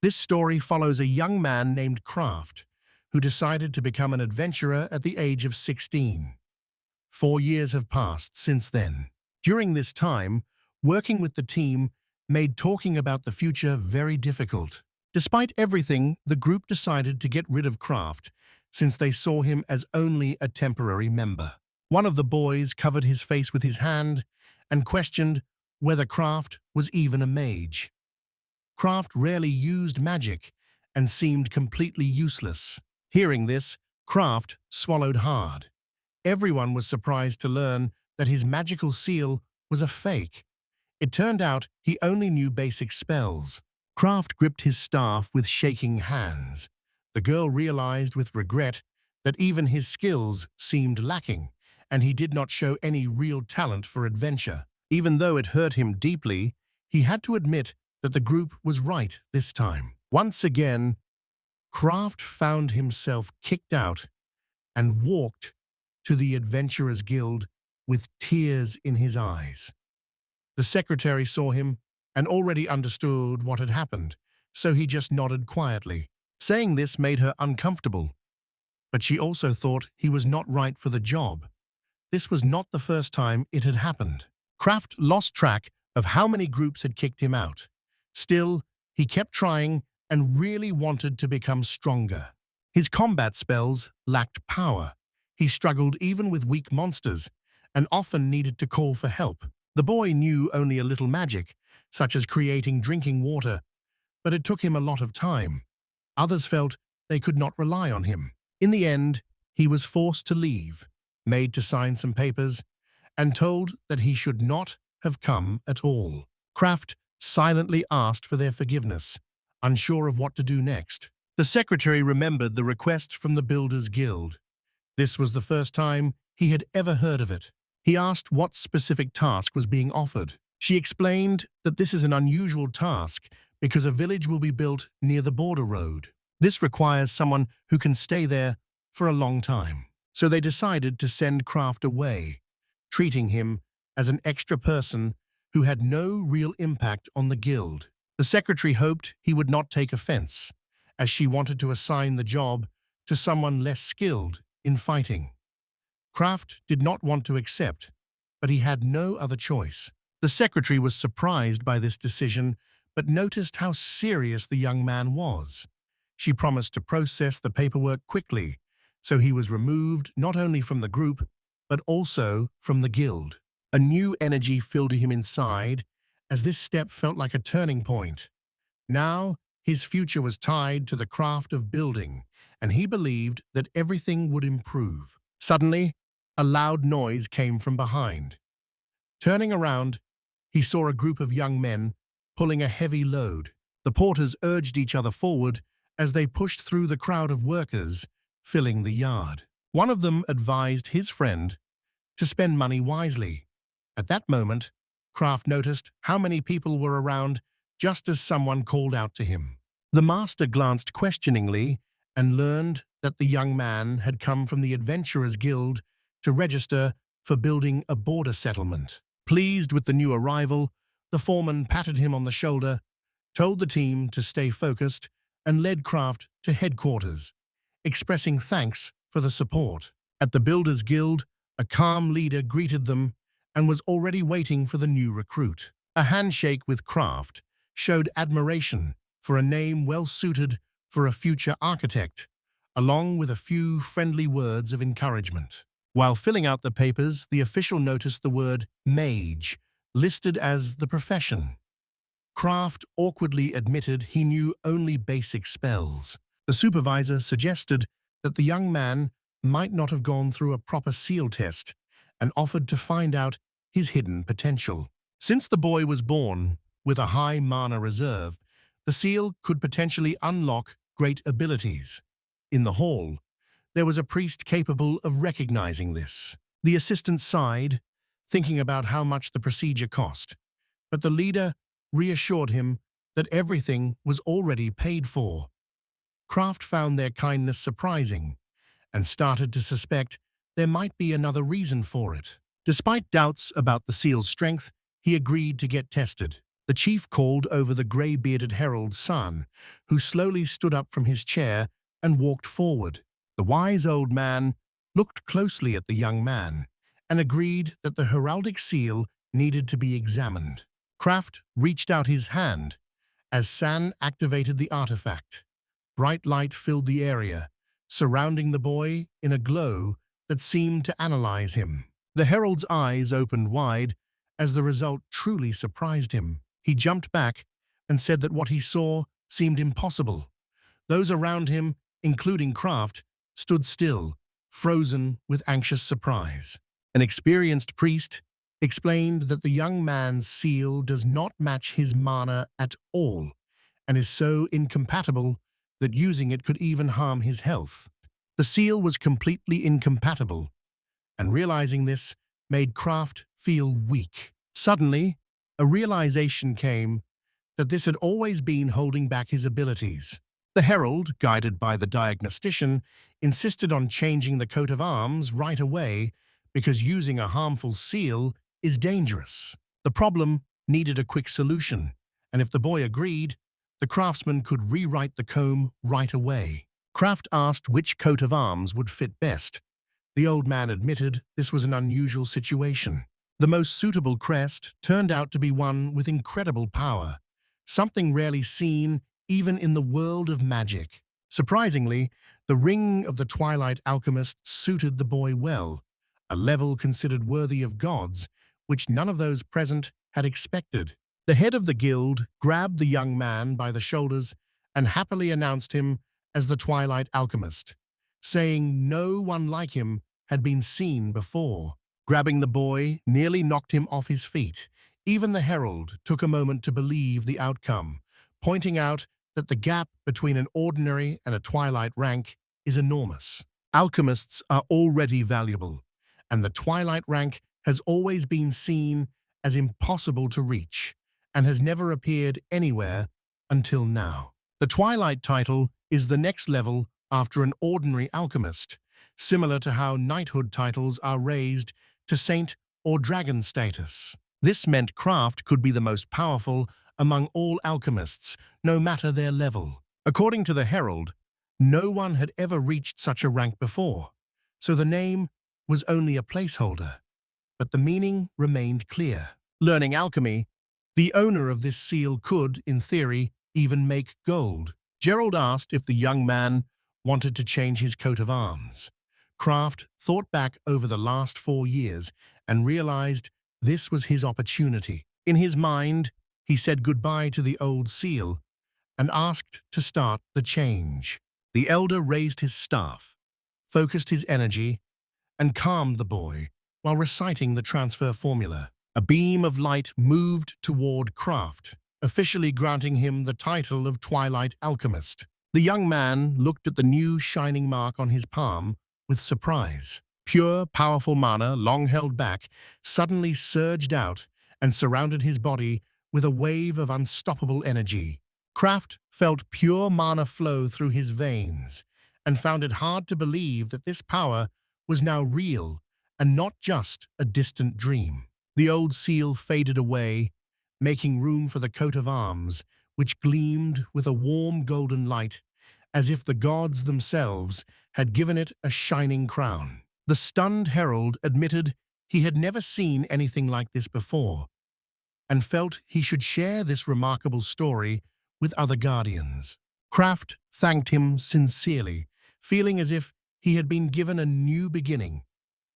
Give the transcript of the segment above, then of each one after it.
This story follows a young man named Kraft, who decided to become an adventurer at the age of 16. 4 years have passed since then. During this time, working with the team made talking about the future very difficult. Despite everything, the group decided to get rid of Kraft, since they saw him as only a temporary member. One of the boys covered his face with his hand and questioned whether Kraft was even a mage. Kraft rarely used magic and seemed completely useless. Hearing this, Kraft swallowed hard. Everyone was surprised to learn that his magical seal was a fake. It turned out he only knew basic spells. Kraft gripped his staff with shaking hands. The girl realized with regret that even his skills seemed lacking, and he did not show any real talent for adventure. Even though it hurt him deeply, he had to admit that the group was right this time. Once again, Kraft found himself kicked out and walked to the Adventurers Guild with tears in his eyes. The secretary saw him and already understood what had happened, so he just nodded quietly. Saying this made her uncomfortable, but she also thought he was not right for the job. This was not the first time it had happened. Kraft lost track of how many groups had kicked him out. Still, he kept trying and really wanted to become stronger. His combat spells lacked power. He struggled even with weak monsters and often needed to call for help. The boy knew only a little magic, such as creating drinking water, but it took him a lot of time. Others felt they could not rely on him. In the end, he was forced to leave, made to sign some papers, and told that he should not have come at all. Kraft silently asked for their forgiveness, unsure of what to do next. The secretary remembered the request from the Builders Guild. This was the first time he had ever heard of it. He asked what specific task was being offered. She explained that this is an unusual task because a village will be built near the border road. This requires someone who can stay there for a long time. So they decided to send Kraft away, treating him as an extra person who had no real impact on the guild. The secretary hoped he would not take offense, as she wanted to assign the job to someone less skilled in fighting. Kraft did not want to accept, but he had no other choice. The secretary was surprised by this decision, but noticed how serious the young man was. She promised to process the paperwork quickly, so he was removed not only from the group, but also from the guild. A new energy filled him inside, as this step felt like a turning point. Now, his future was tied to the craft of building, and he believed that everything would improve. Suddenly, a loud noise came from behind. Turning around, he saw a group of young men pulling a heavy load. The porters urged each other forward as they pushed through the crowd of workers filling the yard. One of them advised his friend to spend money wisely. At that moment, Kraft noticed how many people were around just as someone called out to him. The master glanced questioningly and learned that the young man had come from the Adventurers Guild to register for building a border settlement. Pleased with the new arrival, the foreman patted him on the shoulder, told the team to stay focused, and led Kraft to headquarters, expressing thanks for the support. At the Builders Guild, a calm leader greeted them and was already waiting for the new recruit. A handshake with Kraft showed admiration for a name well-suited for a future architect, along with a few friendly words of encouragement. While filling out the papers, the official noticed the word Mage listed as the profession. Kraft awkwardly admitted he knew only basic spells. The supervisor suggested that the young man might not have gone through a proper seal test and offered to find out his hidden potential. Since the boy was born with a high mana reserve, the seal could potentially unlock great abilities. In the hall, there was a priest capable of recognizing this. The assistant sighed, thinking about how much the procedure cost, but the leader reassured him that everything was already paid for. Kraft found their kindness surprising and started to suspect there might be another reason for it. Despite doubts about the seal's strength, he agreed to get tested. The chief called over the grey-bearded herald's son, who slowly stood up from his chair and walked forward. The wise old man looked closely at the young man and agreed that the heraldic seal needed to be examined. Kraft reached out his hand as San activated the artifact. Bright light filled the area, surrounding the boy in a glow that seemed to analyze him. The herald's eyes opened wide as the result truly surprised him. He jumped back and said that what he saw seemed impossible. Those around him, including Kraft, stood still, frozen with anxious surprise. An experienced priest explained that the young man's seal does not match his mana at all and is so incompatible that using it could even harm his health. The seal was completely incompatible, and realizing this made Kraft feel weak. Suddenly, a realization came that this had always been holding back his abilities. The herald, guided by the diagnostician, insisted on changing the coat of arms right away because using a harmful seal is dangerous. The problem needed a quick solution, and if the boy agreed, the craftsman could rewrite the comb right away. Kraft asked which coat of arms would fit best. The old man admitted this was an unusual situation. The most suitable crest turned out to be one with incredible power, something rarely seen even in the world of magic. Surprisingly, the ring of the Twilight Alchemist suited the boy well, a level considered worthy of gods, which none of those present had expected. The head of the guild grabbed the young man by the shoulders and happily announced him as the Twilight Alchemist, saying no one like him had been seen before. Grabbing the boy nearly knocked him off his feet. Even the herald took a moment to believe the outcome, pointing out that the gap between an ordinary and a Twilight rank is enormous. Alchemists are already valuable, and the Twilight rank has always been seen as impossible to reach and has never appeared anywhere until now. The Twilight title is the next level after an ordinary alchemist, similar to how knighthood titles are raised to saint or dragon status. This meant Kraft could be the most powerful among all alchemists, no matter their level. According to the herald, no one had ever reached such a rank before, so the name was only a placeholder, but the meaning remained clear. Learning alchemy, the owner of this seal could, in theory, even make gold. Gerald asked if the young man wanted to change his coat of arms. Kraft thought back over the last 4 years and realized this was his opportunity. In his mind, he said goodbye to the old seal and asked to start the change. The elder raised his staff, focused his energy, and calmed the boy while reciting the transfer formula. A beam of light moved toward Kraft, officially granting him the title of Twilight Alchemist. The young man looked at the new shining mark on his palm with surprise. Pure, powerful mana, long held back, suddenly surged out and surrounded his body with a wave of unstoppable energy. Kraft felt pure mana flow through his veins and found it hard to believe that this power was now real and not just a distant dream. The old seal faded away, making room for the coat of arms, which gleamed with a warm golden light, as if the gods themselves had given it a shining crown. The stunned herald admitted he had never seen anything like this before, and felt he should share this remarkable story with other guardians. Kraft thanked him sincerely, feeling as if he had been given a new beginning,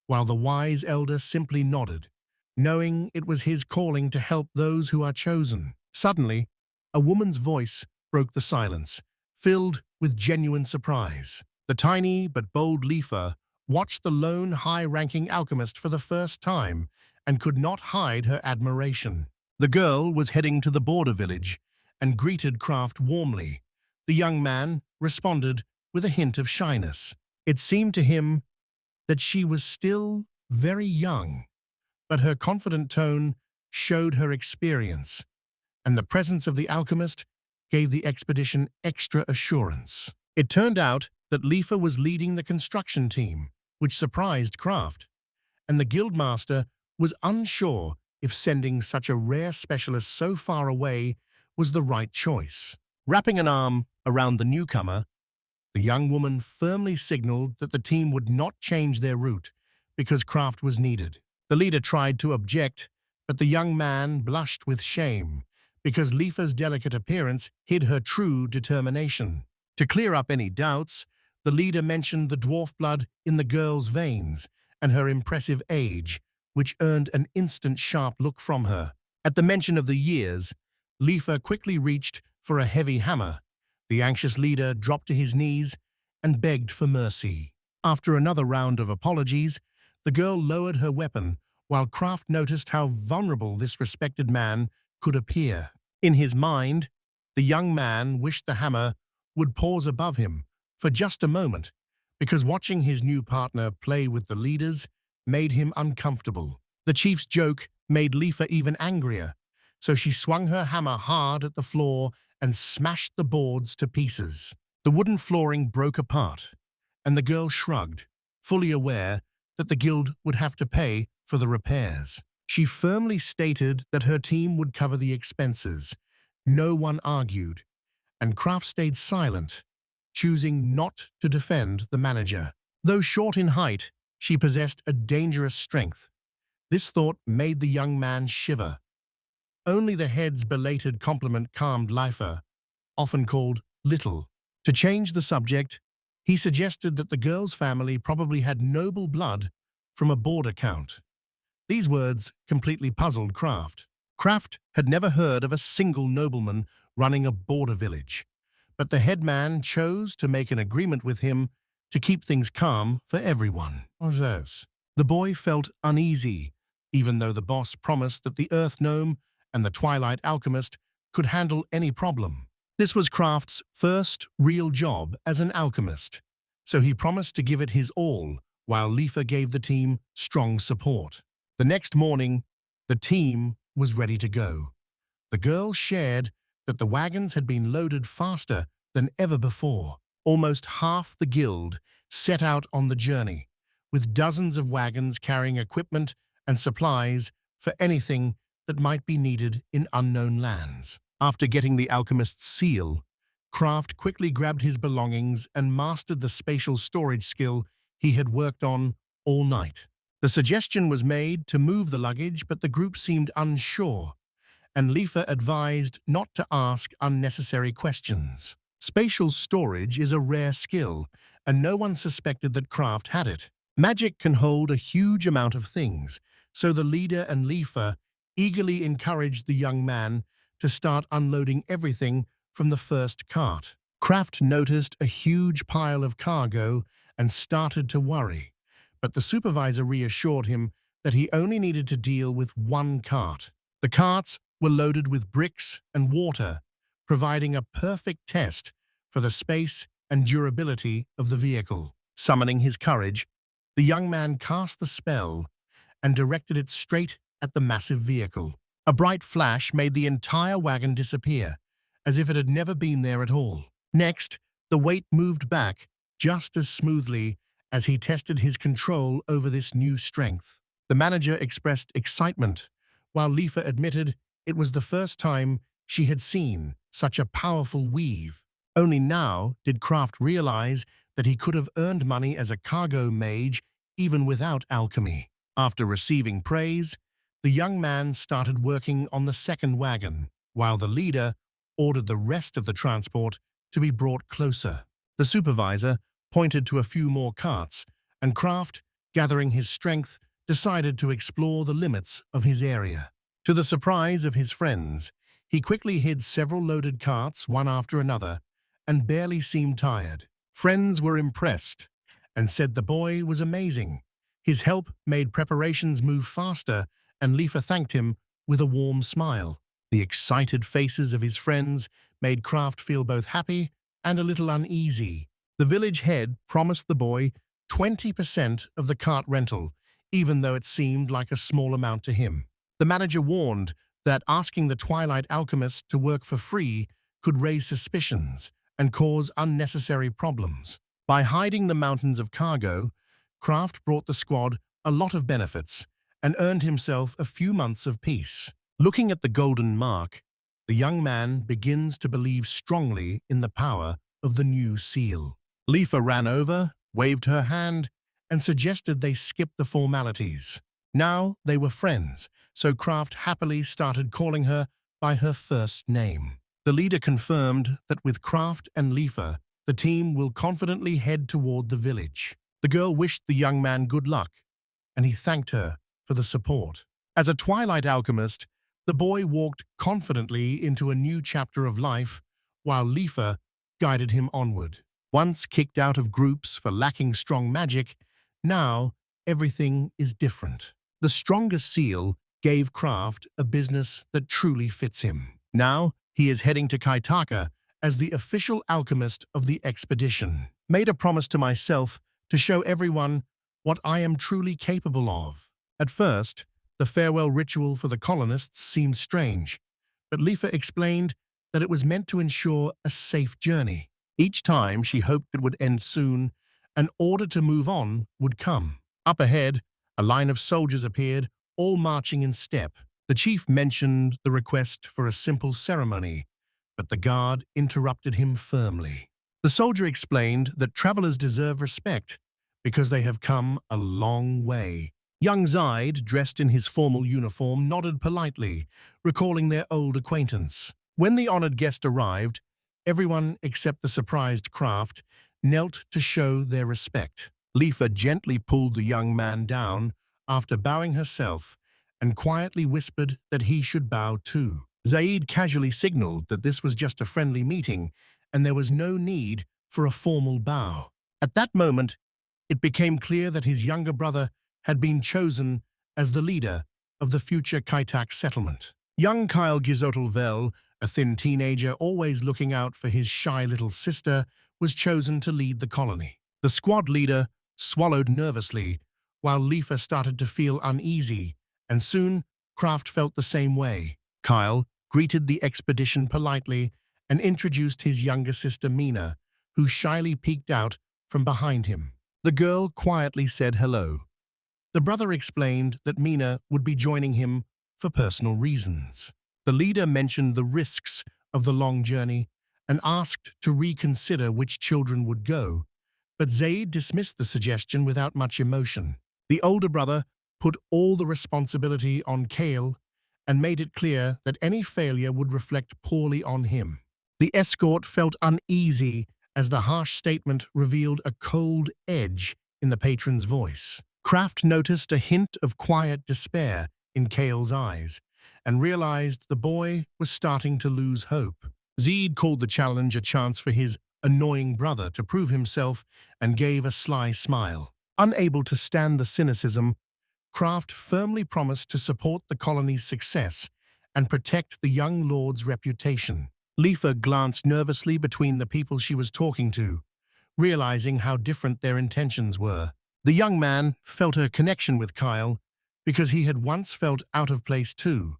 while the wise elder simply nodded, knowing it was his calling to help those who are chosen. Suddenly, a woman's voice broke the silence, filled with genuine surprise. The tiny but bold Lifa watched the lone high-ranking alchemist for the first time and could not hide her admiration. The girl was heading to the border village and greeted Kraft warmly. The young man responded with a hint of shyness. It seemed to him that she was still very young, but her confident tone showed her experience, and the presence of the alchemist gave the expedition extra assurance. It turned out that Lifa was leading the construction team, which surprised Kraft, and the guildmaster was unsure if sending such a rare specialist so far away was the right choice. Wrapping an arm around the newcomer, the young woman firmly signaled that the team would not change their route because craft was needed. The leader tried to object, but the young man blushed with shame because Lifa's delicate appearance hid her true determination. To clear up any doubts, the leader mentioned the dwarf blood in the girl's veins and her impressive age, which earned an instant sharp look from her. At the mention of the years, Lifa quickly reached for a heavy hammer. The anxious leader dropped to his knees and begged for mercy. After another round of apologies, the girl lowered her weapon while Kraft noticed how vulnerable this respected man could appear. In his mind, the young man wished the hammer would pause above him for just a moment, because watching his new partner play with the leaders made him uncomfortable. The chief's joke made Lifa even angrier, so she swung her hammer hard at the floor and smashed the boards to pieces. The wooden flooring broke apart, and the girl shrugged, fully aware that the guild would have to pay for the repairs. She firmly stated that her team would cover the expenses. No one argued, and Kraft stayed silent, choosing not to defend the manager. Though short in height, she possessed a dangerous strength. This thought made the young man shiver. Only the head's belated compliment calmed Lifa, often called Little. To change the subject, he suggested that the girl's family probably had noble blood from a border count. These words completely puzzled Kraft. Kraft had never heard of a single nobleman running a border village, but the headman chose to make an agreement with him to keep things calm for everyone. The boy felt uneasy, even though the boss promised that the Earth Gnome and the Twilight Alchemist could handle any problem. This was Kraft's first real job as an alchemist, so he promised to give it his all while Lifa gave the team strong support. The next morning, the team was ready to go. The girl shared that the wagons had been loaded faster than ever before. Almost half the guild set out on the journey, with dozens of wagons carrying equipment and supplies for anything that might be needed in unknown lands. After getting the alchemist's seal, Kraft quickly grabbed his belongings and mastered the spatial storage skill he had worked on all night. The suggestion was made to move the luggage, but the group seemed unsure, and Lifa advised not to ask unnecessary questions. Spatial storage is a rare skill, and no one suspected that Kraft had it. Magic can hold a huge amount of things, so the leader and Lifa eagerly encouraged the young man to start unloading everything from the first cart. Kraft noticed a huge pile of cargo and started to worry, but the supervisor reassured him that he only needed to deal with one cart. The carts were loaded with bricks and water, providing a perfect test for the space and durability of the vehicle. Summoning his courage, the young man cast the spell and directed it straight at the massive vehicle. A bright flash made the entire wagon disappear, as if it had never been there at all. Next, the weight moved back just as smoothly as he tested his control over this new strength. The manager expressed excitement, while Lifa admitted it was the first time she had seen such a powerful weave. Only now did Kraft realize that he could have earned money as a cargo mage even without alchemy. After receiving praise, the young man started working on the second wagon, while the leader ordered the rest of the transport to be brought closer. The supervisor pointed to a few more carts, and Kraft, gathering his strength, decided to explore the limits of his area. To the surprise of his friends, he quickly hid several loaded carts one after another and barely seemed tired. Friends were impressed and said the boy was amazing. His help made preparations move faster, and Lifa thanked him with a warm smile. The excited faces of his friends made Kraft feel both happy and a little uneasy. The village head promised the boy 20% of the cart rental, even though it seemed like a small amount to him. The manager warned that asking the Twilight Alchemist to work for free could raise suspicions and cause unnecessary problems. By hiding the mountains of cargo, Kraft brought the squad a lot of benefits, and earned himself a few months of peace. Looking at the golden mark, the young man begins to believe strongly in the power of the new seal. Lifa ran over, waved her hand, and suggested they skip the formalities. Now they were friends, so Kraft happily started calling her by her first name. The leader confirmed that with Kraft and Lifa, the team will confidently head toward the village. The girl wished the young man good luck, and he thanked her for the support. As a Twilight Alchemist, the boy walked confidently into a new chapter of life, while Lifa guided him onward. Once kicked out of groups for lacking strong magic, now everything is different. The stronger seal gave Kraft a business that truly fits him. Now he is heading to Kaitaka as the official alchemist of the expedition. Made a promise to myself to show everyone what I am truly capable of. At first, the farewell ritual for the colonists seemed strange, but Lifa explained that it was meant to ensure a safe journey. Each time she hoped it would end soon, an order to move on would come. Up ahead, a line of soldiers appeared, all marching in step. The chief mentioned the request for a simple ceremony, but the guard interrupted him firmly. The soldier explained that travelers deserve respect because they have come a long way. Young Zaid, dressed in his formal uniform, nodded politely, recalling their old acquaintance. When the honored guest arrived, everyone except the surprised Kraft knelt to show their respect. Lifa gently pulled the young man down after bowing herself and quietly whispered that he should bow too. Zaid casually signaled that this was just a friendly meeting and there was no need for a formal bow. At that moment, it became clear that his younger brother had been chosen as the leader of the future Kaitak settlement. Young Kyle Gizotelvel, a thin teenager always looking out for his shy little sister, was chosen to lead the colony. The squad leader swallowed nervously, while Lifa started to feel uneasy, and soon Kraft felt the same way. Kyle greeted the expedition politely and introduced his younger sister Mina, who shyly peeked out from behind him. The girl quietly said hello. The brother explained that Mina would be joining him for personal reasons. The leader mentioned the risks of the long journey and asked to reconsider which children would go, but Zaid dismissed the suggestion without much emotion. The older brother put all the responsibility on Kale and made it clear that any failure would reflect poorly on him. The escort felt uneasy as the harsh statement revealed a cold edge in the patron's voice. Kraft noticed a hint of quiet despair in Kale's eyes and realized the boy was starting to lose hope. Zaid called the challenge a chance for his annoying brother to prove himself and gave a sly smile. Unable to stand the cynicism, Kraft firmly promised to support the colony's success and protect the young lord's reputation. Lifa glanced nervously between the people she was talking to, realizing how different their intentions were. The young man felt a connection with Kyle because he had once felt out of place too,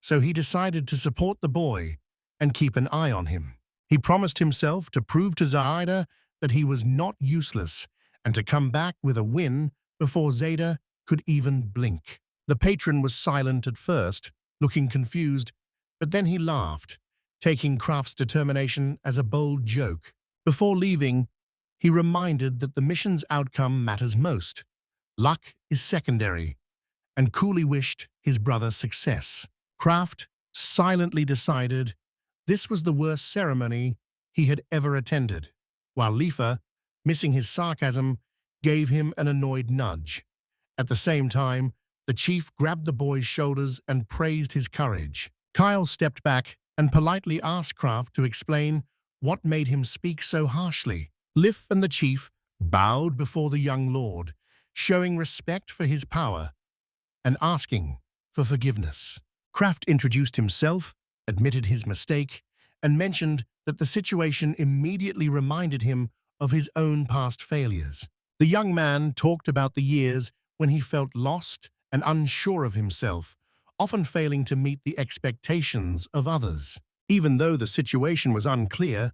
so he decided to support the boy and keep an eye on him. He promised himself to prove to Zayda that he was not useless and to come back with a win before Zayda could even blink. The patron was silent at first, looking confused, but then he laughed, taking Kraft's determination as a bold joke. Before leaving, he reminded that the mission's outcome matters most. Luck is secondary, and coolly wished his brother success. Kraft silently decided this was the worst ceremony he had ever attended, while Lifa, missing his sarcasm, gave him an annoyed nudge. At the same time, the chief grabbed the boy's shoulders and praised his courage. Kyle stepped back and politely asked Kraft to explain what made him speak so harshly. Lif and the chief bowed before the young lord, showing respect for his power and asking for forgiveness. Kraft introduced himself, admitted his mistake, and mentioned that the situation immediately reminded him of his own past failures. The young man talked about the years when he felt lost and unsure of himself, often failing to meet the expectations of others. Even though the situation was unclear,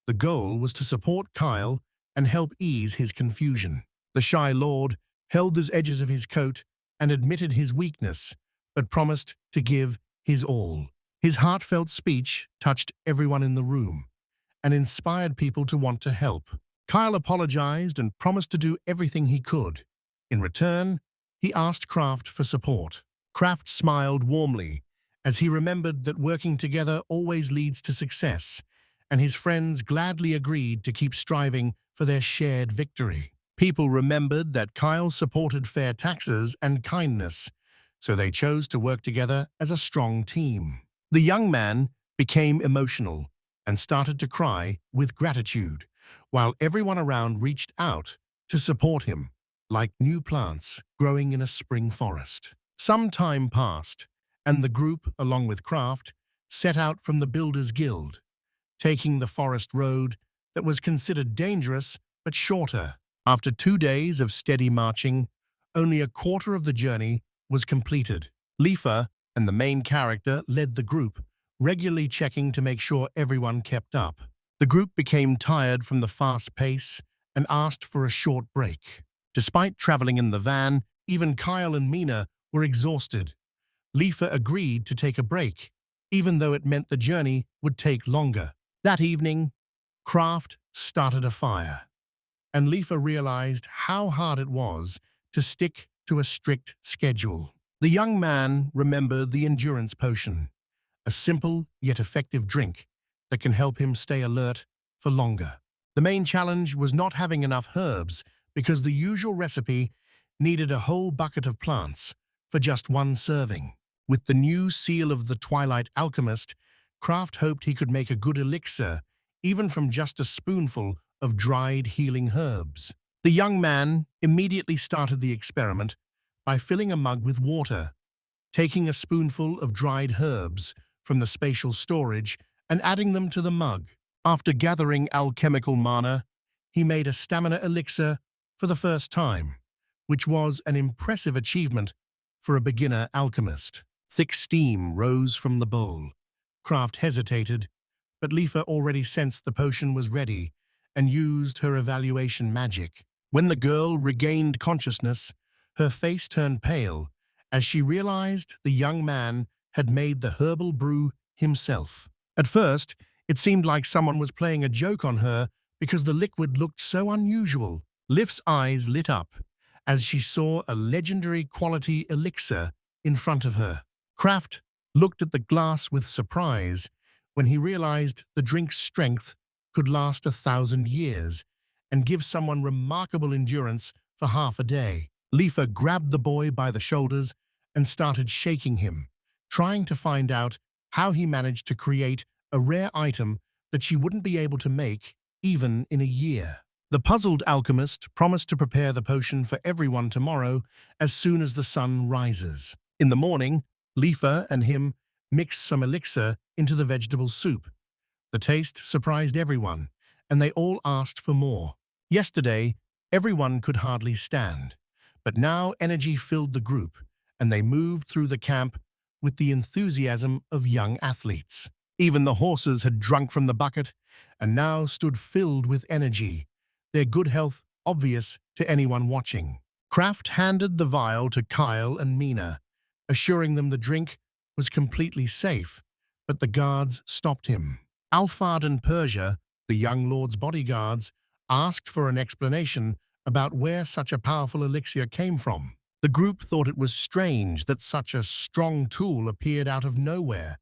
the goal was to support Kyle and help ease his confusion. The shy lord held the edges of his coat and admitted his weakness, but promised to give his all. His heartfelt speech touched everyone in the room and inspired people to want to help. Kyle apologized and promised to do everything he could. In return, he asked Kraft for support. Kraft smiled warmly as he remembered that working together always leads to success, and his friends gladly agreed to keep striving for their shared victory. People remembered that Kyle supported fair taxes and kindness, so they chose to work together as a strong team. The young man became emotional and started to cry with gratitude, while everyone around reached out to support him, like new plants growing in a spring forest. Some time passed, and the group, along with Kraft, set out from the Builders Guild, taking the forest road that was considered dangerous but shorter. After 2 days of steady marching, only a quarter of the journey was completed. Lifa and the main character led the group, regularly checking to make sure everyone kept up. The group became tired from the fast pace and asked for a short break. Despite traveling in the van, even Kyle and Mina were exhausted. Lifa agreed to take a break, even though it meant the journey would take longer. That evening, Kraft started a fire, and Lifa realized how hard it was to stick to a strict schedule. The young man remembered the endurance potion, a simple yet effective drink that can help him stay alert for longer. The main challenge was not having enough herbs because the usual recipe needed a whole bucket of plants for just one serving. With the new seal of the Twilight Alchemist, Kraft hoped he could make a good elixir, even from just a spoonful of dried healing herbs. The young man immediately started the experiment by filling a mug with water, taking a spoonful of dried herbs from the spatial storage and adding them to the mug. After gathering alchemical mana, he made a stamina elixir for the first time, which was an impressive achievement for a beginner alchemist. Thick steam rose from the bowl. Kraft hesitated, but Lifa already sensed the potion was ready and used her evaluation magic. When the girl regained consciousness, her face turned pale as she realized the young man had made the herbal brew himself. At first, it seemed like someone was playing a joke on her because the liquid looked so unusual. Lif's eyes lit up as she saw a legendary quality elixir in front of her. Kraft looked at the glass with surprise when he realized the drink's strength could last 1,000 years and give someone remarkable endurance for half a day. Lifa grabbed the boy by the shoulders and started shaking him, trying to find out how he managed to create a rare item that she wouldn't be able to make even in a year. The puzzled alchemist promised to prepare the potion for everyone tomorrow as soon as the sun rises. In the morning, Lifa and him mixed some elixir into the vegetable soup. The taste surprised everyone, and they all asked for more. Yesterday, everyone could hardly stand, but now energy filled the group, and they moved through the camp with the enthusiasm of young athletes. Even the horses had drunk from the bucket and now stood filled with energy, their good health obvious to anyone watching. Kraft handed the vial to Kyle and Mina, assuring them the drink was completely safe, but the guards stopped him. Alphard and Persia, the young lord's bodyguards, asked for an explanation about where such a powerful elixir came from. The group thought it was strange that such a strong tool appeared out of nowhere.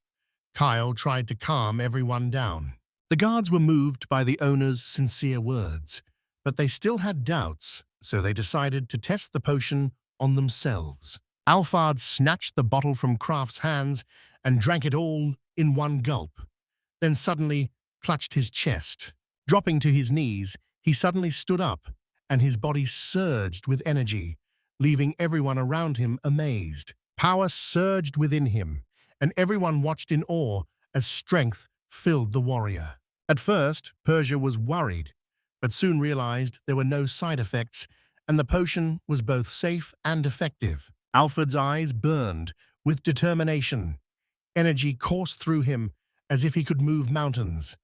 Kyle tried to calm everyone down. The guards were moved by the owner's sincere words, but they still had doubts, so they decided to test the potion on themselves. Alphard snatched the bottle from Kraft's hands and drank it all in one gulp, then suddenly clutched his chest. Dropping to his knees, he suddenly stood up, and his body surged with energy, leaving everyone around him amazed. Power surged within him, and everyone watched in awe as strength filled the warrior. At first, Persia was worried, but soon realized there were no side effects, and the potion was both safe and effective. Alfred's eyes burned with determination. Energy coursed through him as if he could move mountains.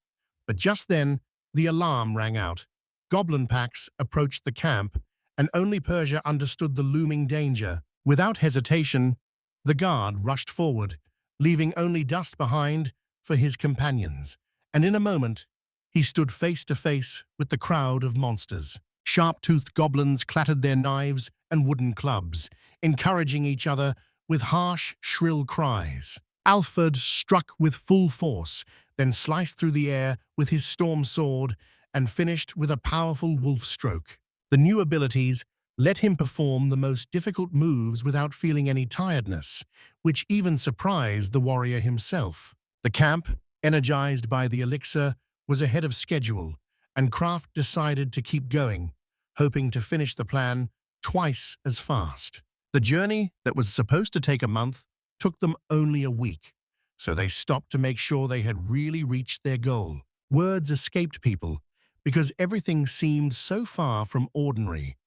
But just then, the alarm rang out. Goblin packs approached the camp, and only Persia understood the looming danger. Without hesitation, the guard rushed forward, leaving only dust behind for his companions, and in a moment, he stood face to face with the crowd of monsters. Sharp-toothed goblins clattered their knives and wooden clubs, encouraging each other with harsh, shrill cries. Alfred struck with full force, then sliced through the air with his storm sword and finished with a powerful wolf stroke. The new abilities let him perform the most difficult moves without feeling any tiredness, which even surprised the warrior himself. The camp, energized by the elixir, was ahead of schedule, and Kraft decided to keep going, hoping to finish the plan twice as fast. The journey that was supposed to take a month took them only a week, so they stopped to make sure they had really reached their goal. Words escaped people because everything seemed so far from ordinary,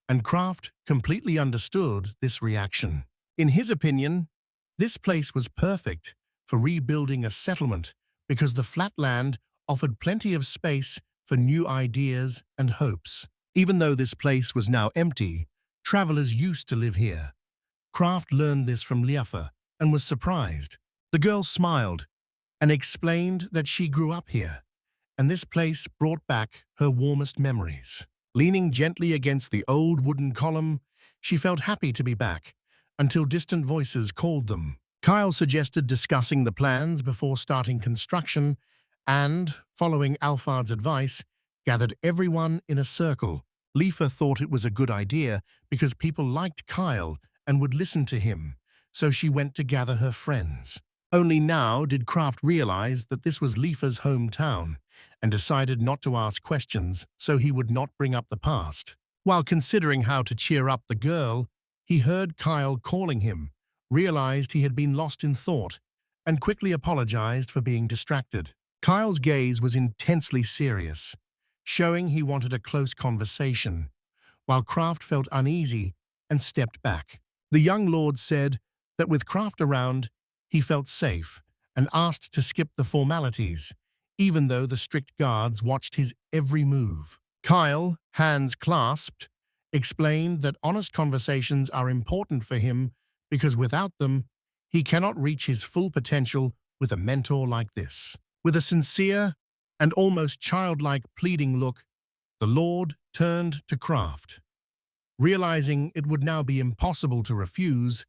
and Kraft completely understood this reaction. In his opinion, this place was perfect for rebuilding a settlement because the flat land offered plenty of space for new ideas and hopes. Even though this place was now empty, travelers used to live here. Kraft learned this from Liafa and was surprised. The girl smiled and explained that she grew up here, and this place brought back her warmest memories. Leaning gently against the old wooden column, she felt happy to be back, until distant voices called them. Kyle suggested discussing the plans before starting construction and, following Alfard's advice, gathered everyone in a circle. Liafa thought it was a good idea because people liked Kyle and would listen to him, so she went to gather her friends. Only now did Kraft realize that this was Liafa's hometown and decided not to ask questions so he would not bring up the past. While considering how to cheer up the girl, he heard Kyle calling him, realized he had been lost in thought, and quickly apologized for being distracted. Kyle's gaze was intensely serious, showing he wanted a close conversation, while Kraft felt uneasy and stepped back. The young lord said that with Kraft around, he felt safe and asked to skip the formalities, even though the strict guards watched his every move. Kyle, hands clasped, explained that honest conversations are important for him because without them, he cannot reach his full potential with a mentor like this. With a sincere and almost childlike pleading look, the Lord turned to Kraft. Realizing it would now be impossible to refuse,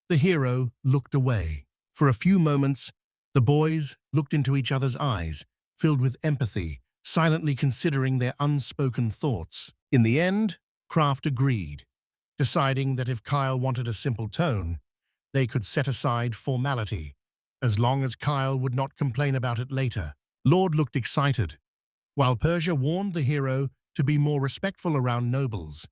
the hero looked away. For a few moments, the boys looked into each other's eyes, filled with empathy, silently considering their unspoken thoughts. In the end, Kraft agreed, deciding that if Kyle wanted a simple tone, they could set aside formality, as long as Kyle would not complain about it later. Lord looked excited, while Persia warned the hero to be more respectful around nobles,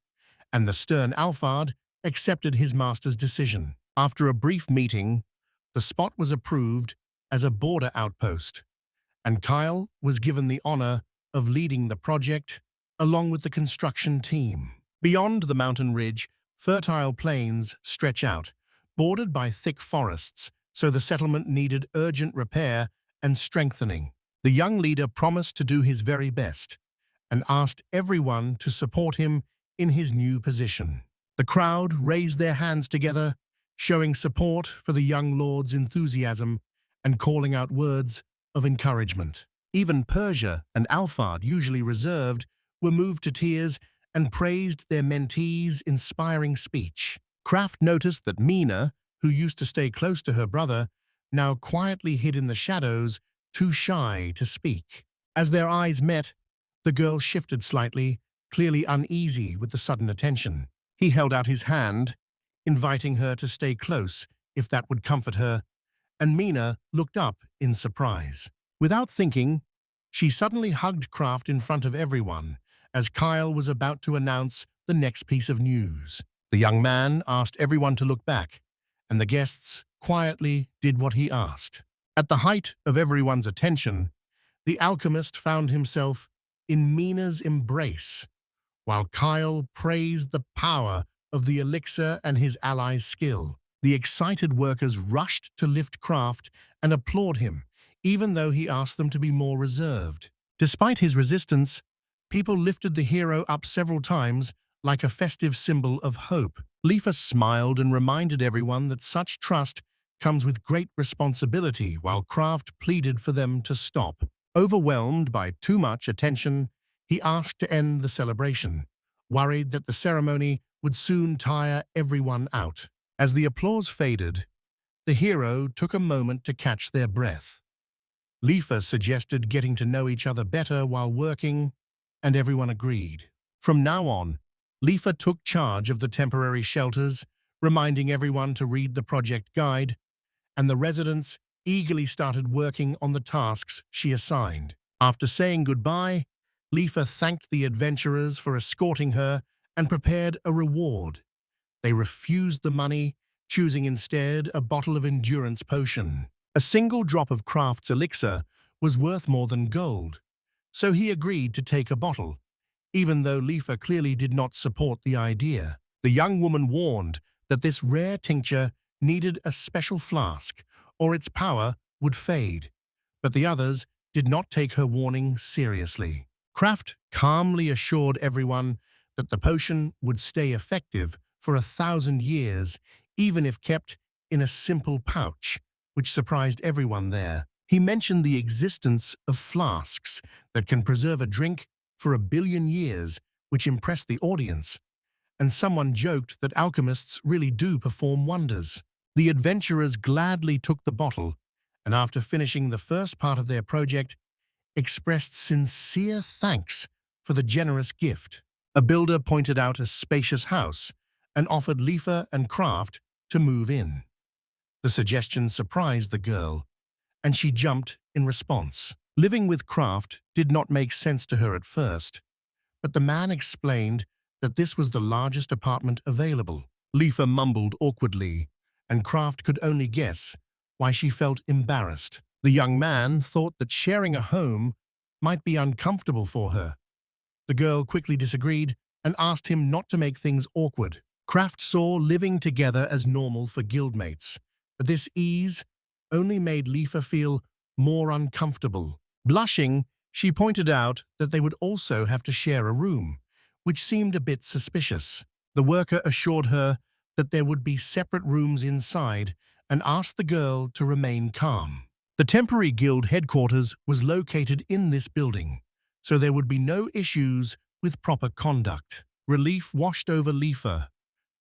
and the stern Alfard accepted his master's decision. After a brief meeting, the spot was approved as a border outpost, and Kyle was given the honor of leading the project along with the construction team. Beyond the mountain ridge, fertile plains stretch out, bordered by thick forests, so the settlement needed urgent repair and strengthening. The young leader promised to do his very best and asked everyone to support him in his new position. The crowd raised their hands together, showing support for the young lord's enthusiasm and calling out words of encouragement. Even Persia and Alfard, usually reserved, were moved to tears and praised their mentee's inspiring speech. Kraft noticed that Mina, who used to stay close to her brother, now quietly hid in the shadows, too shy to speak. As their eyes met, the girl shifted slightly, clearly uneasy with the sudden attention. He held out his hand, inviting her to stay close if that would comfort her, and Mina looked up in surprise. Without thinking, she suddenly hugged Kraft in front of everyone as Kyle was about to announce the next piece of news. The young man asked everyone to look back, and the guests quietly did what he asked. At the height of everyone's attention, the alchemist found himself in Mina's embrace, while Kyle praised the power of the elixir and his allies' skill. The excited workers rushed to lift Kraft and applaud him, even though he asked them to be more reserved. Despite his resistance, people lifted the hero up several times like a festive symbol of hope. Lifa smiled and reminded everyone that such trust comes with great responsibility, while Kraft pleaded for them to stop. Overwhelmed by too much attention, he asked to end the celebration, worried that the ceremony would soon tire everyone out. As the applause faded, the hero took a moment to catch their breath. Lifa suggested getting to know each other better while working, and everyone agreed. From now on, Lifa took charge of the temporary shelters, reminding everyone to read the project guide, and the residents eagerly started working on the tasks she assigned. After saying goodbye, Lifa thanked the adventurers for escorting her and prepared a reward. They refused the money, choosing instead a bottle of endurance potion. A single drop of Kraft's elixir was worth more than gold, so he agreed to take a bottle, even though Lifa clearly did not support the idea. The young woman warned that this rare tincture needed a special flask, or its power would fade, but the others did not take her warning seriously. Kraft calmly assured everyone that the potion would stay effective for 1,000 years, even if kept in a simple pouch, which surprised everyone there. He mentioned the existence of flasks that can preserve a drink for 1 billion years, which impressed the audience, and someone joked that alchemists really do perform wonders. The adventurers gladly took the bottle, and after finishing the first part of their project, expressed sincere thanks for the generous gift. A builder pointed out a spacious house and offered Lifa and Kraft to move in. The suggestion surprised the girl, and she jumped in response. Living with Kraft did not make sense to her at first, but the man explained that this was the largest apartment available. Lifa mumbled awkwardly, and Kraft could only guess why she felt embarrassed. The young man thought that sharing a home might be uncomfortable for her. The girl quickly disagreed and asked him not to make things awkward. Kraft saw living together as normal for guildmates, but this ease only made Lifa feel more uncomfortable. Blushing, she pointed out that they would also have to share a room, which seemed a bit suspicious. The worker assured her that there would be separate rooms inside and asked the girl to remain calm. The temporary guild headquarters was located in this building, so there would be no issues with proper conduct. Relief washed over Lifa,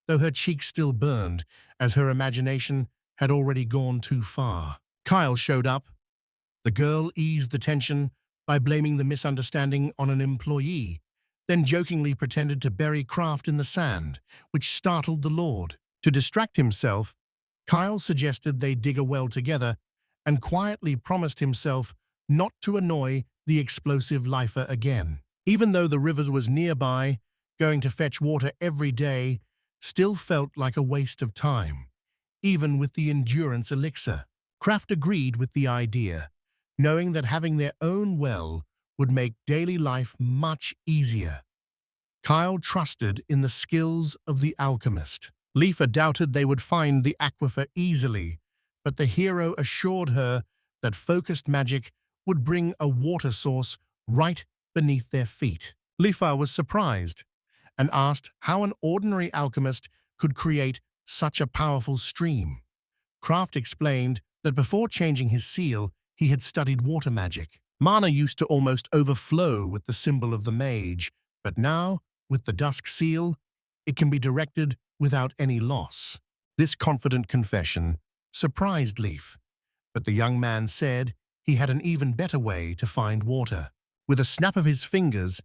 though her cheeks still burned, as her imagination had already gone too far. Kyle showed up. The girl eased the tension by blaming the misunderstanding on an employee, then jokingly pretended to bury Kraft in the sand, which startled the Lord. To distract himself, Kyle suggested they dig a well together and quietly promised himself not to annoy the explosive Lifa again. Even though the river was nearby, going to fetch water every day still felt like a waste of time, even with the endurance elixir. Kraft agreed with the idea, knowing that having their own well would make daily life much easier. Kyle trusted in the skills of the alchemist. Lifa doubted they would find the aquifer easily, but the hero assured her that focused magic would bring a water source right beneath their feet. Lifa was surprised and asked how an ordinary alchemist could create such a powerful stream. Kraft explained that before changing his seal, he had studied water magic. Mana used to almost overflow with the symbol of the mage, but now, with the dusk seal, it can be directed without any loss. This confident confession surprised Leaf, but the young man said he had an even better way to find water. With a snap of his fingers,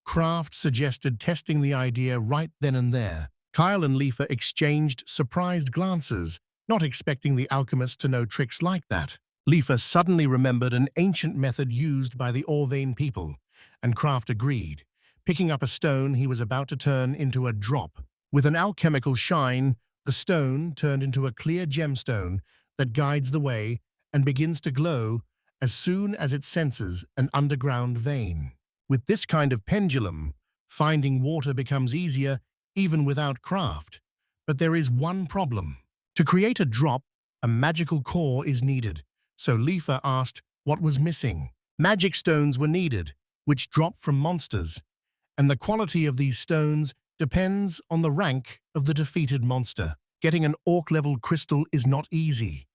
Kraft suggested testing the idea right then and there. Kyle and Lifa exchanged surprised glances, not expecting the alchemist to know tricks like that. Lifa suddenly remembered an ancient method used by the Orvain people, and Kraft agreed. Picking up a stone he was about to turn into a drop. With an alchemical shine, the stone turned into a clear gemstone that guides the way and begins to glow as soon as it senses an underground vein. With this kind of pendulum, finding water becomes easier even without Kraft. But there is one problem. To create a drop, a magical core is needed, so Lifa asked what was missing. Magic stones were needed, which drop from monsters, and the quality of these stones depends on the rank of the defeated monster. Getting an orc-level crystal is not easy.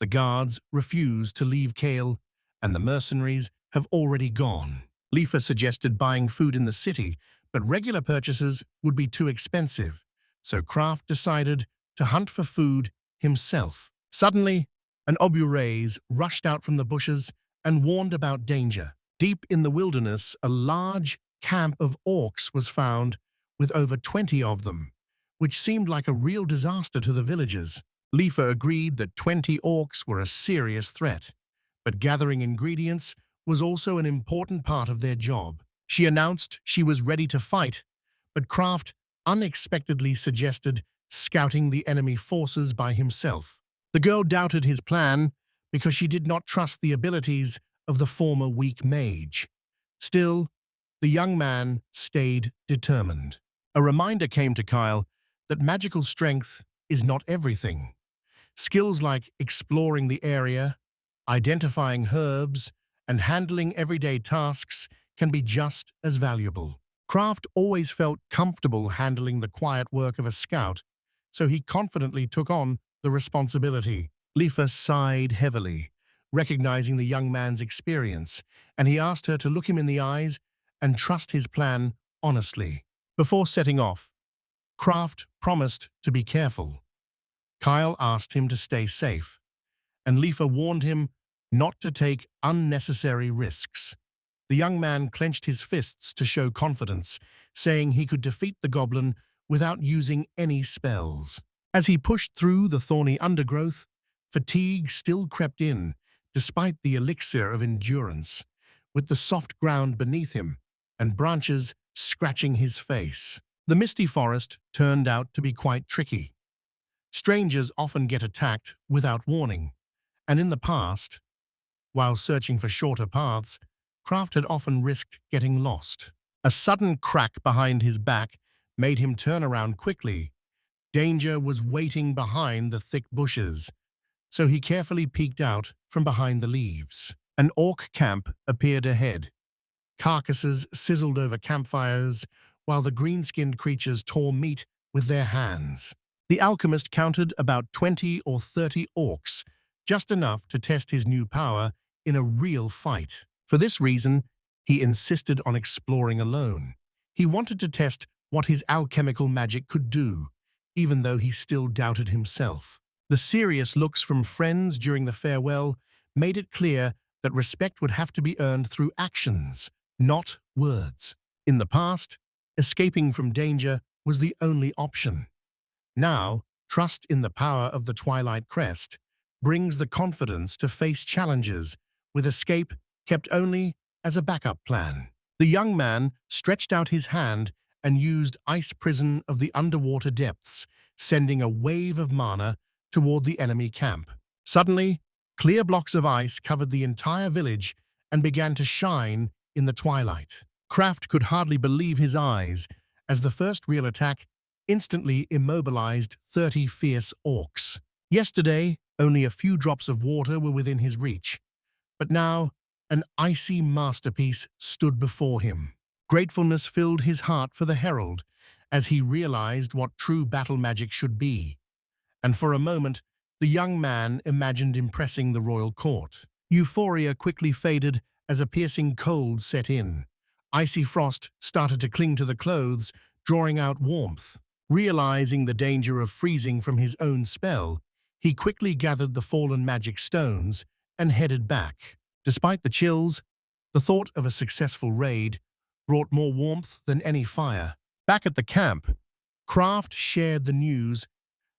The guards refuse to leave Kale, and the mercenaries have already gone. Lifa suggested buying food in the city, but regular purchases would be too expensive, so Kraft decided to hunt for food himself. Suddenly, an oburaise rushed out from the bushes and warned about danger. Deep in the wilderness, a large camp of orcs was found, with over 20 of them, which seemed like a real disaster to the villagers. Lifa agreed that 20 orcs were a serious threat, but gathering ingredients was also an important part of their job. She announced she was ready to fight, but Kraft unexpectedly suggested scouting the enemy forces by himself. The girl doubted his plan because she did not trust the abilities of the former weak mage. Still, the young man stayed determined. A reminder came to Kyle that magical strength is not everything. Skills like exploring the area, identifying herbs, and handling everyday tasks can be just as valuable. Kraft always felt comfortable handling the quiet work of a scout, so he confidently took on the responsibility. Lifa sighed heavily, recognizing the young man's experience, and he asked her to look him in the eyes and trust his plan honestly. Before setting off, Kraft promised to be careful. Kyle asked him to stay safe, and Lifa warned him not to take unnecessary risks. The young man clenched his fists to show confidence, saying he could defeat the goblin without using any spells. As he pushed through the thorny undergrowth, fatigue still crept in, despite the elixir of endurance, with the soft ground beneath him and branches scratching his face. The misty forest turned out to be quite tricky. Strangers often get attacked without warning, and in the past, while searching for shorter paths, Kraft had often risked getting lost. A sudden crack behind his back made him turn around quickly. Danger was waiting behind the thick bushes, so he carefully peeked out from behind the leaves. An orc camp appeared ahead. Carcasses sizzled over campfires, while the green-skinned creatures tore meat with their hands. The alchemist counted about 20 or 30 orcs, just enough to test his new power in a real fight. For this reason, he insisted on exploring alone. He wanted to test what his alchemical magic could do, even though he still doubted himself. The serious looks from friends during the farewell made it clear that respect would have to be earned through actions, not words. In the past, escaping from danger was the only option. Now, trust in the power of the Twilight Crest brings the confidence to face challenges, with escape kept only as a backup plan. The young man stretched out his hand and used Ice Prison of the underwater depths, sending a wave of mana toward the enemy camp. Suddenly, clear blocks of ice covered the entire village and began to shine in the twilight. Kraft could hardly believe his eyes as the first real attack instantly immobilized 30 fierce orcs. Yesterday, only a few drops of water were within his reach, but now an icy masterpiece stood before him. Gratefulness filled his heart for the herald as he realized what true battle magic should be, and for a moment the young man imagined impressing the royal court. Euphoria quickly faded as a piercing cold set in. Icy frost started to cling to the clothes, drawing out warmth. Realizing the danger of freezing from his own spell, he quickly gathered the fallen magic stones and headed back. Despite the chills, the thought of a successful raid brought more warmth than any fire. Back at the camp, Kraft shared the news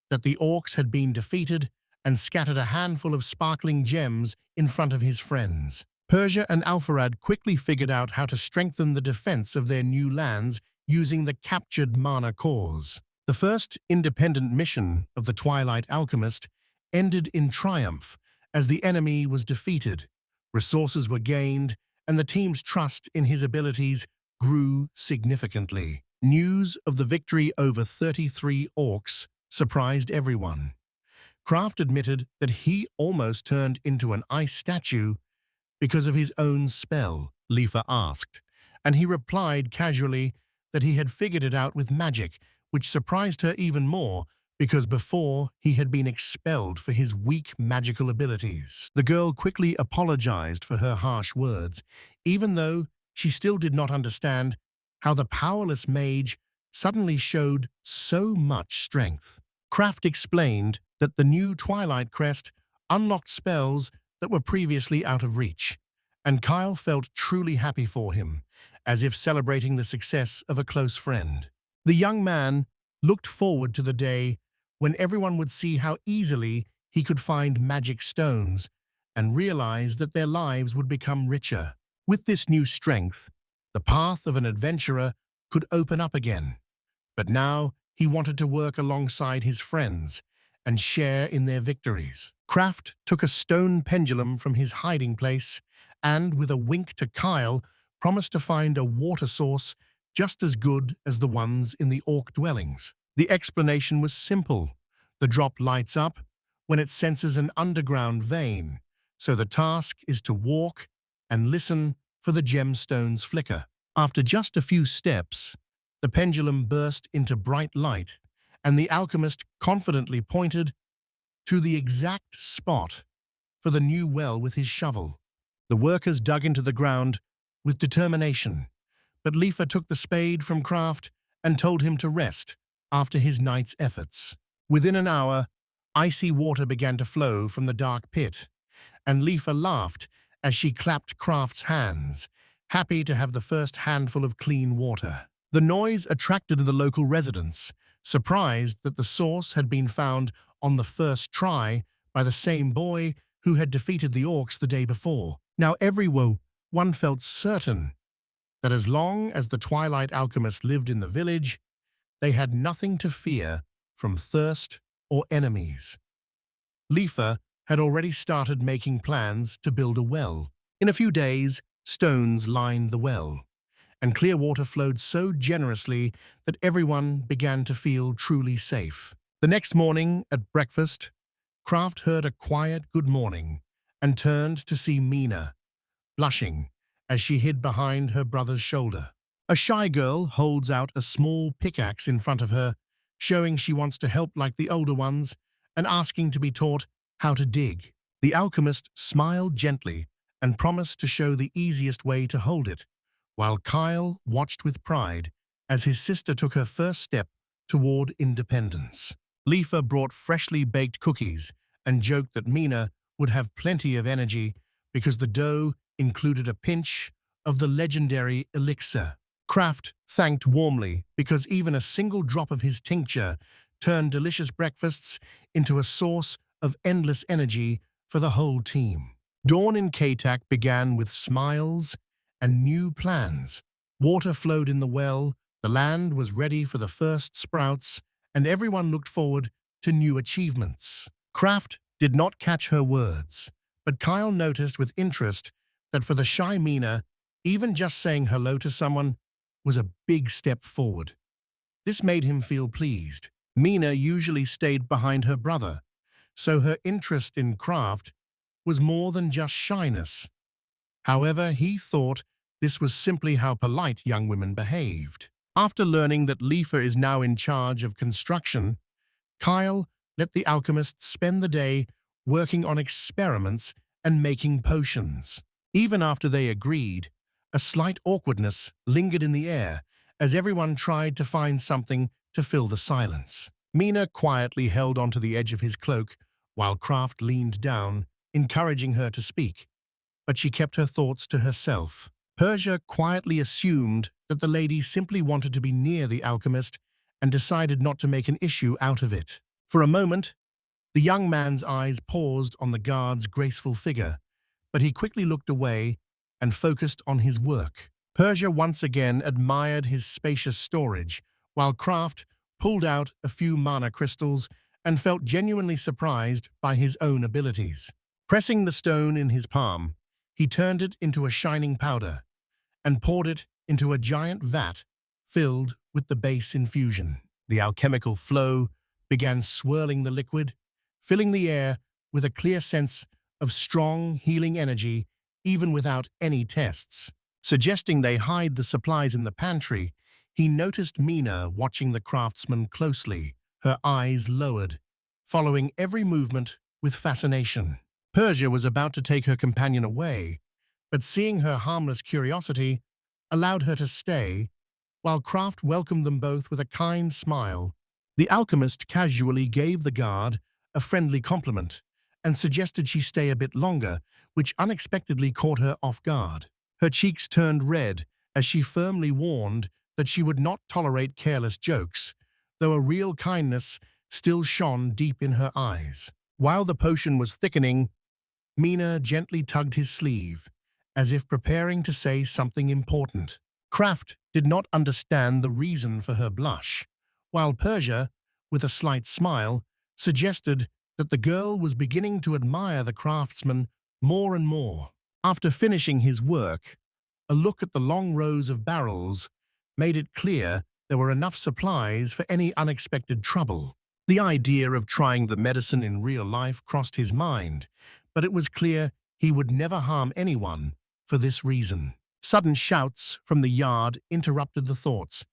that the orcs had been defeated and scattered a handful of sparkling gems in front of his friends. Persia and Alfarad quickly figured out how to strengthen the defense of their new lands using the captured mana cores. The first independent mission of the Twilight Alchemist ended in triumph as the enemy was defeated. Resources were gained, and the team's trust in his abilities grew significantly. News of the victory over 33 orcs surprised everyone. Kraft admitted that he almost turned into an ice statue because of his own spell, Lifa asked, and he replied casually that he had figured it out with magic, which surprised her even more because before he had been expelled for his weak magical abilities. The girl quickly apologized for her harsh words, even though she still did not understand how the powerless mage suddenly showed so much strength. Kraft explained that the new Twilight Crest unlocked spells that were previously out of reach, and Kyle felt truly happy for him, as if celebrating the success of a close friend. The young man looked forward to the day when everyone would see how easily he could find magic stones and realize that their lives would become richer. With this new strength, the path of an adventurer could open up again. But now he wanted to work alongside his friends and share in their victories. Kraft took a stone pendulum from his hiding place and, with a wink to Kyle, promised to find a water source just as good as the ones in the orc dwellings. The explanation was simple. The drop lights up when it senses an underground vein, so the task is to walk and listen for the gemstones flicker. After just a few steps, the pendulum burst into bright light, and the alchemist confidently pointed to the exact spot for the new well with his shovel. The workers dug into the ground with determination, but Lifa took the spade from Kraft and told him to rest after his night's efforts. Within an hour, icy water began to flow from the dark pit, and Lifa laughed as she clapped Kraft's hands, happy to have the first handful of clean water. The noise attracted the local residents, surprised that the source had been found on the first try by the same boy who had defeated the orcs the day before. Now everyone felt certain that as long as the Twilight Alchemist lived in the village, they had nothing to fear from thirst or enemies. Lifa had already started making plans to build a well. In a few days, stones lined the well, and clear water flowed so generously that everyone began to feel truly safe. The next morning at breakfast, Kraft heard a quiet good morning and turned to see Mina, blushing as she hid behind her brother's shoulder. A shy girl holds out a small pickaxe in front of her, showing she wants to help like the older ones and asking to be taught how to dig. The alchemist smiled gently and promised to show the easiest way to hold it, while Kyle watched with pride as his sister took her first step toward independence. Lifa brought freshly baked cookies and joked that Mina would have plenty of energy because the dough included a pinch of the legendary elixir. Kraft thanked warmly because even a single drop of his tincture turned delicious breakfasts into a source of endless energy for the whole team. Dawn in Katak began with smiles and new plans. Water flowed in the well, the land was ready for the first sprouts, and everyone looked forward to new achievements. Kraft did not catch her words, but Kyle noticed with interest that for the shy Mina, even just saying hello to someone was a big step forward. This made him feel pleased. Mina usually stayed behind her brother, so her interest in Kraft was more than just shyness. However, he thought this was simply how polite young women behaved. After learning that Lifa is now in charge of construction, Kyle let the alchemists spend the day working on experiments and making potions. Even after they agreed, a slight awkwardness lingered in the air as everyone tried to find something to fill the silence. Mina quietly held onto the edge of his cloak while Kraft leaned down, encouraging her to speak, but she kept her thoughts to herself. Persia quietly assumed that the lady simply wanted to be near the alchemist and decided not to make an issue out of it. For a moment, the young man's eyes paused on the guard's graceful figure, but he quickly looked away and focused on his work. Persia once again admired his spacious storage, while Kraft pulled out a few mana crystals and felt genuinely surprised by his own abilities. Pressing the stone in his palm, he turned it into a shining powder and poured it into a giant vat filled with the base infusion. The alchemical flow began swirling the liquid, filling the air with a clear sense of strong, healing energy even without any tests. Suggesting they hide the supplies in the pantry, He noticed Mina watching the craftsman closely, her eyes lowered, following every movement with fascination. Persia was about to take her companion away, but seeing her harmless curiosity allowed her to stay, while Kraft welcomed them both with a kind smile. The alchemist casually gave the guard a friendly compliment and suggested she stay a bit longer, which unexpectedly caught her off guard. Her cheeks turned red as she firmly warned that she would not tolerate careless jokes, though a real kindness still shone deep in her eyes. While the potion was thickening, Mina gently tugged his sleeve, as if preparing to say something important. Kraft did not understand the reason for her blush, while Persia, with a slight smile, suggested that the girl was beginning to admire the craftsman more and more. After finishing his work, a look at the long rows of barrels made it clear there were enough supplies for any unexpected trouble. The idea of trying the medicine in real life crossed his mind, but it was clear he would never harm anyone for this reason. Sudden shouts from the yard interrupted the thoughts,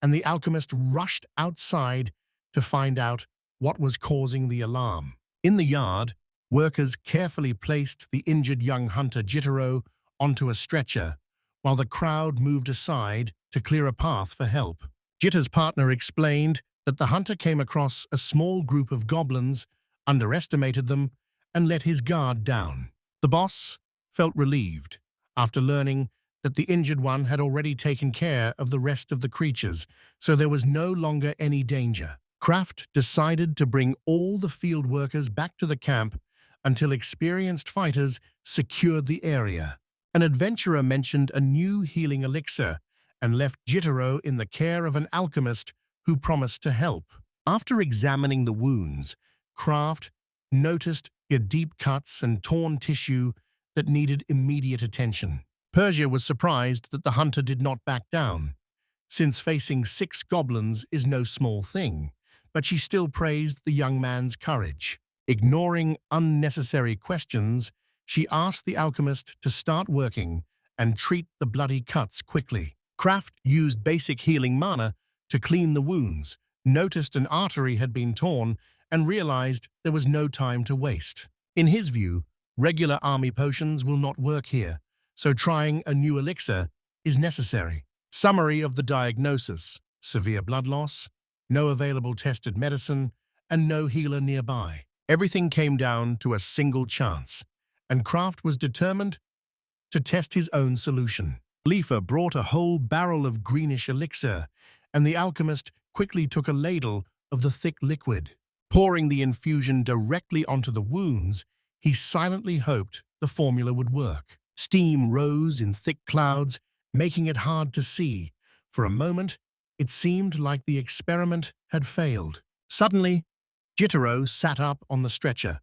and the alchemist rushed outside to find out what was causing the alarm. In the yard, workers carefully placed the injured young hunter Jitterro onto a stretcher, while the crowd moved aside to clear a path for help. Jitter's partner explained that the hunter came across a small group of goblins, underestimated them, and let his guard down. The boss felt relieved after learning that the injured one had already taken care of the rest of the creatures, so there was no longer any danger. Kraft decided to bring all the field workers back to the camp until experienced fighters secured the area. An adventurer mentioned a new healing elixir and left Jitterro in the care of an alchemist who promised to help. After examining the wounds, Kraft noticed deep cuts and torn tissue that needed immediate attention. Persia was surprised that the hunter did not back down, since facing 6 goblins is no small thing, but she still praised the young man's courage. Ignoring unnecessary questions, she asked the alchemist to start working and treat the bloody cuts quickly. Kraft used basic healing mana to clean the wounds, noticed an artery had been torn, and realized there was no time to waste. In his view, regular army potions will not work here, so trying a new elixir is necessary. Summary of the diagnosis: severe blood loss, no available tested medicine, and no healer nearby. Everything came down to a single chance, and Kraft was determined to test his own solution. Leifa brought a whole barrel of greenish elixir, and the alchemist quickly took a ladle of the thick liquid. Pouring the infusion directly onto the wounds, he silently hoped the formula would work. Steam rose in thick clouds, making it hard to see. For a moment, it seemed like the experiment had failed. Suddenly, Jitterro sat up on the stretcher,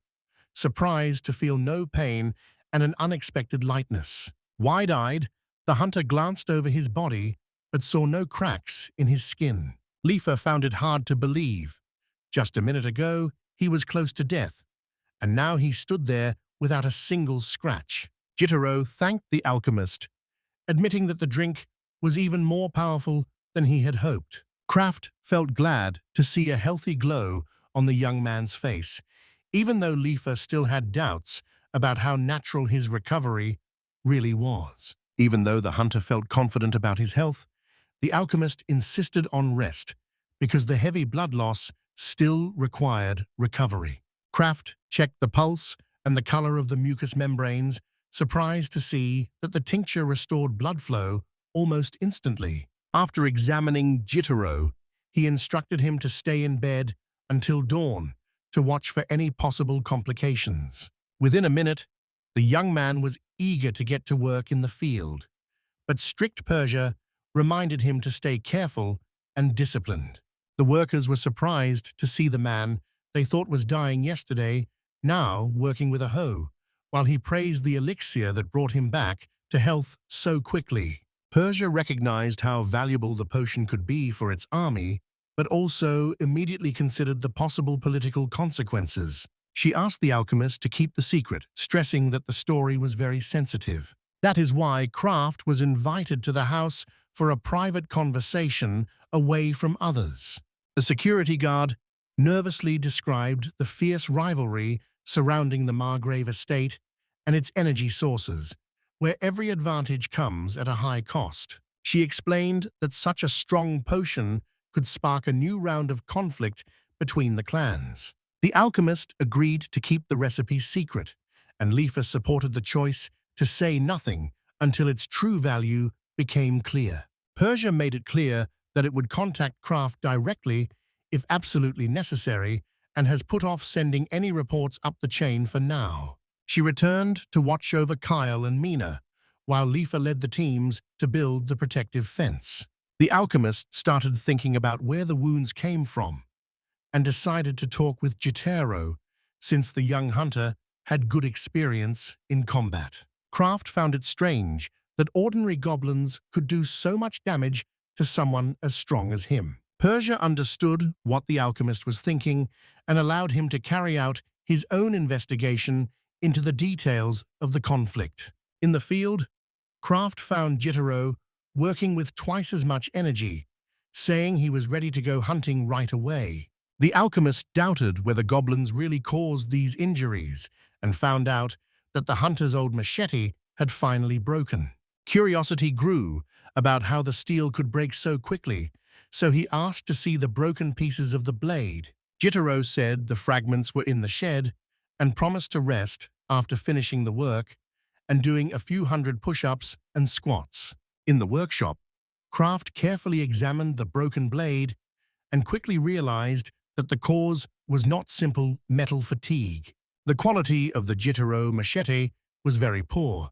surprised to feel no pain and an unexpected lightness. Wide-eyed, the hunter glanced over his body but saw no cracks in his skin. Leifa found it hard to believe. Just a minute ago, he was close to death, and now he stood there without a single scratch. Jitterro thanked the alchemist, admitting that the drink was even more powerful than he had hoped. Kraft felt glad to see a healthy glow on the young man's face, even though Leifa still had doubts about how natural his recovery really was. Even though the hunter felt confident about his health, the alchemist insisted on rest because the heavy blood loss still required recovery. Kraft checked the pulse and the color of the mucous membranes, surprised to see that the tincture restored blood flow almost instantly. After examining Jitterro, he instructed him to stay in bed until dawn to watch for any possible complications. Within a minute, the young man was eager to get to work in the field, but strict Persia reminded him to stay careful and disciplined. The workers were surprised to see the man they thought was dying yesterday now working with a hoe, while he praised the elixir that brought him back to health so quickly. Persia recognized how valuable the potion could be for its army, but also immediately considered the possible political consequences. She asked the alchemist to keep the secret, stressing that the story was very sensitive. That is why Kraft was invited to the house for a private conversation away from others. The security guard nervously described the fierce rivalry surrounding the Margrave estate and its energy sources, where every advantage comes at a high cost. She explained that such a strong potion could spark a new round of conflict between the clans. The alchemist agreed to keep the recipe secret, and Lifa supported the choice to say nothing until its true value became clear. Persia made it clear that it would contact Kraft directly if absolutely necessary and has put off sending any reports up the chain for now. She returned to watch over Kyle and Mina, while Lifa led the teams to build the protective fence. The alchemist started thinking about where the wounds came from and decided to talk with Jitterro, since the young hunter had good experience in combat. Kraft found it strange that ordinary goblins could do so much damage to someone as strong as him. Persia understood what the alchemist was thinking and allowed him to carry out his own investigation into the details of the conflict. In the field, Kraft found Jitterro working with twice as much energy, saying he was ready to go hunting right away. The alchemist doubted whether goblins really caused these injuries and found out that the hunter's old machete had finally broken. Curiosity grew about how the steel could break so quickly, so he asked to see the broken pieces of the blade. Jitterro said the fragments were in the shed and promised to rest after finishing the work and doing a few hundred push-ups and squats. In the workshop, Kraft carefully examined the broken blade and quickly realized that the cause was not simple metal fatigue. The quality of the Jitterro machete was very poor.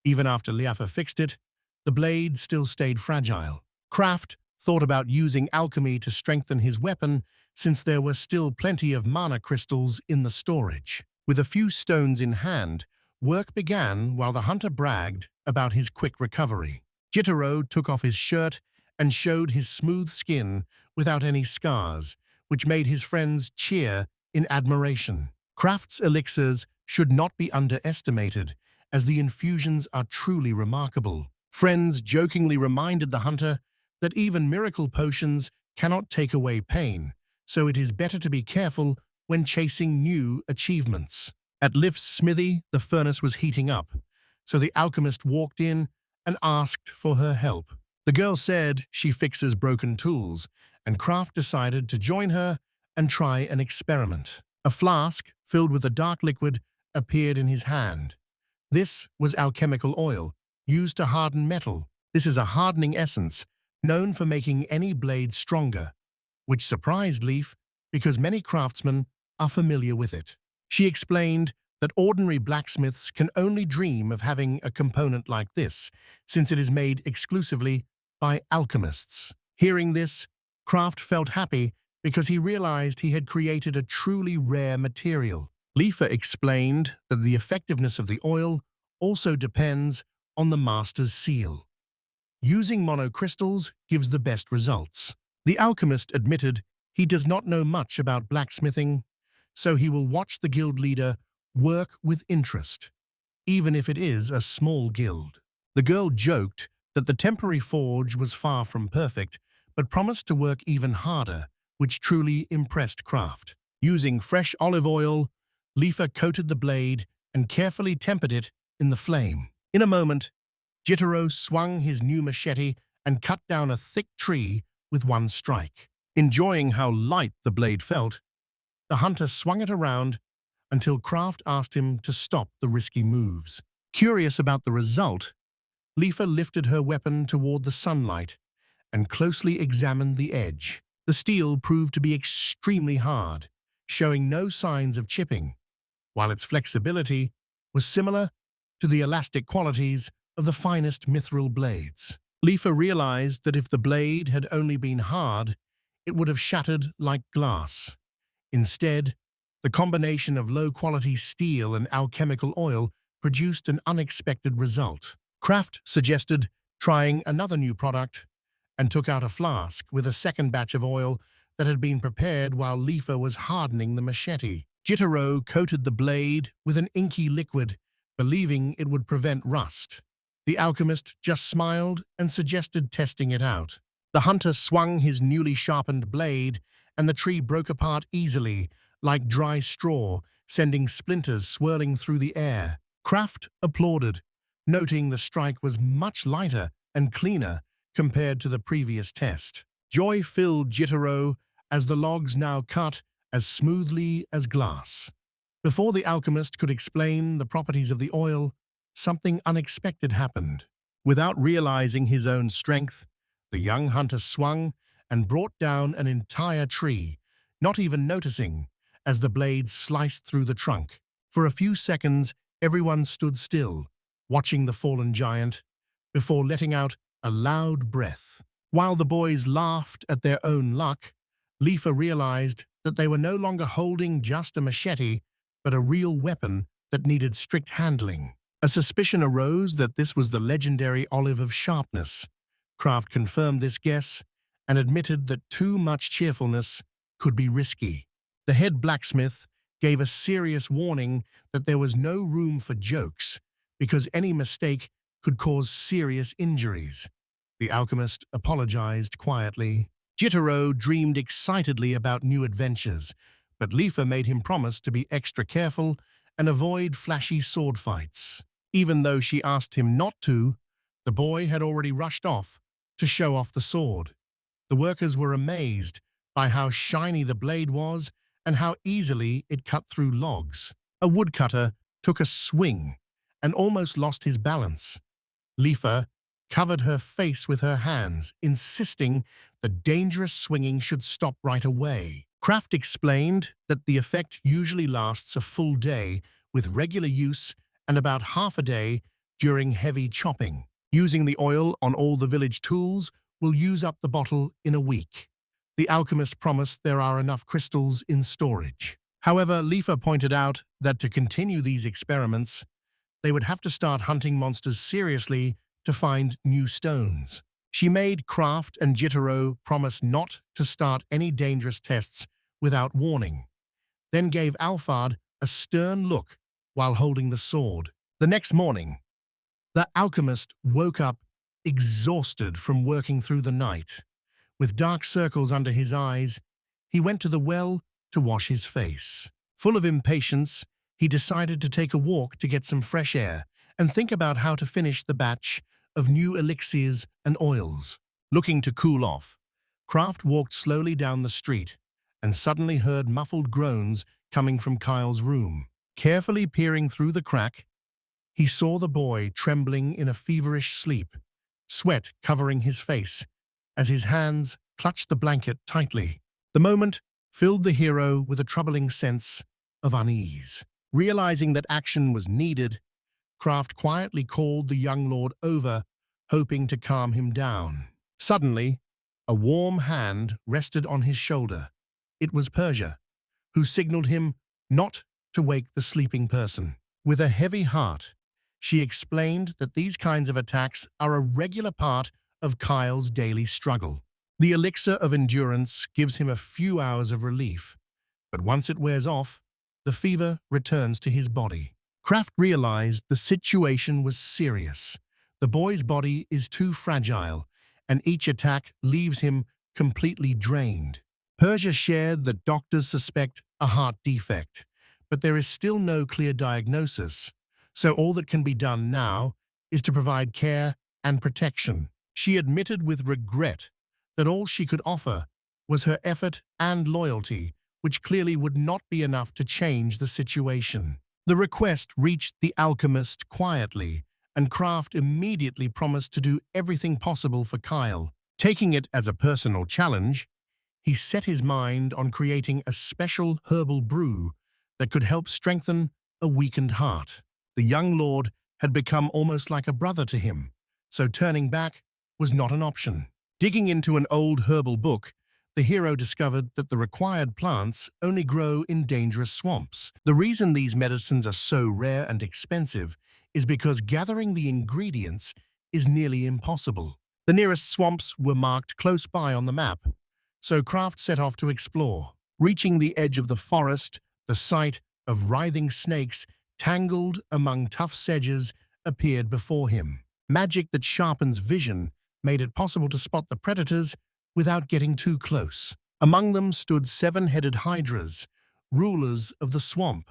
Even after Liafa fixed it, the blade still stayed fragile. Kraft thought about using alchemy to strengthen his weapon, since there were still plenty of mana crystals in the storage. With a few stones in hand, work began while the hunter bragged about his quick recovery. Jitterro took off his shirt and showed his smooth skin without any scars, which made his friends cheer in admiration. Kraft's elixirs should not be underestimated, as the infusions are truly remarkable. Friends jokingly reminded the hunter that even miracle potions cannot take away pain, so it is better to be careful when chasing new achievements. At Lift's smithy, the furnace was heating up, so the alchemist walked in and asked for her help. The girl said she fixes broken tools, and Kraft decided to join her and try an experiment. A flask filled with a dark liquid appeared in his hand. This was alchemical oil, used to harden metal. This is a hardening essence, known for making any blade stronger, which surprised Leaf because many craftsmen are familiar with it. She explained that ordinary blacksmiths can only dream of having a component like this, since it is made exclusively by alchemists. Hearing this, Kraft felt happy because he realized he had created a truly rare material. Lifa explained that the effectiveness of the oil also depends on the master's seal. Using monocrystals gives the best results. The alchemist admitted he does not know much about blacksmithing, so he will watch the guild leader work with interest, even if it is a small guild. The girl joked that the temporary forge was far from perfect, but promised to work even harder, which truly impressed Kraft. Using fresh olive oil, Lifa coated the blade and carefully tempered it in the flame. In a moment, Jitterro swung his new machete and cut down a thick tree with one strike. Enjoying how light the blade felt, the hunter swung it around until Kraft asked him to stop the risky moves. Curious about the result, Lifa lifted her weapon toward the sunlight and closely examined the edge. The steel proved to be extremely hard, showing no signs of chipping, while its flexibility was similar to the elastic qualities of the finest mithril blades. Lifa realized that if the blade had only been hard, it would have shattered like glass. Instead, the combination of low-quality steel and alchemical oil produced an unexpected result. Kraft suggested trying another new product and took out a flask with a second batch of oil that had been prepared while Lifa was hardening the machete. Jitterro coated the blade with an inky liquid, believing it would prevent rust. The alchemist just smiled and suggested testing it out. The hunter swung his newly sharpened blade, and the tree broke apart easily, like dry straw, sending splinters swirling through the air. Kraft applauded, noting the strike was much lighter and cleaner compared to the previous test. Joy filled Jitterro as the logs now cut as smoothly as glass. Before the alchemist could explain the properties of the oil, something unexpected happened. Without realizing his own strength, the young hunter swung and brought down an entire tree, not even noticing, as the blade sliced through the trunk. For a few seconds, everyone stood still, watching the fallen giant, before letting out a loud breath. While the boys laughed at their own luck, Lifa realized that they were no longer holding just a machete, but a real weapon that needed strict handling. A suspicion arose that this was the legendary olive of sharpness. Kraft confirmed this guess and admitted that too much cheerfulness could be risky. The head blacksmith gave a serious warning that there was no room for jokes, because any mistake could cause serious injuries. The alchemist apologized quietly. Jitterro dreamed excitedly about new adventures, but Lifa made him promise to be extra careful and avoid flashy sword fights. Even though she asked him not to, the boy had already rushed off to show off the sword. The workers were amazed by how shiny the blade was and how easily it cut through logs. A woodcutter took a swing and almost lost his balance. Lifa covered her face with her hands, insisting the dangerous swinging should stop right away. Kraft explained that the effect usually lasts a full day with regular use and about half a day during heavy chopping. Using the oil on all the village tools will use up the bottle in a week. The alchemist promised there are enough crystals in storage. However, Lifa pointed out that to continue these experiments, they would have to start hunting monsters seriously to find new stones. She made Kraft and Jitterro promise not to start any dangerous tests without warning, then gave Alphard a stern look while holding the sword. The next morning, the alchemist woke up exhausted from working through the night. With dark circles under his eyes, he went to the well to wash his face. Full of impatience, he decided to take a walk to get some fresh air and think about how to finish the batch of new elixirs and oils. Looking to cool off, Kraft walked slowly down the street and suddenly heard muffled groans coming from Kyle's room. Carefully peering through the crack, he saw the boy trembling in a feverish sleep, sweat covering his face as his hands clutched the blanket tightly. The moment filled the hero with a troubling sense of unease. Realizing that action was needed, Kraft quietly called the young lord over, hoping to calm him down. Suddenly, a warm hand rested on his shoulder. It was Persia, who signaled him not to wake the sleeping person. With a heavy heart, she explained that these kinds of attacks are a regular part of Kyle's daily struggle. The elixir of endurance gives him a few hours of relief, but once it wears off, the fever returns to his body. Kraft realized the situation was serious. The boy's body is too fragile, and each attack leaves him completely drained. Persia shared that doctors suspect a heart defect, but there is still no clear diagnosis, so all that can be done now is to provide care and protection. She admitted with regret that all she could offer was her effort and loyalty, which clearly would not be enough to change the situation. The request reached the alchemist quietly, and Kraft immediately promised to do everything possible for Kyle. Taking it as a personal challenge, he set his mind on creating a special herbal brew that could help strengthen a weakened heart. The young lord had become almost like a brother to him, so turning back was not an option. Digging into an old herbal book, the hero discovered that the required plants only grow in dangerous swamps. The reason these medicines are so rare and expensive is because gathering the ingredients is nearly impossible. The nearest swamps were marked close by on the map, so Kraft set off to explore. Reaching the edge of the forest, the sight of writhing snakes tangled among tough sedges appeared before him. Magic that sharpens vision made it possible to spot the predators without getting too close. Among them stood 7-headed Hydras, rulers of the swamp,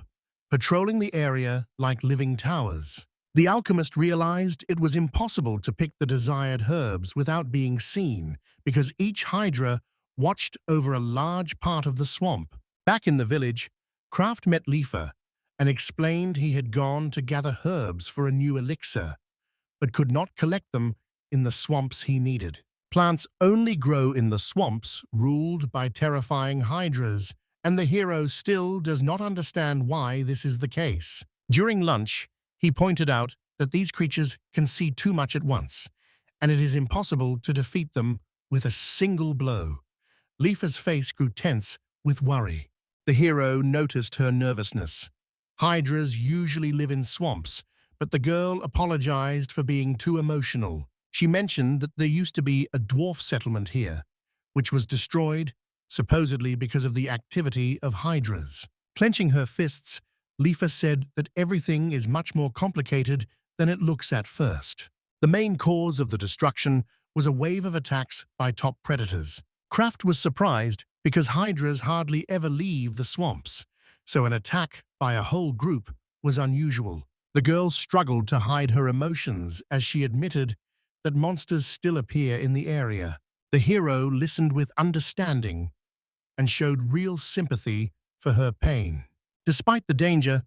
patrolling the area like living towers. The alchemist realized it was impossible to pick the desired herbs without being seen, because each Hydra watched over a large part of the swamp. Back in the village, Kraft met Lifa and explained he had gone to gather herbs for a new elixir, but could not collect them in the swamps he needed. Plants only grow in the swamps ruled by terrifying Hydras, and the hero still does not understand why this is the case. During lunch, he pointed out that these creatures can see too much at once, and it is impossible to defeat them with a single blow. Lifa's face grew tense with worry. The hero noticed her nervousness. Hydras usually live in swamps, but the girl apologized for being too emotional. She mentioned that there used to be a dwarf settlement here, which was destroyed, supposedly because of the activity of Hydras. Clenching her fists, Lifa said that everything is much more complicated than it looks at first. The main cause of the destruction was a wave of attacks by top predators. Kraft was surprised because Hydras hardly ever leave the swamps, so an attack by a whole group was unusual. The girl struggled to hide her emotions as she admitted that monsters still appear in the area. The hero listened with understanding and showed real sympathy for her pain. Despite the danger,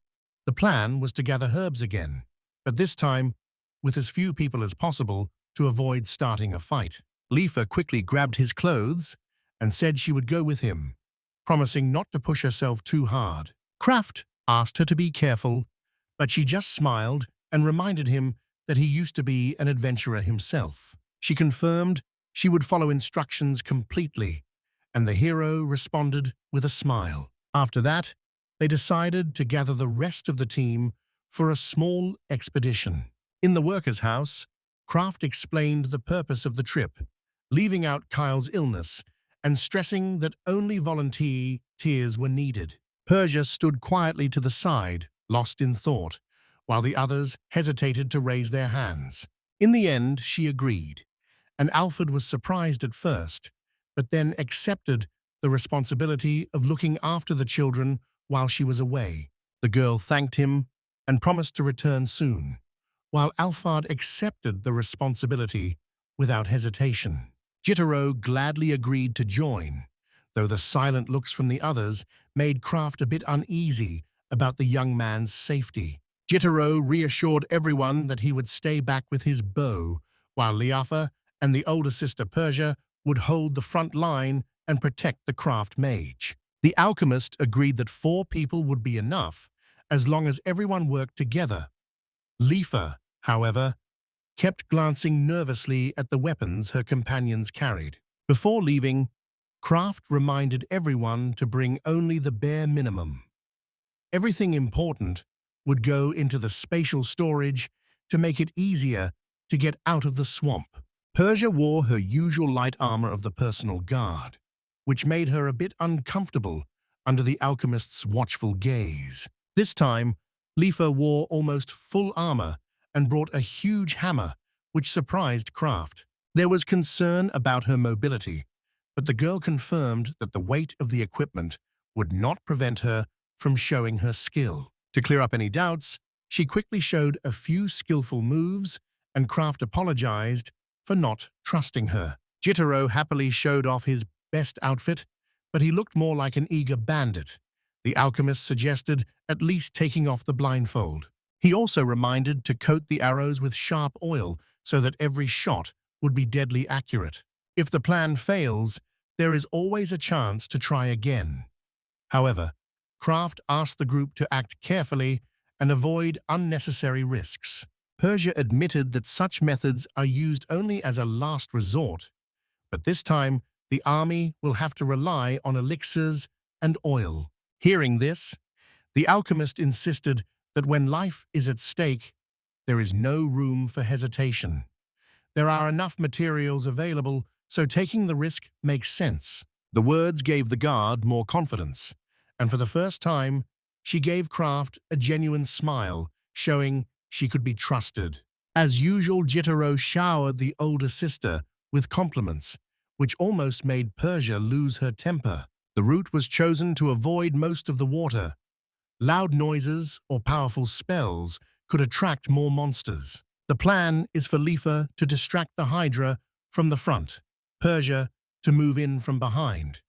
the plan was to gather herbs again, but this time with as few people as possible to avoid starting a fight. Lifa quickly grabbed his clothes and said she would go with him, promising not to push herself too hard. Kraft asked her to be careful, but she just smiled and reminded him that he used to be an adventurer himself. She confirmed she would follow instructions completely, and the hero responded with a smile. After that, they decided to gather the rest of the team for a small expedition. In the workers' house, Kraft explained the purpose of the trip, leaving out Kyle's illness and stressing that only volunteers were needed. Persia stood quietly to the side, lost in thought, while the others hesitated to raise their hands. In the end, she agreed, and Alfred was surprised at first, but then accepted the responsibility of looking after the children while she was away. The girl thanked him and promised to return soon, while Alfred accepted the responsibility without hesitation. Jitterro gladly agreed to join, though the silent looks from the others made Kraft a bit uneasy about the young man's safety. Jitterro reassured everyone that he would stay back with his bow, while Liafa and the older sister Persia would hold the front line and protect the craft mage. The alchemist agreed that 4 people would be enough, as long as everyone worked together. Lifa, however, kept glancing nervously at the weapons her companions carried. Before leaving, Kraft reminded everyone to bring only the bare minimum. Everything important would go into the spatial storage to make it easier to get out of the swamp. Persia wore her usual light armor of the personal guard, which made her a bit uncomfortable under the alchemist's watchful gaze. This time, Lifa wore almost full armor and brought a huge hammer, which surprised Kraft. There was concern about her mobility, but the girl confirmed that the weight of the equipment would not prevent her from showing her skill. To clear up any doubts, she quickly showed a few skillful moves, and Kraft apologized for not trusting her. Jitterro happily showed off his best outfit, but he looked more like an eager bandit. The alchemist suggested at least taking off the blindfold. He also reminded to coat the arrows with sharp oil so that every shot would be deadly accurate. If the plan fails, there is always a chance to try again. However, Kraft asked the group to act carefully and avoid unnecessary risks. Persia admitted that such methods are used only as a last resort, but this time the army will have to rely on elixirs and oil. Hearing this, the alchemist insisted that when life is at stake, there is no room for hesitation. There are enough materials available, so taking the risk makes sense. The words gave the guard more confidence, and for the first time, she gave Kraft a genuine smile, showing she could be trusted. As usual, Jitterro showered the older sister with compliments, which almost made Persia lose her temper. The route was chosen to avoid most of the water. Loud noises or powerful spells could attract more monsters. The plan is for Lifa to distract the Hydra from the front, Persia to move in from behind,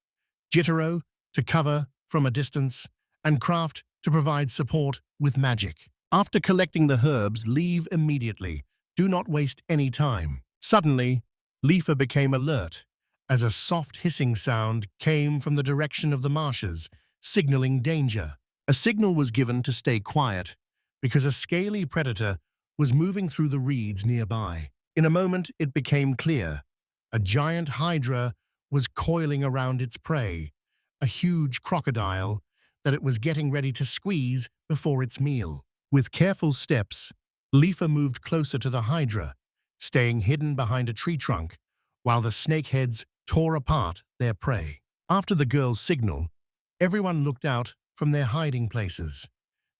Jitterro to cover from a distance, and Craft to provide support with magic. After collecting the herbs, leave immediately. Do not waste any time. Suddenly, Lifa became alert as a soft hissing sound came from the direction of the marshes, signaling danger. A signal was given to stay quiet because a scaly predator was moving through the reeds nearby. In a moment, it became clear. A giant Hydra was coiling around its prey, a huge crocodile that it was getting ready to squeeze before its meal. With careful steps, Lifa moved closer to the Hydra, staying hidden behind a tree trunk while the snakeheads tore apart their prey. After the girl's signal, everyone looked out from their hiding places.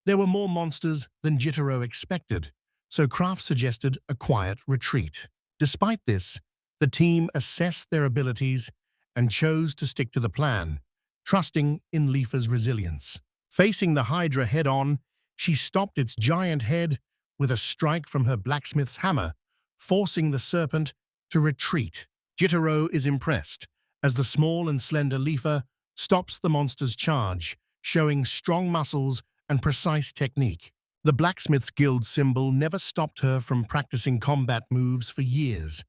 There were more monsters than Jitterro expected, so Craft suggested a quiet retreat. Despite this, the team assessed their abilities and chose to stick to the plan, trusting in Lifa's resilience. Facing the Hydra head-on, she stopped its giant head with a strike from her blacksmith's hammer, forcing the serpent to retreat. Jitterro is impressed as the small and slender Lifa stops the monster's charge, showing strong muscles and precise technique. The Blacksmith's Guild symbol never stopped her from practicing combat moves for years,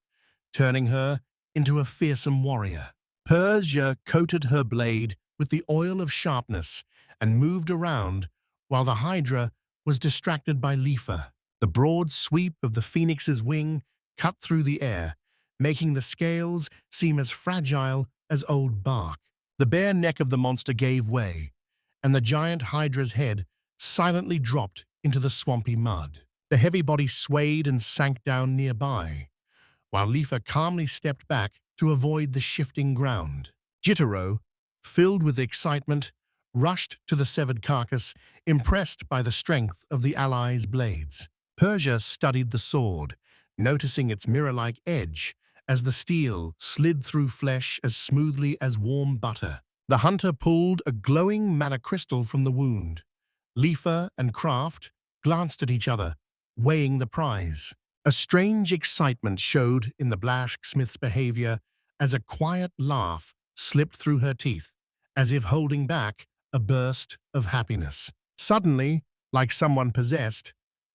turning her into a fearsome warrior. Persia coated her blade with the oil of sharpness and moved around while the Hydra was distracted by Lifa. The broad sweep of the phoenix's wing cut through the air, making the scales seem as fragile as old bark. The bare neck of the monster gave way, and the giant Hydra's head silently dropped into the swampy mud. The heavy body swayed and sank down nearby, while Lifa calmly stepped back to avoid the shifting ground. Jitterro, filled with excitement, rushed to the severed carcass, impressed by the strength of the allies' blades. Persia studied the sword, noticing its mirror-like edge as the steel slid through flesh as smoothly as warm butter. The hunter pulled a glowing mana crystal from the wound. Lifa and Craft glanced at each other, weighing the prize. A strange excitement showed in the blacksmith's behavior as a quiet laugh slipped through her teeth, as if holding back a burst of happiness. Suddenly, like someone possessed,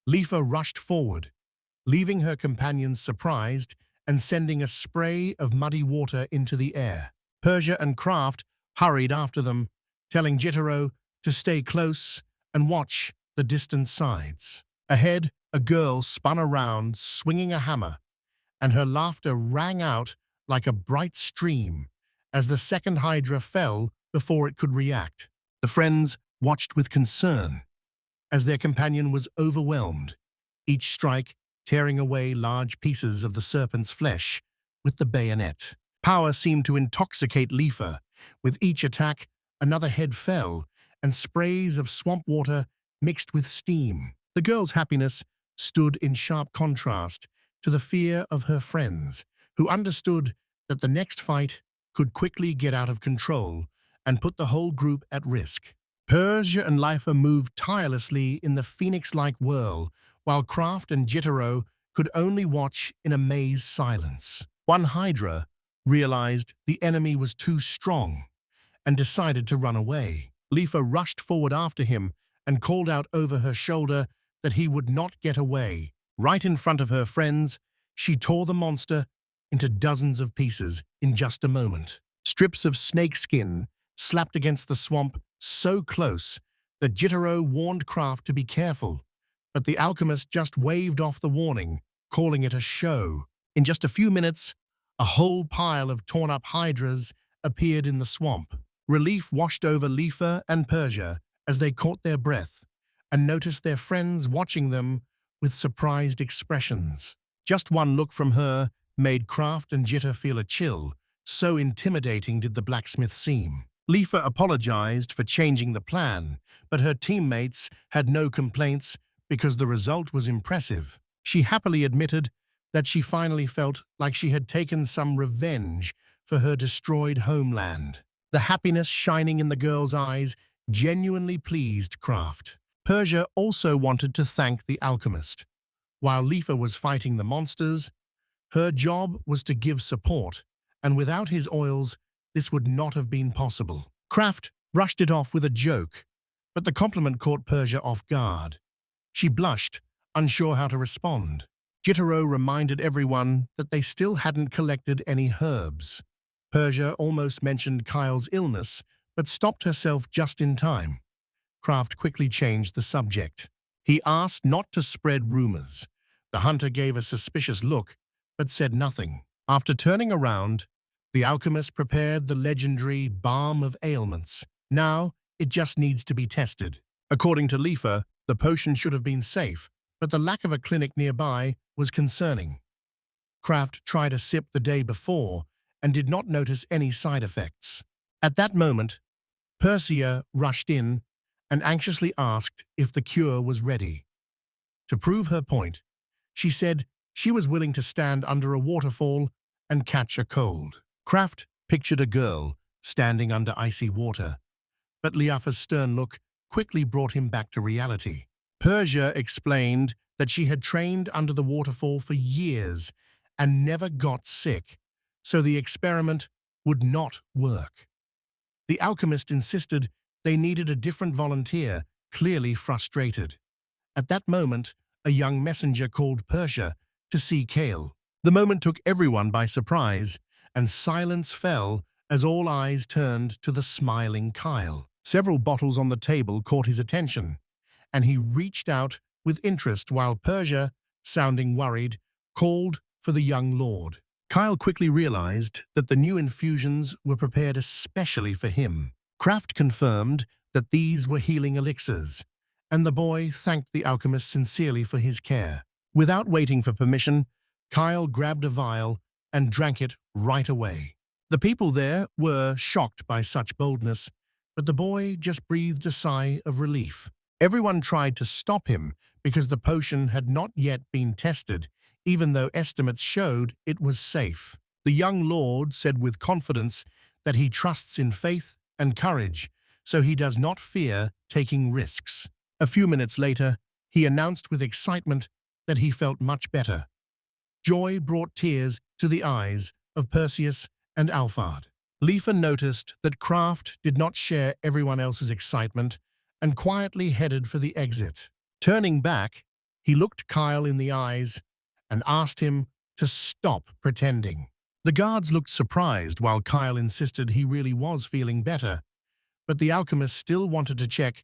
Lifa rushed forward, leaving her companions surprised and sending a spray of muddy water into the air. Persia and Craft hurried after them, telling Jitterro to stay close and watch the distant sides. Ahead, a girl spun around, swinging a hammer, and her laughter rang out like a bright stream as the second Hydra fell before it could react. The friends watched with concern as their companion was overwhelmed, each strike tearing away large pieces of the serpent's flesh with the bayonet. Power seemed to intoxicate Lifa. With each attack, another head fell, and sprays of swamp water mixed with steam. The girl's happiness stood in sharp contrast to the fear of her friends, who understood that the next fight could quickly get out of control and put the whole group at risk. Persia and Lifa moved tirelessly in the phoenix-like whirl, while Craft and Jitterro could only watch in amazed silence. One Hydra realized the enemy was too strong and decided to run away. Lifa rushed forward after him and called out over her shoulder that he would not get away. Right in front of her friends, she tore the monster into dozens of pieces in just a moment. Strips of snakeskin slapped against the swamp so close that Jitterro warned Craft to be careful, but the alchemist just waved off the warning, calling it a show. In just a few minutes, a whole pile of torn-up Hydras appeared in the swamp. Relief washed over Lifa and Persia as they caught their breath and noticed their friends watching them with surprised expressions. Just one look from her made Craft and Jitter feel a chill, so intimidating did the blacksmith seem. Lifa apologized for changing the plan, but her teammates had no complaints because the result was impressive. She happily admitted that she finally felt like she had taken some revenge for her destroyed homeland. The happiness shining in the girl's eyes genuinely pleased Kraft. Persia also wanted to thank the alchemist. While Lifa was fighting the monsters, her job was to give support, and without his oils, this would not have been possible. Kraft brushed it off with a joke, but the compliment caught Persia off guard. She blushed, unsure how to respond. Jitterro reminded everyone that they still hadn't collected any herbs. Persia almost mentioned Kyle's illness, but stopped herself just in time. Kraft quickly changed the subject. He asked not to spread rumors. The hunter gave a suspicious look, but said nothing. After turning around, the alchemist prepared the legendary Balm of Ailments. Now, it just needs to be tested. According to Lifa, the potion should have been safe, but the lack of a clinic nearby was concerning. Kraft tried a sip the day before and did not notice any side effects. At that moment, Persia rushed in and anxiously asked if the cure was ready. To prove her point, she said she was willing to stand under a waterfall and catch a cold. Kraft pictured a girl standing under icy water, but Liafa's stern look quickly brought him back to reality. Persia explained that she had trained under the waterfall for years and never got sick, so the experiment would not work. The alchemist insisted they needed a different volunteer, clearly frustrated. At that moment, a young messenger called Persia to see Kale. The moment took everyone by surprise, and silence fell as all eyes turned to the smiling Kyle. Several bottles on the table caught his attention, and he reached out with interest while Persia, sounding worried, called for the young lord. Kyle quickly realized that the new infusions were prepared especially for him. Kraft confirmed that these were healing elixirs, and the boy thanked the alchemist sincerely for his care. Without waiting for permission, Kyle grabbed a vial and drank it right away. The people there were shocked by such boldness, but the boy just breathed a sigh of relief. Everyone tried to stop him because the potion had not yet been tested, even though estimates showed it was safe. The young lord said with confidence that he trusts in faith and courage, so he does not fear taking risks. A few minutes later, he announced with excitement that he felt much better. Joy brought tears to the eyes of Perseus and Alphard. Lifa noticed that Kraft did not share everyone else's excitement and quietly headed for the exit. Turning back, he looked Kyle in the eyes and asked him to stop pretending. The guards looked surprised while Kyle insisted he really was feeling better, but the alchemist still wanted to check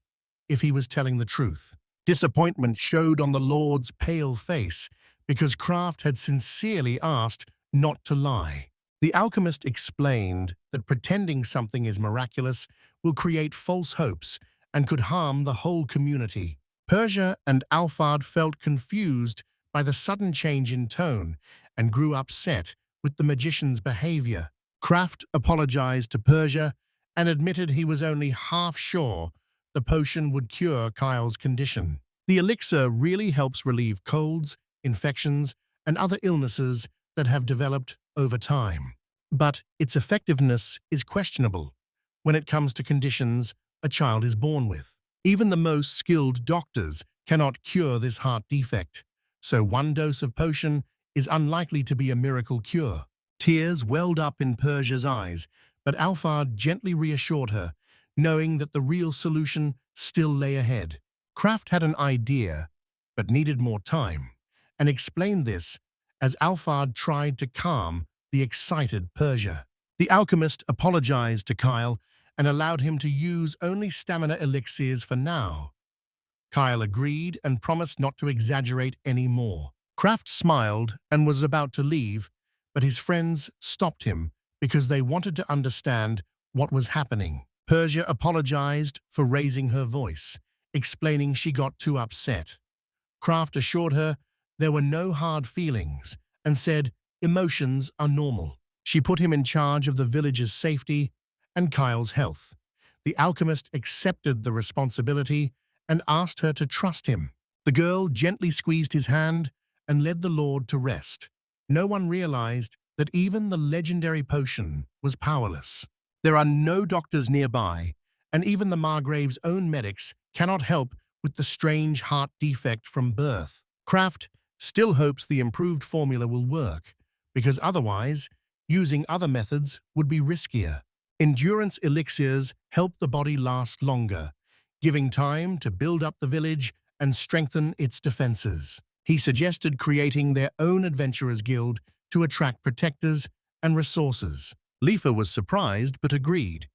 if he was telling the truth. Disappointment showed on the lord's pale face because Kraft had sincerely asked not to lie. The alchemist explained that pretending something is miraculous will create false hopes and could harm the whole community. Persia and Alphard felt confused by the sudden change in tone and grew upset with the magician's behavior. Kraft apologized to Persia and admitted he was only half sure the potion would cure Kyle's condition. The elixir really helps relieve colds, infections, and other illnesses that have developed over time. But its effectiveness is questionable when it comes to conditions a child is born with. Even the most skilled doctors cannot cure this heart defect, so one dose of potion is unlikely to be a miracle cure. Tears welled up in Persia's eyes, but Alphard gently reassured her, knowing that the real solution still lay ahead. Kraft had an idea, but needed more time, and explained this as Alphard tried to calm the excited Persia. The alchemist apologized to Kyle and allowed him to use only stamina elixirs for now. Kyle agreed and promised not to exaggerate any more. Kraft smiled and was about to leave, but his friends stopped him because they wanted to understand what was happening. Persia apologized for raising her voice, explaining she got too upset. Kraft assured her there were no hard feelings and said emotions are normal. She put him in charge of the village's safety and Kyle's health. The alchemist accepted the responsibility and asked her to trust him. The girl gently squeezed his hand and led the Lord to rest. No one realized that even the legendary potion was powerless. There are no doctors nearby, and even the Margrave's own medics cannot help with the strange heart defect from birth. Kraft still hopes the improved formula will work, because otherwise, using other methods would be riskier. Endurance elixirs help the body last longer, giving time to build up the village and strengthen its defenses. He suggested creating their own adventurers guild to attract protectors and resources. Lifa was surprised but agreed,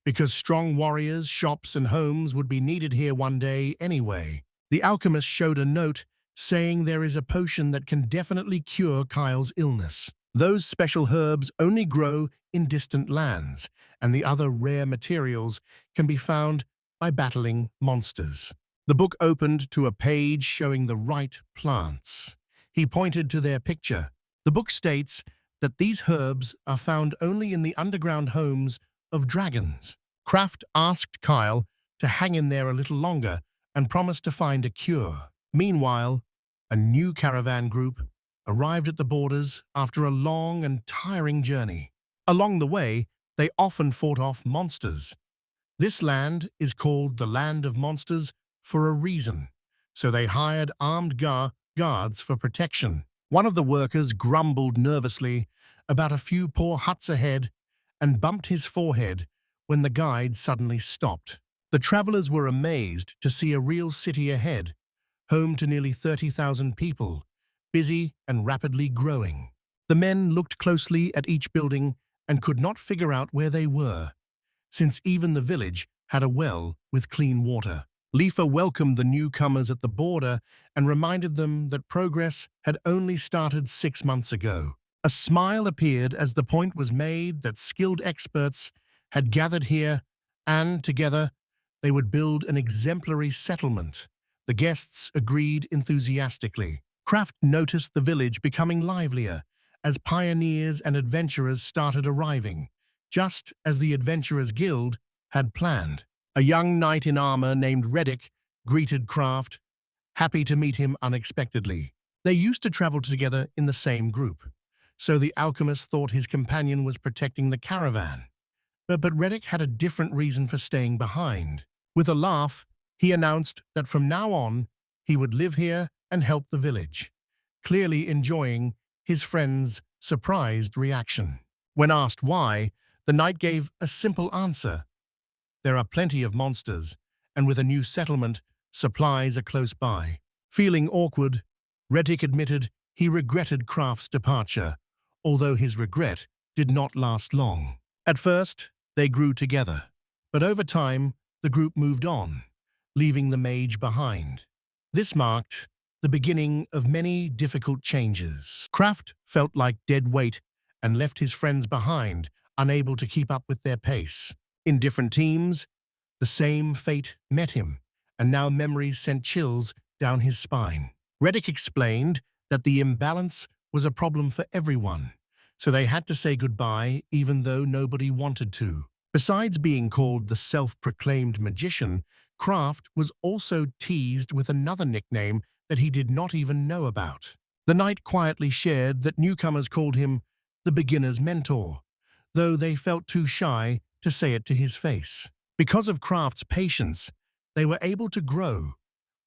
because strong warriors, shops, and homes would be needed here one day anyway. The alchemist showed a note saying there is a potion that can definitely cure Kyle's illness. Those special herbs only grow in distant lands, and the other rare materials can be found by battling monsters. The book opened to a page showing the right plants. He pointed to their picture. The book states that these herbs are found only in the underground homes of dragons. Kraft asked Kyle to hang in there a little longer and promised to find a cure. Meanwhile, a new caravan group arrived at the borders after a long and tiring journey. Along the way, they often fought off monsters. This land is called the Land of Monsters for a reason, so they hired armed guards for protection. One of the workers grumbled nervously about a few poor huts ahead and bumped his forehead when the guide suddenly stopped. The travelers were amazed to see a real city ahead, home to nearly 30,000 people, busy and rapidly growing. The men looked closely at each building and could not figure out where they were, since even the village had a well with clean water. Lifa welcomed the newcomers at the border and reminded them that progress had only started 6 months ago. A smile appeared as the point was made that skilled experts had gathered here, and, together, they would build an exemplary settlement. The guests agreed enthusiastically. Kraft noticed the village becoming livelier as pioneers and adventurers started arriving, just as the Adventurers Guild had planned. A young knight in armor named Redic greeted Kraft, happy to meet him unexpectedly. They used to travel together in the same group, so the alchemist thought his companion was protecting the caravan. But Redic had a different reason for staying behind. With a laugh, he announced that from now on, he would live here and help the village, clearly enjoying his friend's surprised reaction. When asked why, the knight gave a simple answer. There are plenty of monsters, and with a new settlement, supplies are close by. Feeling awkward, Redic admitted he regretted Kraft's departure, although his regret did not last long. At first, they grew together, but over time, the group moved on, leaving the mage behind. This marked the beginning of many difficult changes. Kraft felt like dead weight and left his friends behind, unable to keep up with their pace. In different teams, the same fate met him, and now memories sent chills down his spine. Redic explained that the imbalance was a problem for everyone, so they had to say goodbye even though nobody wanted to. Besides being called the self-proclaimed magician, Kraft was also teased with another nickname that he did not even know about. The knight quietly shared that newcomers called him the beginner's mentor, though they felt too shy to say it to his face. Because of Kraft's patience, they were able to grow.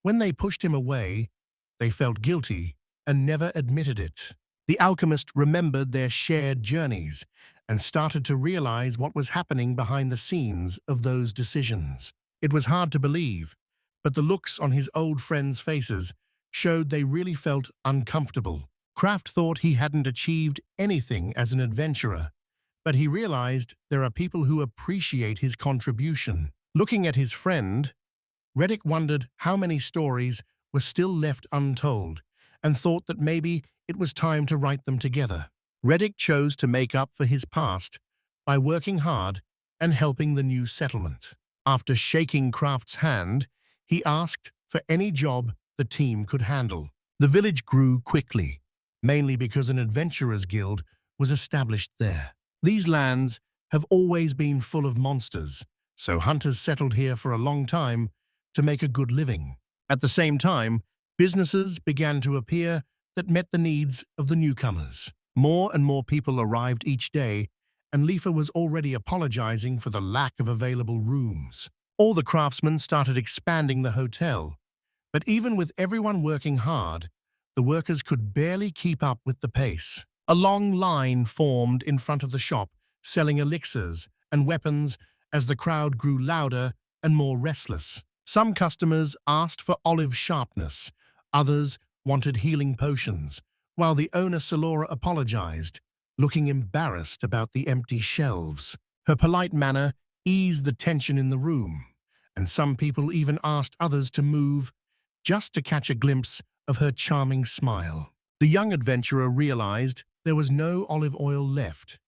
When they pushed him away, they felt guilty and never admitted it. The alchemist remembered their shared journeys and started to realize what was happening behind the scenes of those decisions. It was hard to believe, but the looks on his old friends' faces showed they really felt uncomfortable. Kraft thought he hadn't achieved anything as an adventurer, but he realized there are people who appreciate his contribution. Looking at his friend, Redic wondered how many stories were still left untold and thought that maybe it was time to write them together. Redic chose to make up for his past by working hard and helping the new settlement. After shaking Kraft's hand, he asked for any job the team could handle. The village grew quickly, mainly because an adventurers guild was established there. These lands have always been full of monsters, so hunters settled here for a long time to make a good living. At the same time, businesses began to appear that met the needs of the newcomers. More and more people arrived each day, and Lifa was already apologizing for the lack of available rooms. All the craftsmen started expanding the hotel, but even with everyone working hard, the workers could barely keep up with the pace. A long line formed in front of the shop, selling elixirs and weapons as the crowd grew louder and more restless. Some customers asked for olive sharpness, others wanted healing potions, while the owner Solora apologized, looking embarrassed about the empty shelves. Her polite manner eased the tension in the room, and some people even asked others to move just to catch a glimpse of her charming smile. The young adventurer realized there was no olive oil left.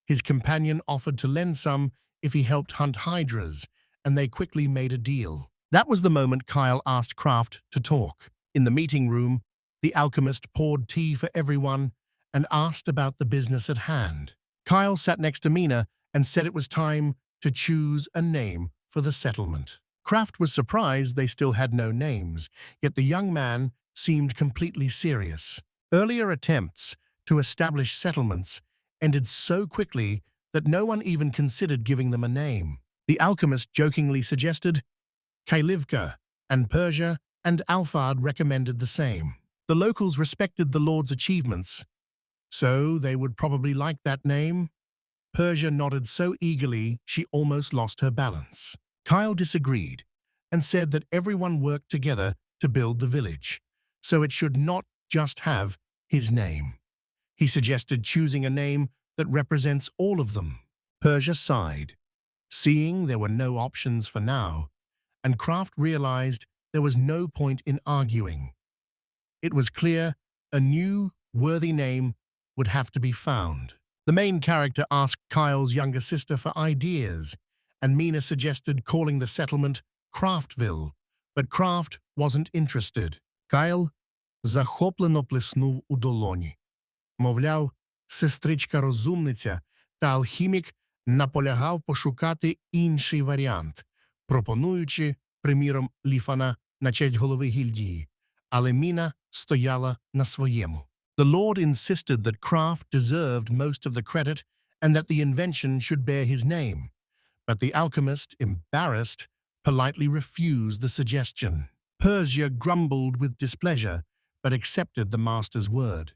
His companion offered to lend some if he helped hunt Hydras, and they quickly made a deal. That was the moment Kyle asked Kraft to talk. In the meeting room, the alchemist poured tea for everyone and asked about the business at hand. Kyle sat next to Mina and said it was time to choose a name for the settlement. Kraft was surprised they still had no names, yet the young man seemed completely serious. Earlier attempts to establish settlements ended so quickly that no one even considered giving them a name. The alchemist jokingly suggested Kailivka, and Persia and Alphard recommended the same. The locals respected the Lord's achievements, so they would probably like that name. Persia nodded so eagerly she almost lost her balance. Kyle disagreed and said that everyone worked together to build the village, so it should not just have his name. He suggested choosing a name that represents all of them. Persia sighed, seeing there were no options for now, and Kraft realized there was no point in arguing. It was clear a new, worthy name would have to be found. The main character asked Kyle's younger sister for ideas, and Mina suggested calling the settlement Craftville, but Kraft wasn't interested. Kyle захоплено плеснув у долоні. Мовляв, сестричка-розумниця та алхімік наполягав пошукати інший варіант, пропонуючи, приміром, Ліфана на честь голови гільдії, але Міна стояла на своєму. The Lord insisted that Kraft deserved most of the credit and that the invention should bear his name, but the alchemist, embarrassed, politely refused the suggestion. Persia grumbled with displeasure, but accepted the master's word.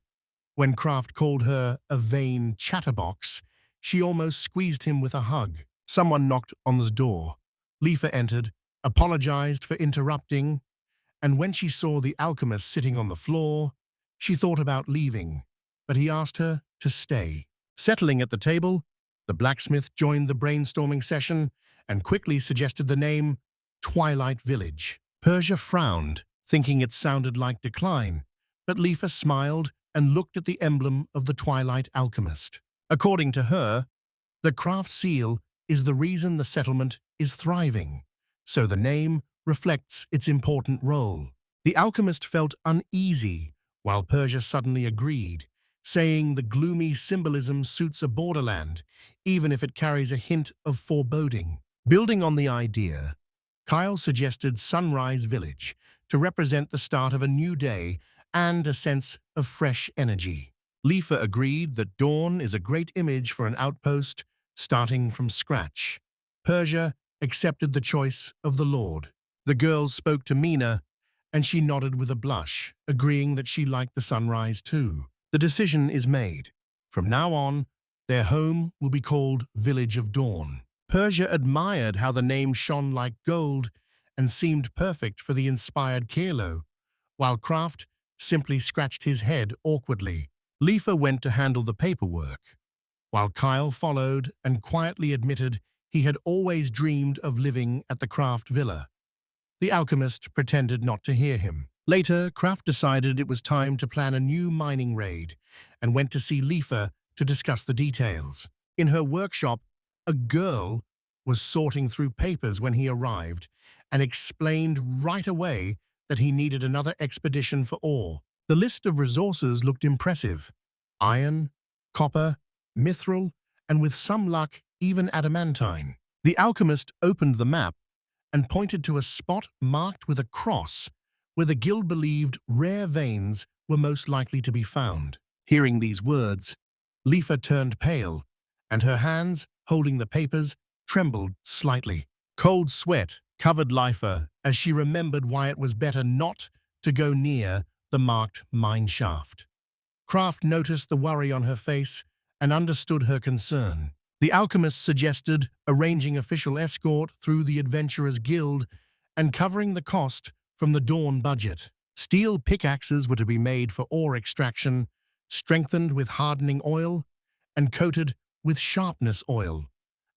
When Kraft called her a vain chatterbox, she almost squeezed him with a hug. Someone knocked on the door. Lifa entered, apologized for interrupting, and when she saw the alchemist sitting on the floor, she thought about leaving, but he asked her to stay. Settling at the table, the blacksmith joined the brainstorming session and quickly suggested the name Twilight Village. Persia frowned, thinking it sounded like decline, but Lifa smiled and looked at the emblem of the Twilight Alchemist. According to her, the craft seal is the reason the settlement is thriving, so the name reflects its important role. The alchemist felt uneasy, while Persia suddenly agreed, saying the gloomy symbolism suits a borderland, even if it carries a hint of foreboding. Building on the idea, Kyle suggested Sunrise Village to represent the start of a new day and a sense of fresh energy. Lifa agreed that dawn is a great image for an outpost starting from scratch. Persia accepted the choice of the Lord. The girls spoke to Mina, and she nodded with a blush, agreeing that she liked the sunrise too. The decision is made. From now on, their home will be called Village of Dawn. Persia admired how the name shone like gold and seemed perfect for the inspired Kalo, while Kraft simply scratched his head awkwardly. Lifa went to handle the paperwork, while Kyle followed and quietly admitted he had always dreamed of living at the Kraft Villa. The alchemist pretended not to hear him. Later, Kraft decided it was time to plan a new mining raid and went to see Lifa to discuss the details. In her workshop, a girl was sorting through papers when he arrived and explained right away that he needed another expedition for ore. The list of resources looked impressive: iron, copper, mithril, and with some luck, even adamantine. The alchemist opened the map and pointed to a spot marked with a cross where the guild believed rare veins were most likely to be found. Hearing these words, Lifa turned pale, and her hands, holding the papers, trembled slightly. Cold sweat covered Lifa as she remembered why it was better not to go near the marked mine shaft. Kraft noticed the worry on her face and understood her concern. The alchemist suggested arranging official escort through the Adventurers Guild and covering the cost from the Dawn budget. Steel pickaxes were to be made for ore extraction, strengthened with hardening oil and coated with sharpness oil.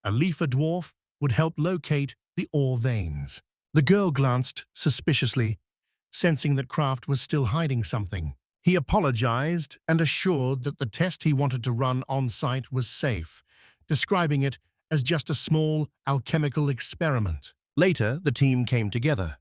A Lifa dwarf would help locate the ore veins. The girl glanced suspiciously, sensing that Kraft was still hiding something. He apologized and assured that the test he wanted to run on-site was safe, describing it as just a small alchemical experiment. Later, the team came together.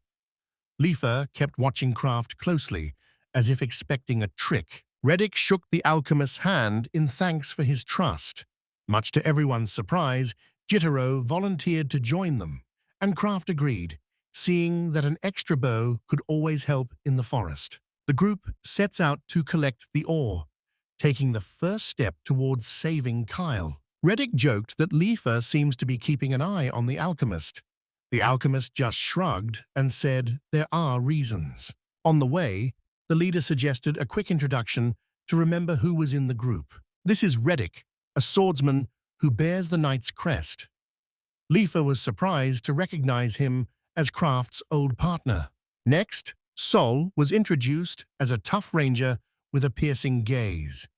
Lifa kept watching Kraft closely, as if expecting a trick. Redic shook the alchemist's hand in thanks for his trust. Much to everyone's surprise, Jitterro volunteered to join them, and Kraft agreed, seeing that an extra bow could always help in the forest. The group sets out to collect the ore, taking the first step towards saving Kyle. Redic joked that Lifa seems to be keeping an eye on the alchemist. The alchemist just shrugged and said there are reasons. On the way, the leader suggested a quick introduction to remember who was in the group. This is Redic, a swordsman who bears the knight's crest. Lifa was surprised to recognize him as Kraft's old partner. Next, Sol was introduced as a tough ranger with a piercing gaze.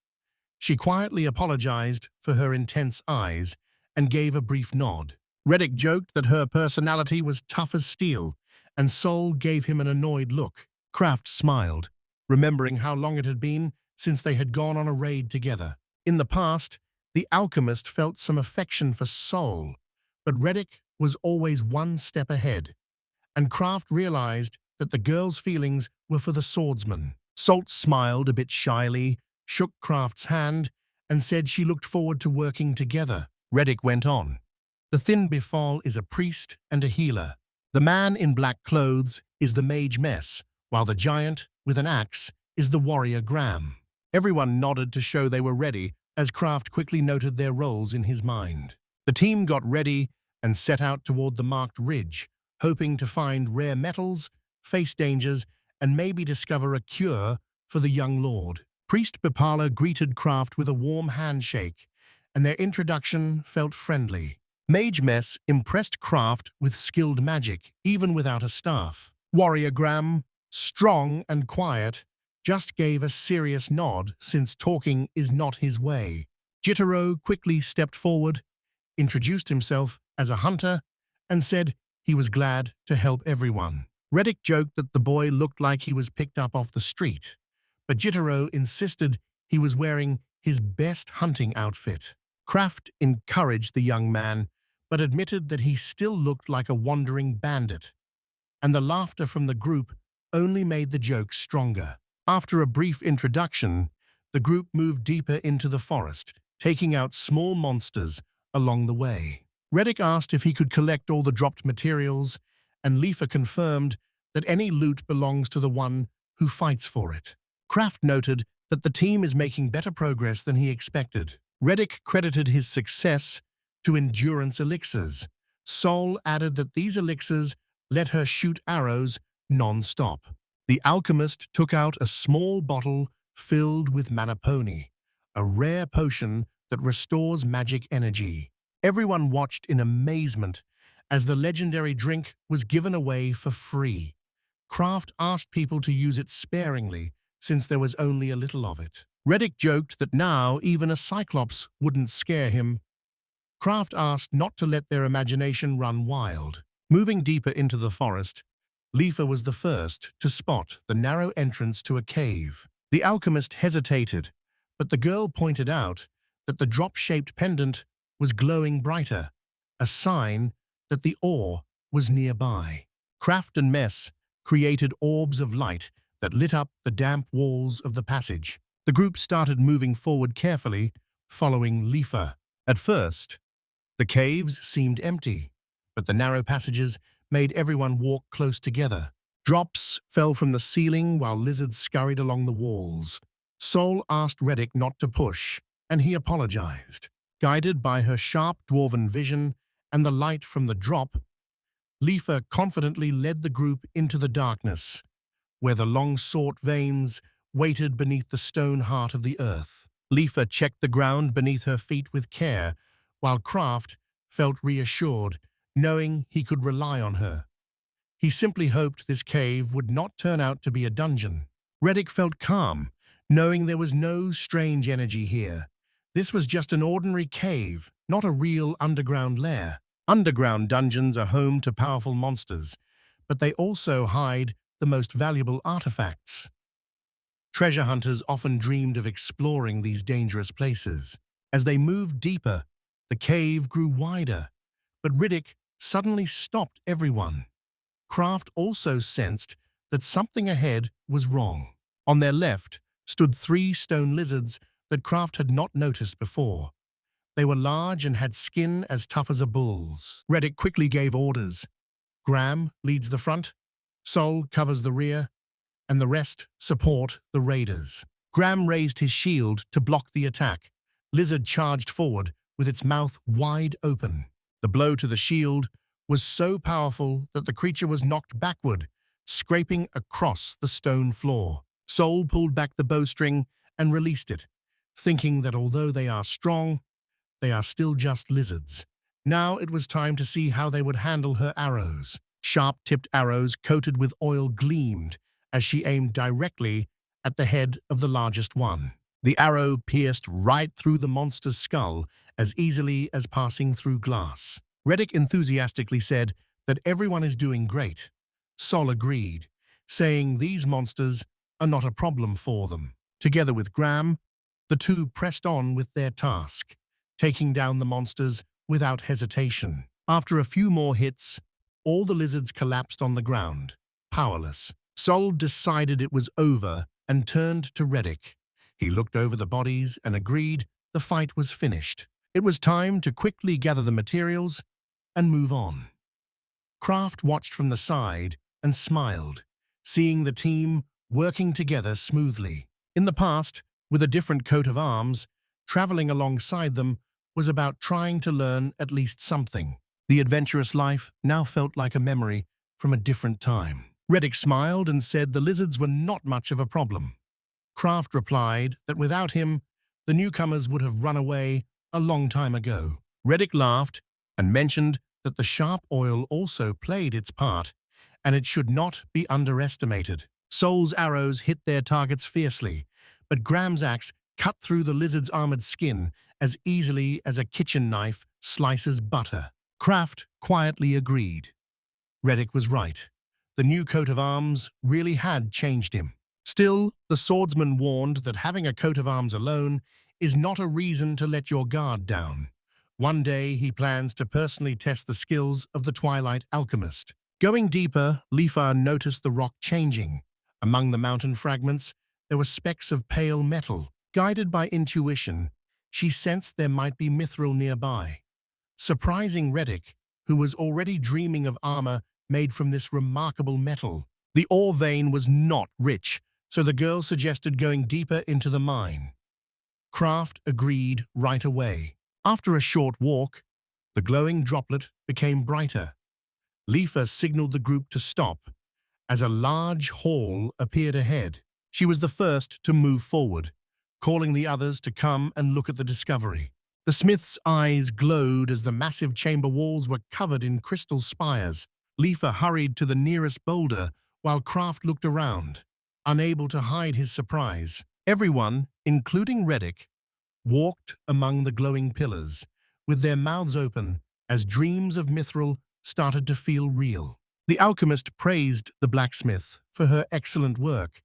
She quietly apologized for her intense eyes and gave a brief nod. Redic joked that her personality was tough as steel, and Sol gave him an annoyed look. Kraft smiled, remembering how long it had been since they had gone on a raid together. In the past, the alchemist felt some affection for Sol, but Redic was always one step ahead, and Kraft realized that the girl's feelings were for the swordsman. Salt smiled a bit shyly, shook Kraft's hand, and said she looked forward to working together. Redic went on. The thin Bifal is a priest and a healer. The man in black clothes is the Mage Mess, while the giant, with an axe, is the warrior Graham. Everyone nodded to show they were ready, as Kraft quickly noted their roles in his mind. The team got ready and set out toward the marked ridge, hoping to find rare metals, face dangers, and maybe discover a cure for the young lord. Priest Bipala greeted Kraft with a warm handshake, and their introduction felt friendly. Mage Mess impressed Kraft with skilled magic, even without a staff. Warrior Graham, strong and quiet, just gave a serious nod since talking is not his way. Jitterro quickly stepped forward, introduced himself as a hunter, and said he was glad to help everyone. Redic joked that the boy looked like he was picked up off the street, but Jitterro insisted he was wearing his best hunting outfit. Kraft encouraged the young man, but admitted that he still looked like a wandering bandit, and the laughter from the group only made the joke stronger. After a brief introduction, the group moved deeper into the forest, taking out small monsters along the way. Redic asked if he could collect all the dropped materials, and Lifa confirmed that any loot belongs to the one who fights for it. Kraft noted that the team is making better progress than he expected. Redic credited his success to endurance elixirs. Sol added that these elixirs let her shoot arrows non-stop. The alchemist took out a small bottle filled with manaponi, a rare potion that restores magic energy. Everyone watched in amazement as the legendary drink was given away for free. Kraft asked people to use it sparingly, since there was only a little of it. Redic joked that now even a Cyclops wouldn't scare him. Kraft asked not to let their imagination run wild. Moving deeper into the forest, Lifa was the first to spot the narrow entrance to a cave. The alchemist hesitated, but the girl pointed out that the drop-shaped pendant was glowing brighter, a sign that the ore was nearby. Kraft and Mess created orbs of light that lit up the damp walls of the passage. The group started moving forward carefully, following Lifa. At first, the caves seemed empty, but the narrow passages made everyone walk close together. Drops fell from the ceiling while lizards scurried along the walls. Sol asked Redic not to push, and he apologized. Guided by her sharp dwarven vision and the light from the drop, Lifa confidently led the group into the darkness, where the long-sought veins waited beneath the stone heart of the earth. Lifa checked the ground beneath her feet with care, while Kraft felt reassured, knowing he could rely on her. He simply hoped this cave would not turn out to be a dungeon. Redic felt calm, knowing there was no strange energy here. This was just an ordinary cave, not a real underground lair. Underground dungeons are home to powerful monsters, but they also hide the most valuable artifacts. Treasure hunters often dreamed of exploring these dangerous places. As they moved deeper, the cave grew wider, but Redic suddenly stopped everyone. Kraft also sensed that something ahead was wrong. On their left stood 3 stone lizards that Kraft had not noticed before. They were large and had skin as tough as a bull's. Redic quickly gave orders. Graham leads the front, Sol covers the rear, and the rest support the raiders. Graham raised his shield to block the attack. Lizard charged forward with its mouth wide open. The blow to the shield was so powerful that the creature was knocked backward, scraping across the stone floor. Sol pulled back the bowstring and released it, thinking that although they are strong, they are still just lizards. Now it was time to see how they would handle her arrows. Sharp-tipped arrows coated with oil gleamed as she aimed directly at the head of the largest one. The arrow pierced right through the monster's skull as easily as passing through glass. Redic enthusiastically said that everyone is doing great. Sol agreed, saying these monsters are not a problem for them. Together with Graham, the two pressed on with their task, taking down the monsters without hesitation. After a few more hits, all the lizards collapsed on the ground, powerless. Sol decided it was over and turned to Redic. He looked over the bodies and agreed the fight was finished. It was time to quickly gather the materials and move on. Kraft watched from the side and smiled, seeing the team working together smoothly. In the past, with a different coat of arms, traveling alongside them was about trying to learn at least something. The adventurous life now felt like a memory from a different time. Redic smiled and said the lizards were not much of a problem. Kraft replied that without him, the newcomers would have run away a long time ago. Redic laughed and mentioned that the sharp oil also played its part, and it should not be underestimated. Sol's arrows hit their targets fiercely, but Graham's axe cut through the lizard's armored skin as easily as a kitchen knife slices butter. Kraft quietly agreed. Redic was right. The new coat of arms really had changed him. Still, the swordsman warned that having a coat of arms alone is not a reason to let your guard down. One day, he plans to personally test the skills of the Twilight Alchemist. Going deeper, Lifa noticed the rock changing. Among the mountain fragments, there were specks of pale metal. Guided by intuition, she sensed there might be Mithril nearby. Surprising Redic, who was already dreaming of armor made from this remarkable metal. The ore vein was not rich, so the girl suggested going deeper into the mine. Kraft agreed right away. After a short walk, the glowing droplet became brighter. Lifa signaled the group to stop as a large hall appeared ahead. She was the first to move forward, calling the others to come and look at the discovery. The smith's eyes glowed as the massive chamber walls were covered in crystal spires. Lifa hurried to the nearest boulder while Kraft looked around, unable to hide his surprise. Everyone, including Redic, walked among the glowing pillars, with their mouths open as dreams of Mithril started to feel real. The alchemist praised the blacksmith for her excellent work,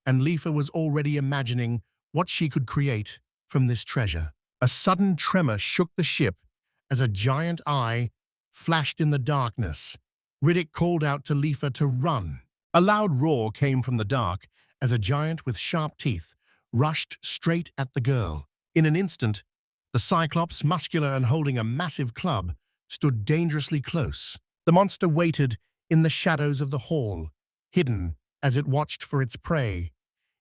and Lifa was already imagining what she could create from this treasure. A sudden tremor shook the ship as a giant eye flashed in the darkness. Redic called out to Lifa to run. A loud roar came from the dark as a giant with sharp teeth rushed straight at the girl. In an instant, the Cyclops, muscular and holding a massive club, stood dangerously close. The monster waited in the shadows of the hall, hidden as it watched for its prey.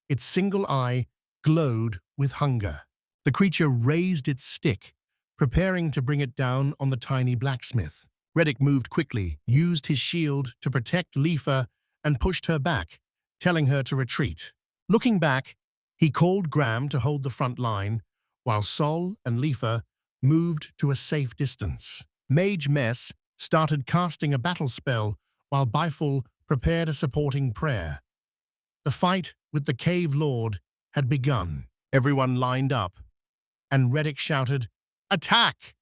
Its single eye glowed with hunger. The creature raised its stick, preparing to bring it down on the tiny blacksmith. Redic moved quickly, used his shield to protect Lifa, and pushed her back, telling her to retreat. Looking back, he called Graham to hold the front line, while Sol and Lifa moved to a safe distance. Mage Mess started casting a battle spell, while Biful prepared a supporting prayer. The fight with the Cave Lord had begun. Everyone lined up, and Redic shouted, "Attack!"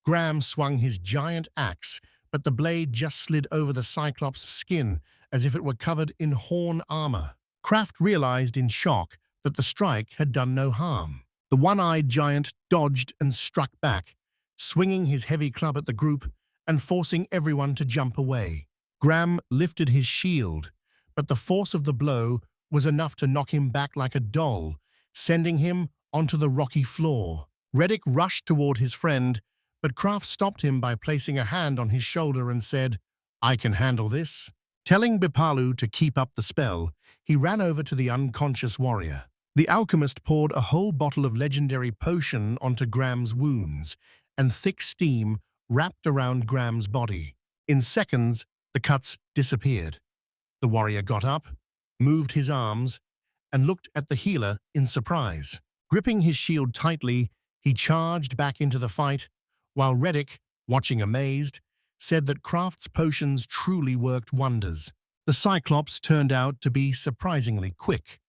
Graham swung his giant axe, but the blade just slid over the Cyclops' skin as if it were covered in horn armor. Kraft realized in shock that the strike had done no harm. The one-eyed giant dodged and struck back, swinging his heavy club at the group and forcing everyone to jump away. Graham lifted his shield, but the force of the blow was enough to knock him back like a doll, sending him onto the rocky floor. Redic rushed toward his friend, but Kraft stopped him by placing a hand on his shoulder and said, "I can handle this." Telling Bipalu to keep up the spell, he ran over to the unconscious warrior. The alchemist poured a whole bottle of legendary potion onto Graham's wounds, and thick steam wrapped around Graham's body. In seconds, the cuts disappeared. The warrior got up, moved his arms, and looked at the healer in surprise. Gripping his shield tightly, he charged back into the fight, while Redic, watching amazed, said that Kraft's potions truly worked wonders. The Cyclops turned out to be surprisingly quick.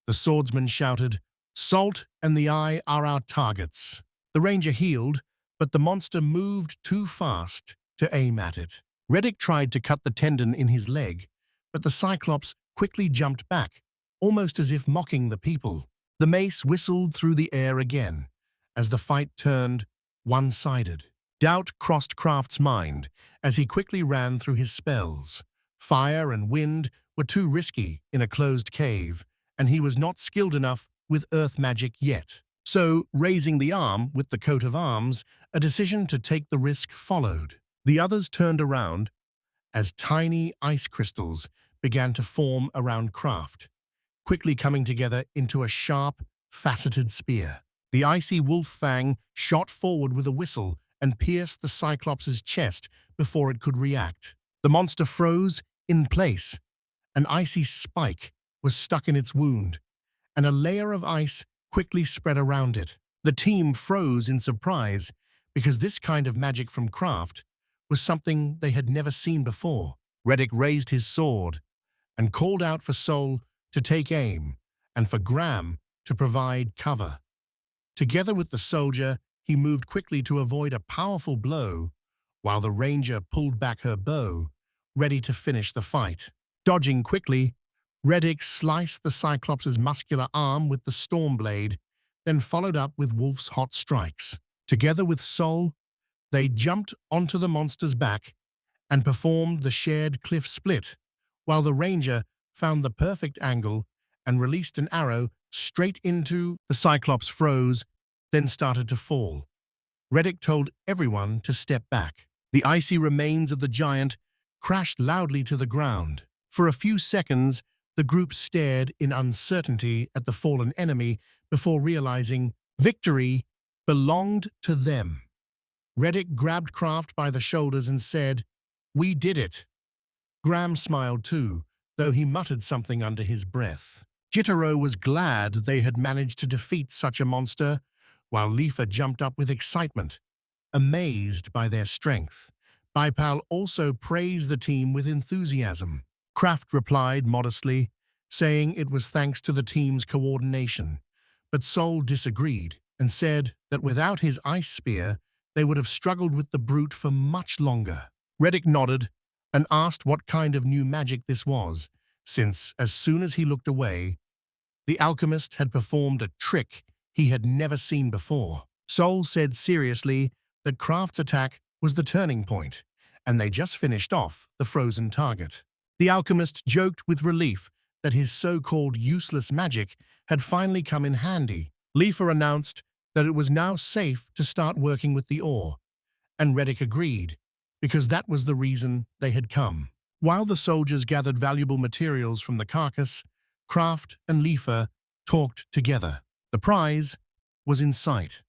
The swordsman shouted, "Salt and the Eye are our targets." The ranger healed, but the monster moved too fast to aim at it. Redic tried to cut the tendon in his leg, but the Cyclops quickly jumped back, almost as if mocking the people. The mace whistled through the air again, as the fight turned one-sided. Doubt crossed Kraft's mind as he quickly ran through his spells. Fire and wind were too risky in a closed cave, and he was not skilled enough with earth magic yet. So, raising the arm with the coat of arms, a decision to take the risk followed. The others turned around as tiny ice crystals began to form around Kraft, quickly coming together into a sharp, faceted spear. The icy wolf fang shot forward with a whistle and pierced the Cyclops' chest before it could react. The monster froze in place. An icy spike was stuck in its wound, and a layer of ice quickly spread around it. The team froze in surprise because this kind of magic from Kraft was something they had never seen before. Redic raised his sword and called out for Sol to take aim and for Graham to provide cover. Together with the soldier, he moved quickly to avoid a powerful blow, while the ranger pulled back her bow, ready to finish the fight. Dodging quickly, Redic sliced the Cyclops' muscular arm with the storm blade, then followed up with Wolf's hot strikes. Together with Sol, they jumped onto the monster's back and performed the shared cliff split, while the ranger found the perfect angle and released an arrow straight into the Cyclops. Froze, then started to fall. Redic told everyone to step back. The icy remains of the giant crashed loudly to the ground. For a few seconds, the group stared in uncertainty at the fallen enemy before realizing victory belonged to them. Redic grabbed Kraft by the shoulders and said, "We did it." Graham smiled too, though he muttered something under his breath. Jitterro was glad they had managed to defeat such a monster, while Lifa jumped up with excitement, amazed by their strength. Bipal also praised the team with enthusiasm. Kraft replied modestly, saying it was thanks to the team's coordination, but Sol disagreed and said that without his ice spear, they would have struggled with the brute for much longer. Redic nodded and asked what kind of new magic this was, since, as soon as he looked away, the alchemist had performed a trick he had never seen before. Sol said seriously that Kraft's attack was the turning point, and they just finished off the frozen target. The alchemist joked with relief that his so-called useless magic had finally come in handy. Lifa announced that it was now safe to start working with the ore, and Redic agreed, because that was the reason they had come. While the soldiers gathered valuable materials from the carcass, Kraft and Leifer talked together. The prize was in sight.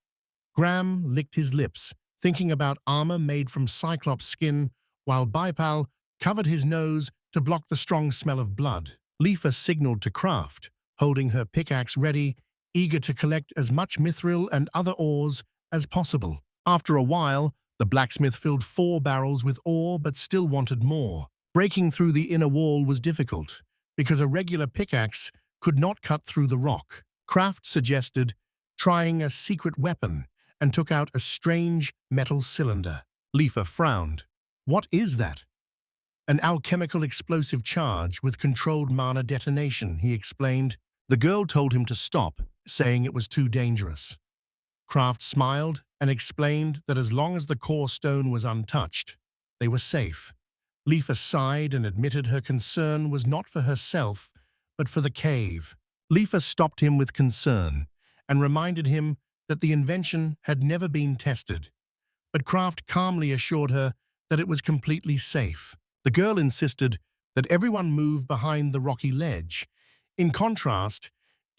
Graham licked his lips, thinking about armor made from Cyclops skin, while Bipal covered his nose to block the strong smell of blood. Leifer signaled to Kraft, holding her pickaxe ready, eager to collect as much mithril and other ores as possible. After a while, the blacksmith filled 4 barrels with ore but still wanted more. Breaking through the inner wall was difficult, because a regular pickaxe could not cut through the rock. Kraft suggested trying a secret weapon and took out a strange metal cylinder. Leifer frowned. "What is that?" "An alchemical explosive charge with controlled mana detonation," he explained. The girl told him to stop, saying it was too dangerous. Kraft smiled and explained that as long as the core stone was untouched, they were safe. Leifer sighed and admitted her concern was not for herself, but for the cave. Leifer stopped him with concern and reminded him that the invention had never been tested, but Kraft calmly assured her that it was completely safe. The girl insisted that everyone move behind the rocky ledge. In contrast,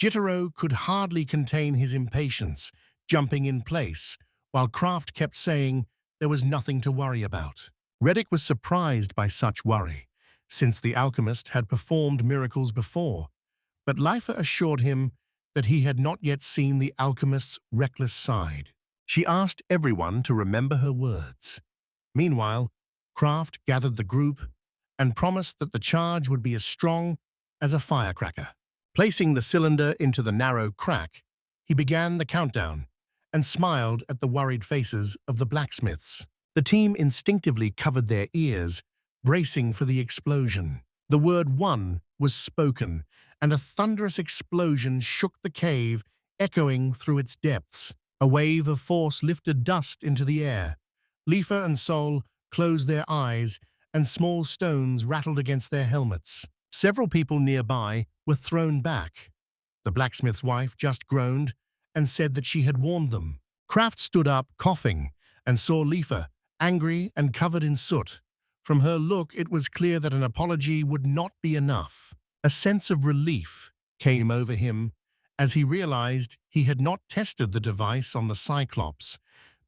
Jitterro could hardly contain his impatience, jumping in place, while Kraft kept saying there was nothing to worry about. Redic was surprised by such worry, since the alchemist had performed miracles before, but Leifer assured him that he had not yet seen the alchemist's reckless side. She asked everyone to remember her words. Meanwhile, Kraft gathered the group and promised that the charge would be as strong as a firecracker. Placing the cylinder into the narrow crack, he began the countdown and smiled at the worried faces of the blacksmiths. The team instinctively covered their ears, bracing for the explosion. The word "one" was spoken, and a thunderous explosion shook the cave, echoing through its depths. A wave of force lifted dust into the air. Leifer and Sol closed their eyes, and small stones rattled against their helmets. Several people nearby were thrown back. The blacksmith's wife just groaned and said that she had warned them. Kraft stood up, coughing, and saw Leifer, angry and covered in soot. From her look, it was clear that an apology would not be enough. A sense of relief came over him as he realized he had not tested the device on the Cyclops,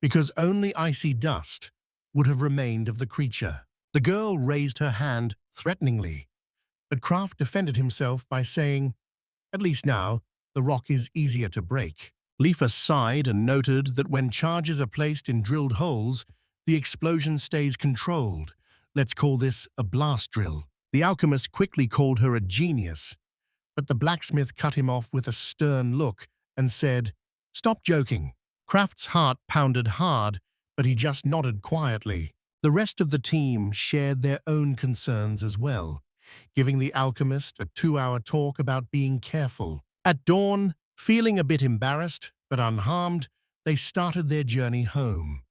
because only icy dust would have remained of the creature. The girl raised her hand threateningly, but Kraft defended himself by saying, "At least now, the rock is easier to break." Leifer sighed and noted that when charges are placed in drilled holes, the explosion stays controlled. "Let's call this a blast drill." The alchemist quickly called her a genius, but the blacksmith cut him off with a stern look and said, "Stop joking." Kraft's heart pounded hard, but he just nodded quietly. The rest of the team shared their own concerns as well, giving the alchemist a 2-hour talk about being careful. At dawn, feeling a bit embarrassed but unharmed, they started their journey home.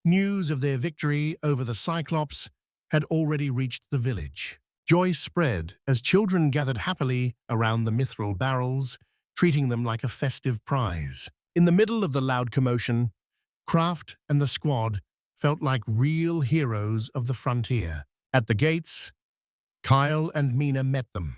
News of their victory over the Cyclops had already reached the village. Joy spread as children gathered happily around the mithril barrels, treating them like a festive prize. In the middle of the loud commotion, Kraft and the squad felt like real heroes of the frontier. At the gates, Kyle and Mina met them.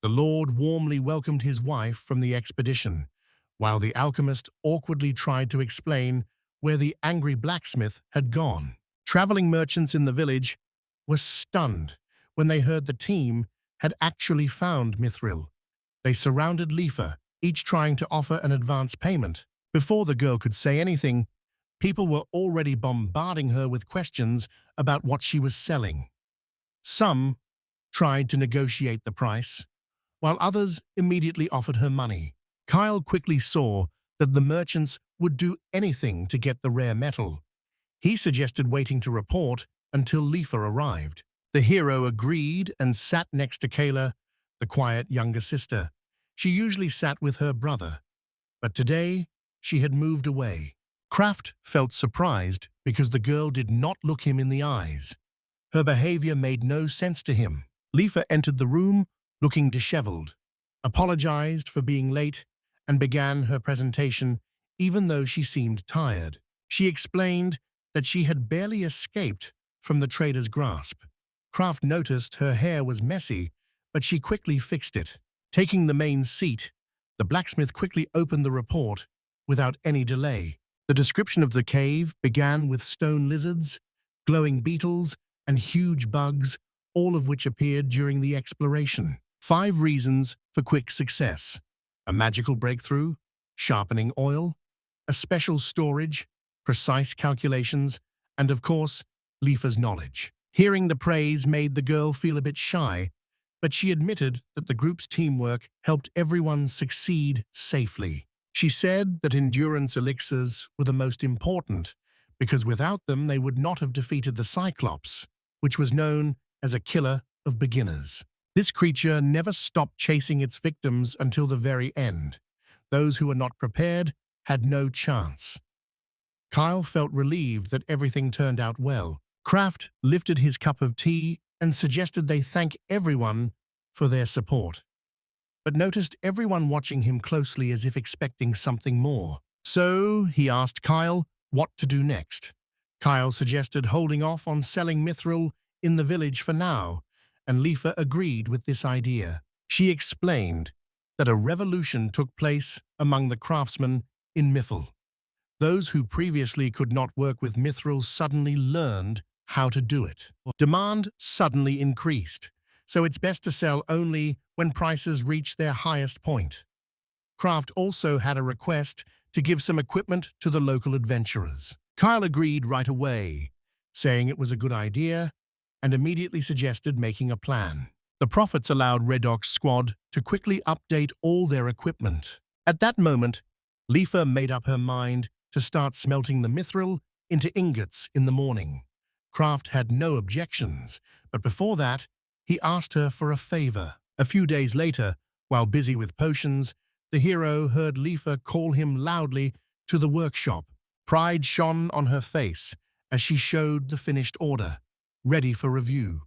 The Lord warmly welcomed his wife from the expedition, while the alchemist awkwardly tried to explain where the angry blacksmith had gone. Traveling merchants in the village were stunned when they heard the team had actually found Mithril. They surrounded Leifer, each trying to offer an advance payment. Before the girl could say anything, people were already bombarding her with questions about what she was selling. Some tried to negotiate the price, while others immediately offered her money. Kyle quickly saw that the merchants would do anything to get the rare metal. He suggested waiting to report until Leifer arrived. The hero agreed and sat next to Kayla, the quiet younger sister. She usually sat with her brother, but today she had moved away. Kraft felt surprised because the girl did not look him in the eyes. Her behavior made no sense to him. Leifer entered the room looking disheveled, apologized for being late, and began her presentation even though she seemed tired. She explained that she had barely escaped from the trader's grasp. Craft noticed her hair was messy, but she quickly fixed it. Taking the main seat, the blacksmith quickly opened the report without any delay. The description of the cave began with stone lizards, glowing beetles, and huge bugs, all of which appeared during the exploration. 5 reasons for quick success: a magical breakthrough, sharpening oil, a special storage, precise calculations, and of course, Lifa's knowledge. Hearing the praise made the girl feel a bit shy, but she admitted that the group's teamwork helped everyone succeed safely. She said that endurance elixirs were the most important because without them they would not have defeated the Cyclops, which was known as a killer of beginners. This creature never stopped chasing its victims until the very end. Those who were not prepared had no chance. Kyle felt relieved that everything turned out well. Craft lifted his cup of tea and suggested they thank everyone for their support, but noticed everyone watching him closely as if expecting something more. So he asked Kyle what to do next. Kyle suggested holding off on selling Mithril in the village for now, and Lifa agreed with this idea. She explained that a revolution took place among the craftsmen in Mithril. Those who previously could not work with Mithril suddenly learned how to do it. Demand suddenly increased, so it's best to sell only when prices reach their highest point. Craft also had a request to give some equipment to the local adventurers. Kyle agreed right away, saying it was a good idea, and immediately suggested making a plan. The profits allowed Redic's squad to quickly update all their equipment. At that moment, Lifa made up her mind to start smelting the Mithril into ingots in the morning. Craft had no objections, but before that, he asked her for a favor. A few days later, while busy with potions, the hero heard Lifa call him loudly to the workshop. Pride shone on her face as she showed the finished order, ready for review.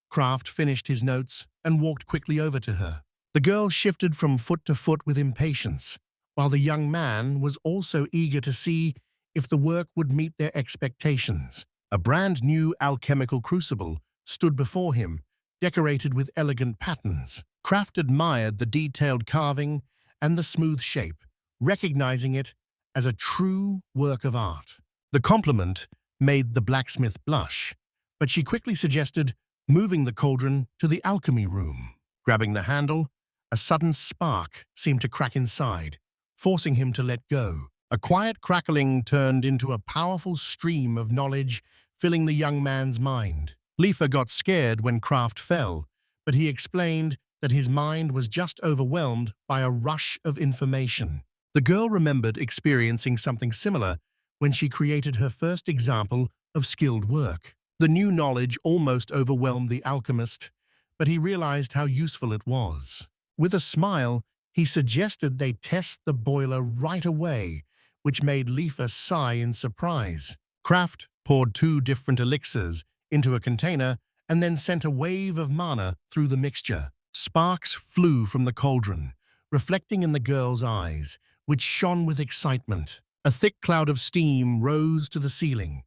Craft finished his notes and walked quickly over to her. The girl shifted from foot to foot with impatience, while the young man was also eager to see if the work would meet their expectations. A brand new alchemical crucible stood before him, decorated with elegant patterns. Craft admired the detailed carving and the smooth shape, recognizing it as a true work of art. The compliment made the blacksmith blush, but she quickly suggested moving the cauldron to the alchemy room. Grabbing the handle, a sudden spark seemed to crack inside, forcing him to let go. A quiet crackling turned into a powerful stream of knowledge, filling the young man's mind. Lifa got scared when Craft fell, but he explained that his mind was just overwhelmed by a rush of information. The girl remembered experiencing something similar when she created her first example of skilled work. The new knowledge almost overwhelmed the alchemist, but he realized how useful it was. With a smile, he suggested they test the boiler right away, which made Lifa sigh in surprise. Craft poured 2 different elixirs into a container and then sent a wave of mana through the mixture. Sparks flew from the cauldron, reflecting in the girl's eyes, which shone with excitement. A thick cloud of steam rose to the ceiling.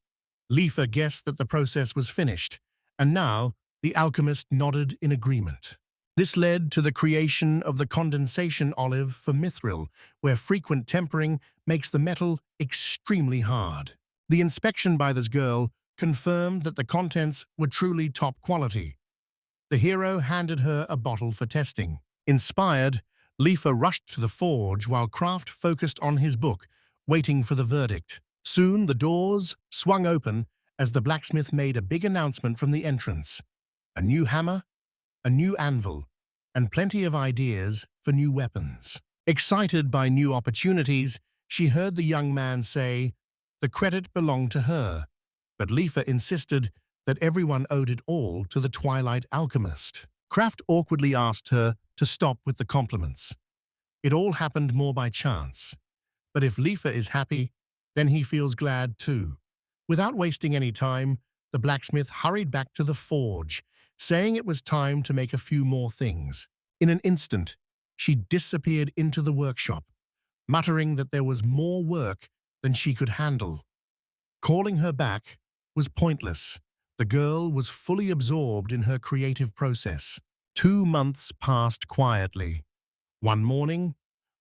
Lifa guessed that the process was finished, and now the alchemist nodded in agreement. This led to the creation of the condensation olive for Mithril, where frequent tempering makes the metal extremely hard. The inspection by this girl confirmed that the contents were truly top quality. The hero handed her a bottle for testing. Inspired, Lifa rushed to the forge while Craft focused on his book, waiting for the verdict. Soon the doors swung open as the blacksmith made a big announcement from the entrance. A new hammer, a new anvil, and plenty of ideas for new weapons. Excited by new opportunities, she heard the young man say the credit belonged to her, but Lifa insisted that everyone owed it all to the Twilight Alchemist. Craft awkwardly asked her to stop with the compliments. It all happened more by chance, but if Lifa is happy, then he feels glad too. Without wasting any time, the blacksmith hurried back to the forge, saying it was time to make a few more things. In an instant, she disappeared into the workshop, muttering that there was more work than she could handle. Calling her back was pointless, The girl was fully absorbed in her creative process. 2 months passed quietly. One morning,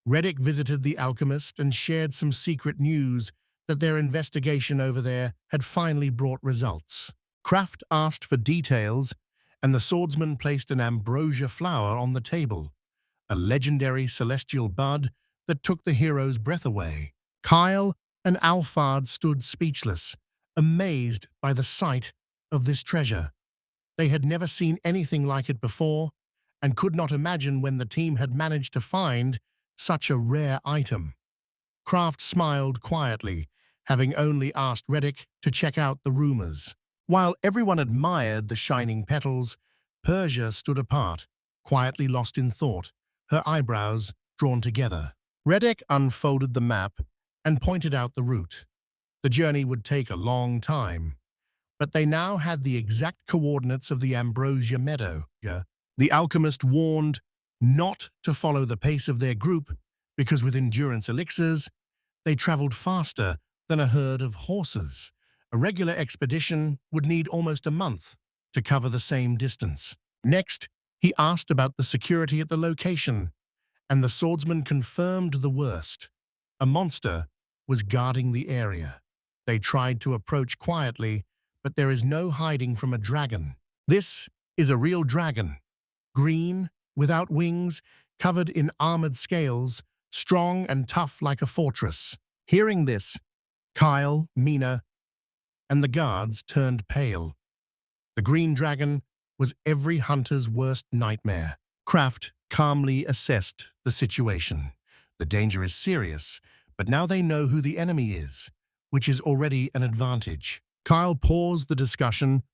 Redic visited the alchemist and shared some secret news that their investigation over there had finally brought results. Kraft asked for details, and the swordsman placed an ambrosia flower on the table, a legendary celestial bud that took the hero's breath away. Kyle and Alphard stood speechless, amazed by the sight of this treasure. They had never seen anything like it before and could not imagine when the team had managed to find such a rare item. Kraft smiled quietly, having only asked Redic to check out the rumors. While everyone admired the shining petals, Persia stood apart, quietly lost in thought, her eyebrows drawn together. Redic unfolded the map and pointed out the route. The journey would take a long time, but they now had the exact coordinates of the Ambrosia meadow. The alchemist warned not to follow the pace of their group because with endurance elixirs, they traveled faster than a herd of horses. A regular expedition would need almost a month to cover the same distance. Next, he asked about the security at the location, and the swordsman confirmed the worst. A monster was guarding the area. They tried to approach quietly, but there is no hiding from a dragon. This is a real dragon. Green, without wings, covered in armored scales, strong and tough like a fortress. Hearing this, Kyle, Mina, and the guards turned pale. The green dragon was every hunter's worst nightmare. Kraft calmly assessed the situation. The danger is serious, but now they know who the enemy is, which is already an advantage. Kyle paused the discussion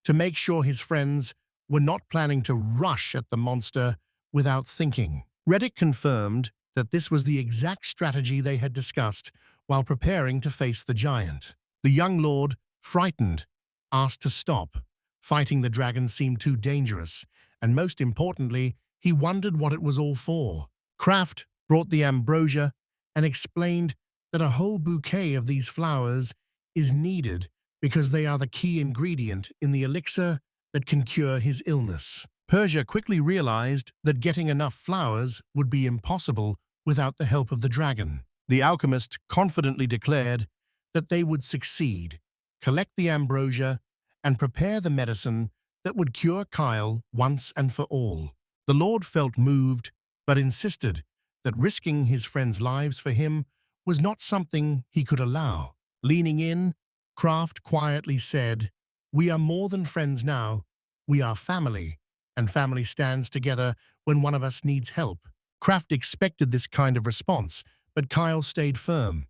to make sure his friends were not planning to rush at the monster without thinking. Redic confirmed that this was the exact strategy they had discussed while preparing to face the giant. The young lord, frightened, asked to stop. Fighting the dragon seemed too dangerous, and most importantly, he wondered what it was all for. Kraft brought the ambrosia and explained that a whole bouquet of these flowers is needed because they are the key ingredient in the elixir that can cure his illness. Persia quickly realized that getting enough flowers would be impossible without the help of the dragon. The alchemist confidently declared that they would succeed, collect the ambrosia, and prepare the medicine that would cure Kyle once and for all. The Lord felt moved, but insisted that risking his friends' lives for him was not something he could allow. Leaning in, Kraft quietly said, "We are more than friends now. We are family, and family stands together when one of us needs help." Kraft expected this kind of response, but Kyle stayed firm.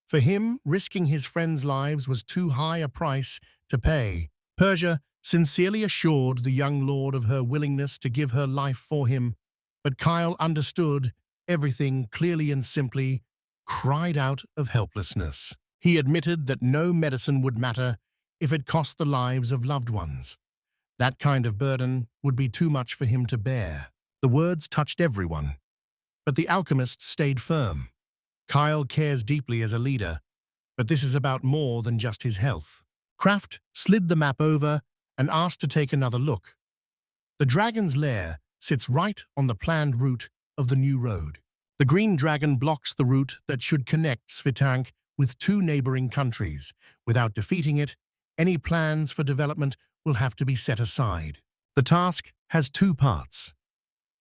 For him, risking his friends' lives was too high a price to pay. Persia sincerely assured the young lord of her willingness to give her life for him, but Kyle understood everything clearly and simply, cried out of helplessness. He admitted that no medicine would matter if it cost the lives of loved ones. That kind of burden would be too much for him to bear. The words touched everyone, but the alchemist stayed firm. Kyle cares deeply as a leader, but this is about more than just his health. Kraft slid the map over and asked to take another look. The dragon's lair sits right on the planned route of the new road. The green dragon blocks the route that should connect Sss-Rank with 2 neighboring countries. Without defeating it, any plans for development will have to be set aside. The task has 2 parts: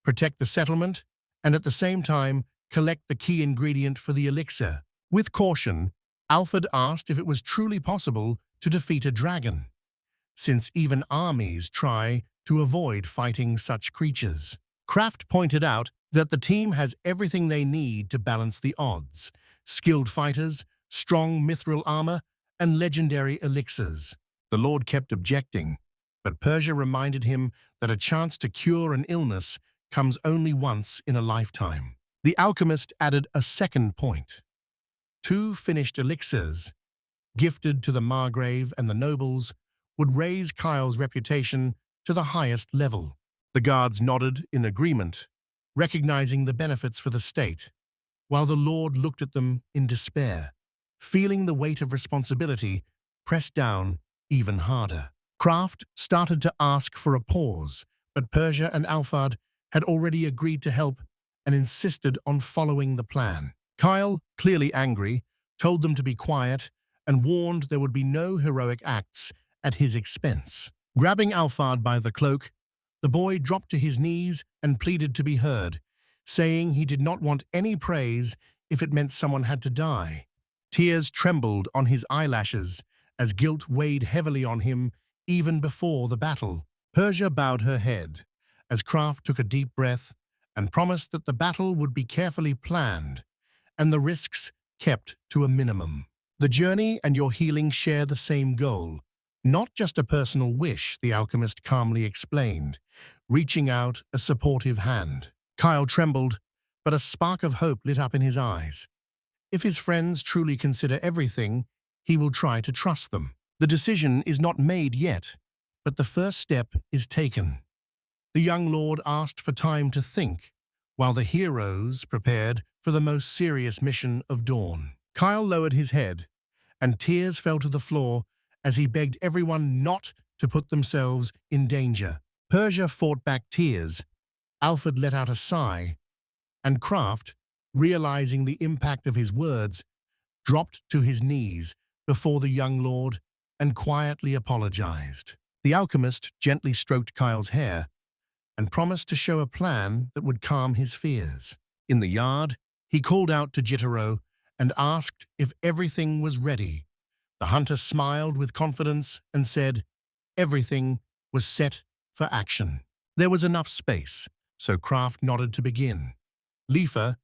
protect the settlement and at the same time collect the key ingredient for the elixir. With caution, Alfred asked if it was truly possible to defeat a dragon, since even armies try to avoid fighting such creatures. Kraft pointed out that the team has everything they need to balance the odds: skilled fighters, strong mithril armor, and legendary elixirs. The Lord kept objecting, but Persia reminded him that a chance to cure an illness comes only once in a lifetime. The alchemist added a second point: 2 finished elixirs, gifted to the Margrave and the nobles, would raise Kyle's reputation to the highest level. The guards nodded in agreement, recognizing the benefits for the state, while the Lord looked at them in despair, feeling the weight of responsibility pressed down even harder. Kraft started to ask for a pause, but Persia and Alphard had already agreed to help and insisted on following the plan. Kyle, clearly angry, told them to be quiet and warned there would be no heroic acts at his expense. Grabbing Alphard by the cloak, the boy dropped to his knees and pleaded to be heard, saying he did not want any praise if it meant someone had to die. Tears trembled on his eyelashes as guilt weighed heavily on him even before the battle. Persia bowed her head as Kraft took a deep breath and promised that the battle would be carefully planned and the risks kept to a minimum. The journey and your healing share the same goal, not just a personal wish, the alchemist calmly explained, reaching out a supportive hand. Kyle trembled, but a spark of hope lit up in his eyes. If his friends truly consider everything, he will try to trust them. The decision is not made yet, but the first step is taken. The young lord asked for time to think, while the heroes prepared for the most serious mission of dawn. Kyle lowered his head, and tears fell to the floor as he begged everyone not to put themselves in danger. Persia fought back tears, Alfred let out a sigh, and Kraft, realizing the impact of his words, dropped to his knees before the young lord and quietly apologized. The alchemist gently stroked Kyle's hair and promised to show a plan that would calm his fears. In the yard, he called out to Jitterro and asked if everything was ready. The hunter smiled with confidence and said everything was set for action. There was enough space, so Kraft nodded to begin. Leifa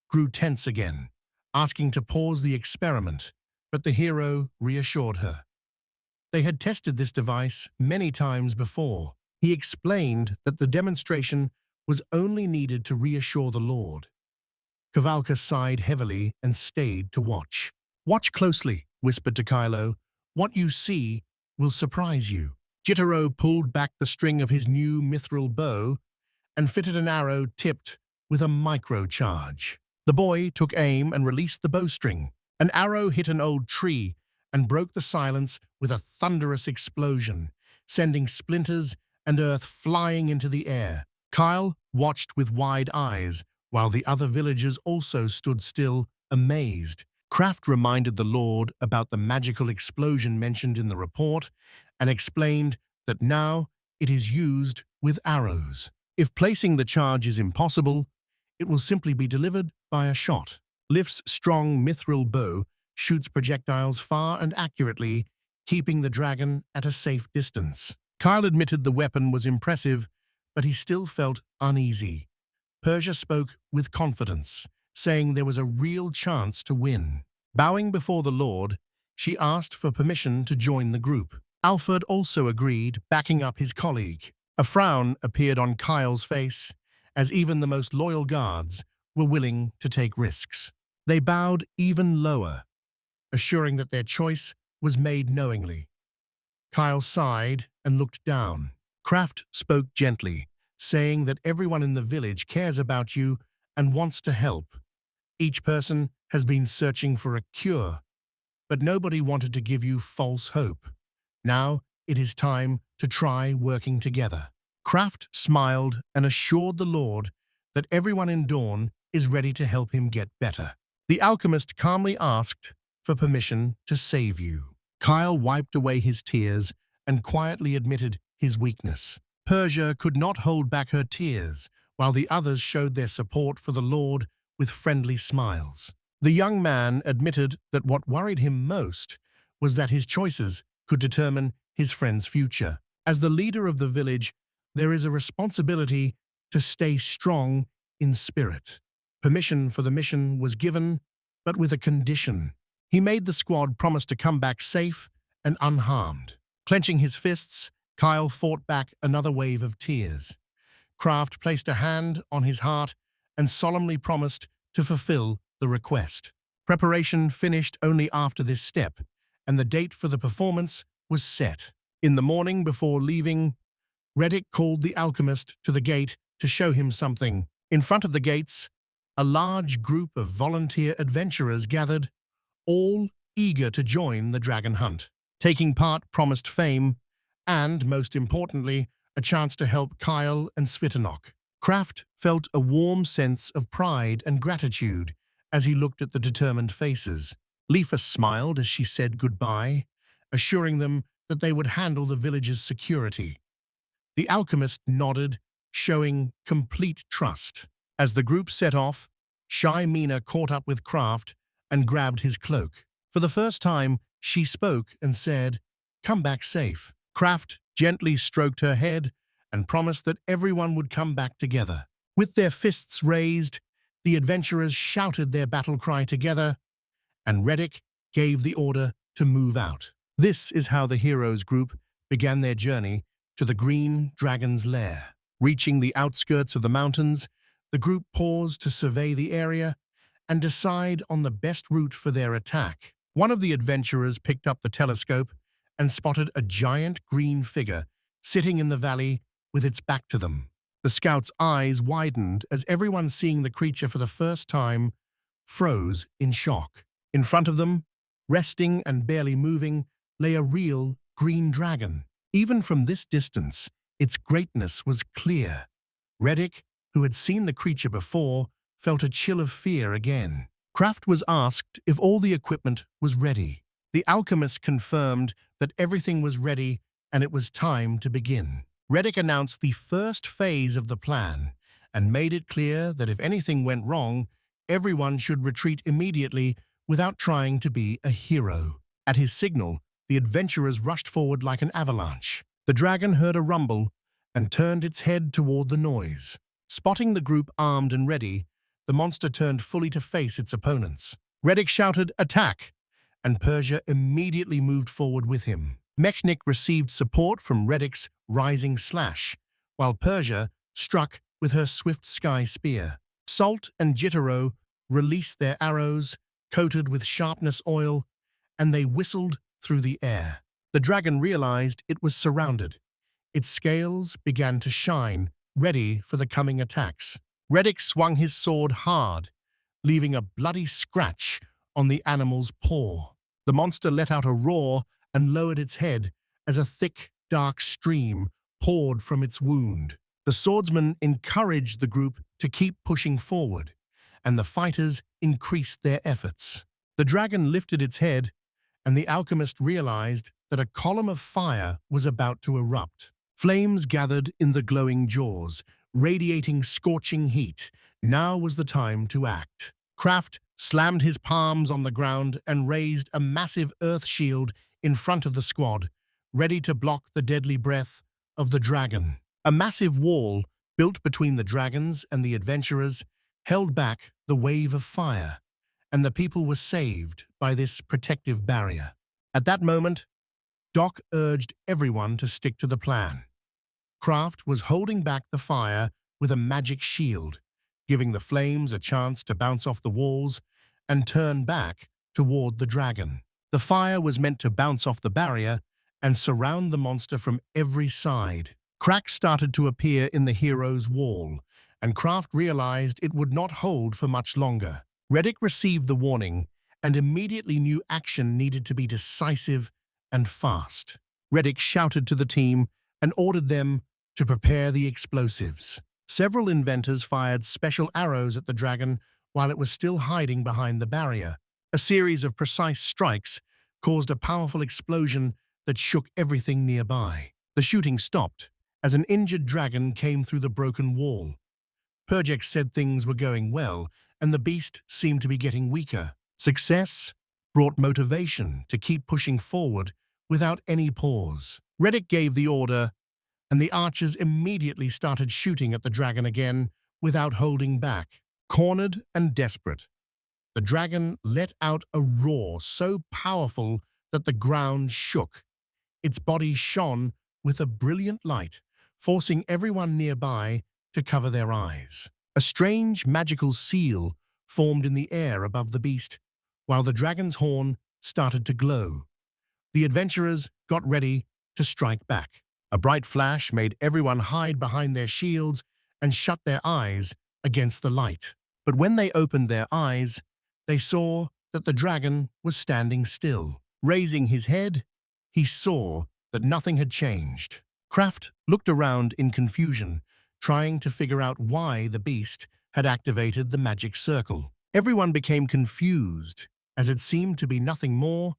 grew tense again, asking to pause the experiment, but the hero reassured her. They had tested this device many times before. He explained that the demonstration was only needed to reassure the Lord. Kavalka sighed heavily and stayed to watch. "Watch closely," whispered to Kylo. "What you see will surprise you." Jitterro pulled back the string of his new mithril bow and fitted an arrow tipped with a micro-charge. The boy took aim and released the bowstring. An arrow hit an old tree and broke the silence with a thunderous explosion, sending splinters and earth flying into the air. Kyle watched with wide eyes, while the other villagers also stood still, amazed. Kraft reminded the Lord about the magical explosion mentioned in the report and explained that now it is used with arrows. If placing the charge is impossible, it will simply be delivered by a shot. Lift's strong mithril bow shoots projectiles far and accurately, keeping the dragon at a safe distance. Kyle admitted the weapon was impressive, but he still felt uneasy. Persia spoke with confidence, saying there was a real chance to win. Bowing before the Lord, she asked for permission to join the group. Alfred also agreed, backing up his colleague. A frown appeared on Kyle's face, as even the most loyal guards were willing to take risks. They bowed even lower, assuring that their choice was made knowingly. Kyle sighed and looked down. Kraft spoke gently, saying that everyone in the village cares about you and wants to help. Each person has been searching for a cure, but nobody wanted to give you false hope. Now it is time to try working together. Kraft smiled and assured the Lord that everyone in Dawn is ready to help him get better. The alchemist calmly asked for permission to save you. Kyle wiped away his tears and quietly admitted his weakness. Persia could not hold back her tears, while the others showed their support for the Lord with friendly smiles. The young man admitted that what worried him most was that his choices could determine his friend's future. As the leader of the village, there is a responsibility to stay strong in spirit. Permission for the mission was given, but with a condition. He made the squad promise to come back safe and unharmed. Clenching his fists, Kyle fought back another wave of tears. Kraft placed a hand on his heart and solemnly promised to fulfill the request. Preparation finished only after this step, and the date for the performance was set. In the morning before leaving, Redic called the alchemist to the gate to show him something. In front of the gates, a large group of volunteer adventurers gathered, all eager to join the dragon hunt. Taking part promised fame, and, most importantly, a chance to help Kyle and Svitanok. Kraft felt a warm sense of pride and gratitude as he looked at the determined faces. Lifa smiled as she said goodbye, assuring them that they would handle the village's security. The alchemist nodded, showing complete trust. As the group set off, shy Mina caught up with Kraft and grabbed his cloak. For the first time, she spoke and said, "Come back safe." Kraft gently stroked her head and promised that everyone would come back together. With their fists raised, the adventurers shouted their battle cry together, and Redic gave the order to move out. This is how the heroes group began their journey to the Green Dragon's lair. Reaching the outskirts of the mountains, the group paused to survey the area and decide on the best route for their attack. One of the adventurers picked up the telescope and spotted a giant green figure sitting in the valley with its back to them. The scout's eyes widened as everyone seeing the creature for the first time froze in shock. In front of them, resting and barely moving, lay a real green dragon. Even from this distance, its greatness was clear. Redic, who had seen the creature before, felt a chill of fear again. Kraft was asked if all the equipment was ready. The alchemist confirmed that everything was ready and it was time to begin. Redic announced the first phase of the plan and made it clear that if anything went wrong, everyone should retreat immediately without trying to be a hero. At his signal, the adventurers rushed forward like an avalanche. The dragon heard a rumble and turned its head toward the noise. Spotting the group armed and ready, the monster turned fully to face its opponents. Redic shouted, "Attack!" and Persia immediately moved forward with him. Mechnik received support from Redic's rising slash, while Persia struck with her swift sky spear. Salt and Jitterro released their arrows, coated with sharpness oil, and they whistled through the air. The dragon realized it was surrounded. Its scales began to shine, ready for the coming attacks. Redic swung his sword hard, leaving a bloody scratch on the animal's paw. The monster let out a roar and lowered its head as a thick, dark stream poured from its wound. The swordsman encouraged the group to keep pushing forward, and the fighters increased their efforts. The dragon lifted its head, and the alchemist realized that a column of fire was about to erupt. Flames gathered in the glowing jaws, radiating scorching heat. Now was the time to act. Kraft slammed his palms on the ground and raised a massive earth shield in front of the squad, ready to block the deadly breath of the dragon. A massive wall, built between the dragons and the adventurers, held back the wave of fire, and the people were saved by this protective barrier. At that moment, Doc urged everyone to stick to the plan. Kraft was holding back the fire with a magic shield, giving the flames a chance to bounce off the walls and turn back toward the dragon. The fire was meant to bounce off the barrier and surround the monster from every side. Cracks started to appear in the hero's wall, and Kraft realized it would not hold for much longer. Redic received the warning and immediately knew action needed to be decisive and fast. Redic shouted to the team and ordered them to prepare the explosives. Several inventors fired special arrows at the dragon while it was still hiding behind the barrier. A series of precise strikes caused a powerful explosion that shook everything nearby. The shooting stopped as an injured dragon came through the broken wall. Perjek said things were going well, and the beast seemed to be getting weaker. Success brought motivation to keep pushing forward without any pause. Redic gave the order, and the archers immediately started shooting at the dragon again without holding back. Cornered and desperate, the dragon let out a roar so powerful that the ground shook. Its body shone with a brilliant light, forcing everyone nearby to cover their eyes. A strange magical seal formed in the air above the beast, while the dragon's horn started to glow. The adventurers got ready to strike back. A bright flash made everyone hide behind their shields and shut their eyes against the light. But when they opened their eyes, they saw that the dragon was standing still. Raising his head, he saw that nothing had changed. Kraft looked around in confusion, trying to figure out why the beast had activated the magic circle. Everyone became confused, as it seemed to be nothing more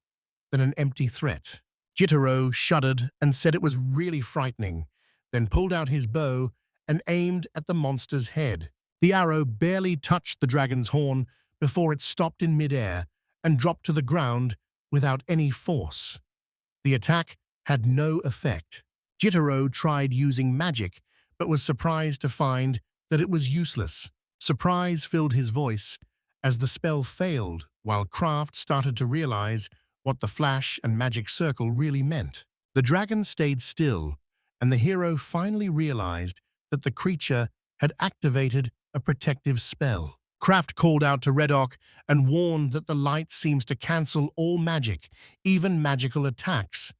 than an empty threat. Jitterro shuddered and said it was really frightening, then pulled out his bow and aimed at the monster's head. The arrow barely touched the dragon's horn before it stopped in midair and dropped to the ground without any force. The attack had no effect. Jitterro tried using magic, but was surprised to find that it was useless. Surprise filled his voice as the spell failed, while Kraft started to realize what the flash and magic circle really meant. The dragon stayed still, and the hero finally realized that the creature had activated a protective spell. Kraft called out to Redic and warned that the light seems to cancel all magic, even magical attacks.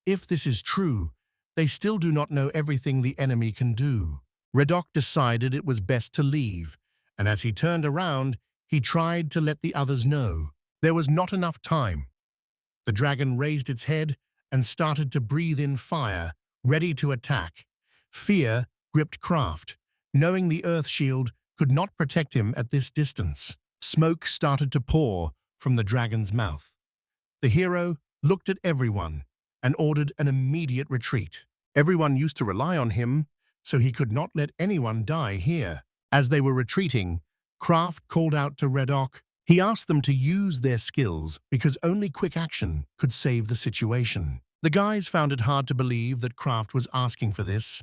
If this is true, they still do not know everything the enemy can do. Redic decided it was best to leave, and as he turned around, he tried to let the others know. There was not enough time. The dragon raised its head and started to breathe in fire, ready to attack. Fear gripped Kraft, knowing the Earth Shield could not protect him at this distance. Smoke started to pour from the dragon's mouth. The hero looked at everyone and ordered an immediate retreat. Everyone used to rely on him, so he could not let anyone die here. As they were retreating, Kraft called out to Redic. He asked them to use their skills because only quick action could save the situation. The guys found it hard to believe that Kraft was asking for this,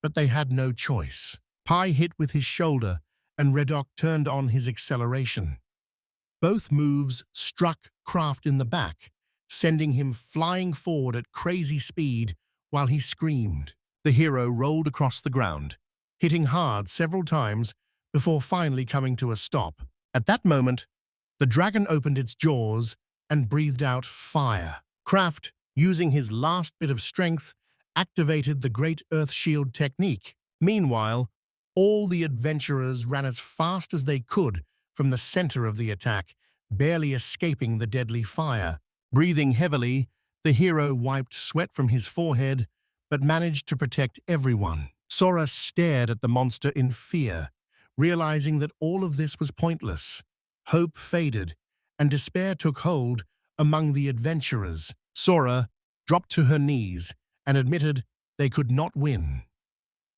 but they had no choice. Pi hit with his shoulder, and Redic turned on his acceleration. Both moves struck Kraft in the back, sending him flying forward at crazy speed while he screamed. The hero rolled across the ground, hitting hard several times before finally coming to a stop. At that moment, the dragon opened its jaws and breathed out fire. Kraft, using his last bit of strength, activated the Great Earth Shield technique. Meanwhile, all the adventurers ran as fast as they could from the center of the attack, barely escaping the deadly fire. Breathing heavily, the hero wiped sweat from his forehead, but managed to protect everyone. Sora stared at the monster in fear, realizing that all of this was pointless. Hope faded, and despair took hold among the adventurers. Sora dropped to her knees and admitted they could not win.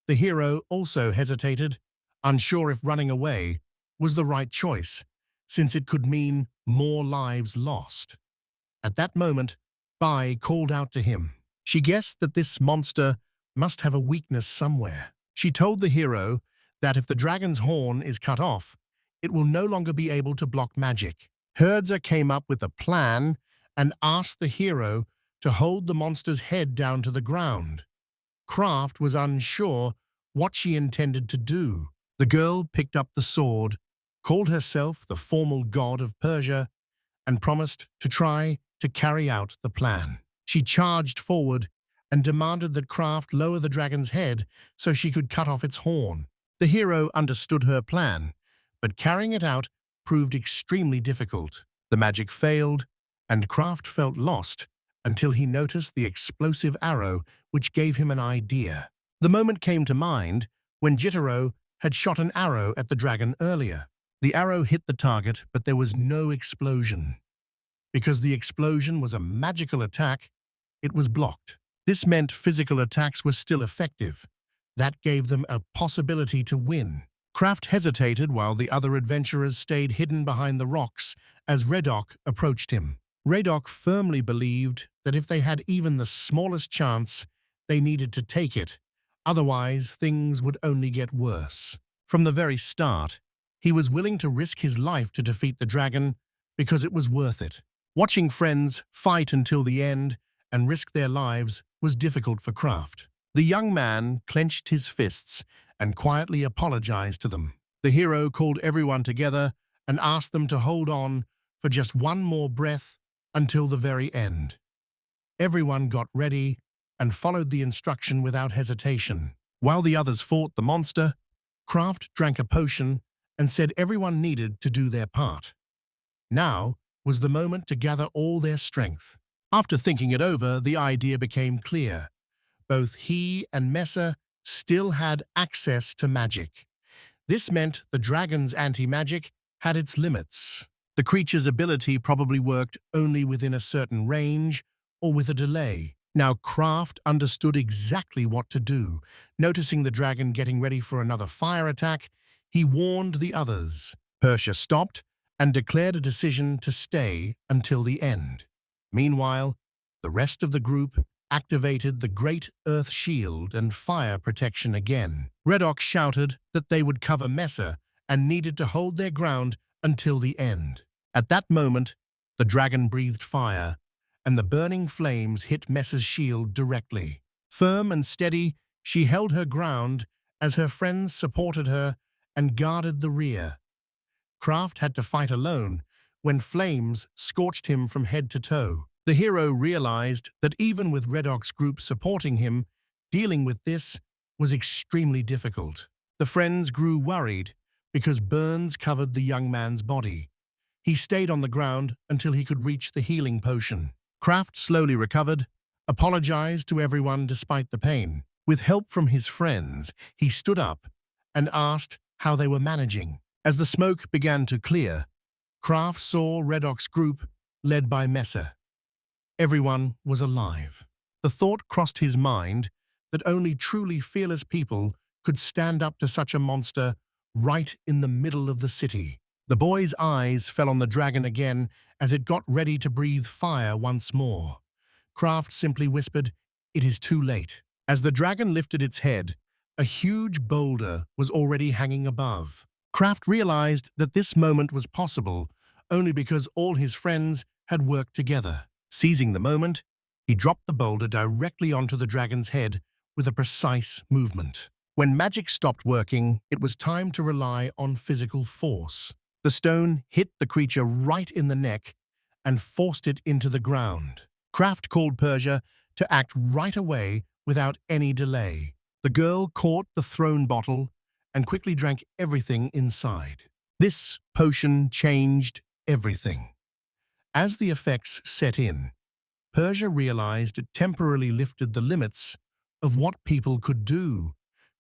The hero also hesitated, unsure if running away was the right choice, since it could mean more lives lost. At that moment, Bai called out to him. She guessed that this monster must have a weakness somewhere. She told the hero that if the dragon's horn is cut off, it will no longer be able to block magic. Hydra came up with a plan and asked the hero to hold the monster's head down to the ground. Kraft was unsure what she intended to do. The girl picked up the sword, called herself the formal god of Persia, and promised to try to carry out the plan. She charged forward and demanded that Kraft lower the dragon's head so she could cut off its horn. The hero understood her plan, but carrying it out proved extremely difficult. The magic failed, and Kraft felt lost until he noticed the explosive arrow, which gave him an idea. The moment came to mind when Jitterro had shot an arrow at the dragon earlier. The arrow hit the target, but there was no explosion. Because the explosion was a magical attack, it was blocked. This meant physical attacks were still effective. That gave them a possibility to win. Kraft hesitated while the other adventurers stayed hidden behind the rocks as Redic approached him. Redic firmly believed that if they had even the smallest chance, they needed to take it. Otherwise, things would only get worse. From the very start, he was willing to risk his life to defeat the dragon because it was worth it. Watching friends fight until the end and risk their lives was difficult for Kraft. The young man clenched his fists and quietly apologized to them. The hero called everyone together and asked them to hold on for just one more breath until the very end. Everyone got ready and followed the instruction without hesitation. While the others fought the monster, Kraft drank a potion and said everyone needed to do their part. Now was the moment to gather all their strength. After thinking it over, the idea became clear. Both he and Mesa still had access to magic. This meant the dragon's anti-magic had its limits. The creature's ability probably worked only within a certain range or with a delay. Now Kraft understood exactly what to do. Noticing the dragon getting ready for another fire attack, he warned the others. Persia stopped and declared a decision to stay until the end. Meanwhile, the rest of the group activated the Great Earth Shield and fire protection again. Redic shouted that they would cover Mesa and needed to hold their ground until the end. At that moment, the dragon breathed fire, and the burning flames hit Mesa's shield directly. Firm and steady, she held her ground as her friends supported her and guarded the rear. Kraft had to fight alone when flames scorched him from head to toe. The hero realized that even with Redic's group supporting him, dealing with this was extremely difficult. The friends grew worried because burns covered the young man's body. He stayed on the ground until he could reach the healing potion. Kraft slowly recovered, apologized to everyone despite the pain. With help from his friends, he stood up and asked how they were managing. As the smoke began to clear, Kraft saw Redic's group led by Mesa. Everyone was alive. The thought crossed his mind that only truly fearless people could stand up to such a monster right in the middle of the city. The boy's eyes fell on the dragon again as it got ready to breathe fire once more. Kraft simply whispered, "It is too late." As the dragon lifted its head, a huge boulder was already hanging above. Kraft realized that this moment was possible only because all his friends had worked together. Seizing the moment, he dropped the boulder directly onto the dragon's head with a precise movement. When magic stopped working, it was time to rely on physical force. The stone hit the creature right in the neck and forced it into the ground. Kraft called Persia to act right away without any delay. The girl caught the thrown bottle and quickly drank everything inside. This potion changed everything. As the effects set in, Persia realized it temporarily lifted the limits of what people could do.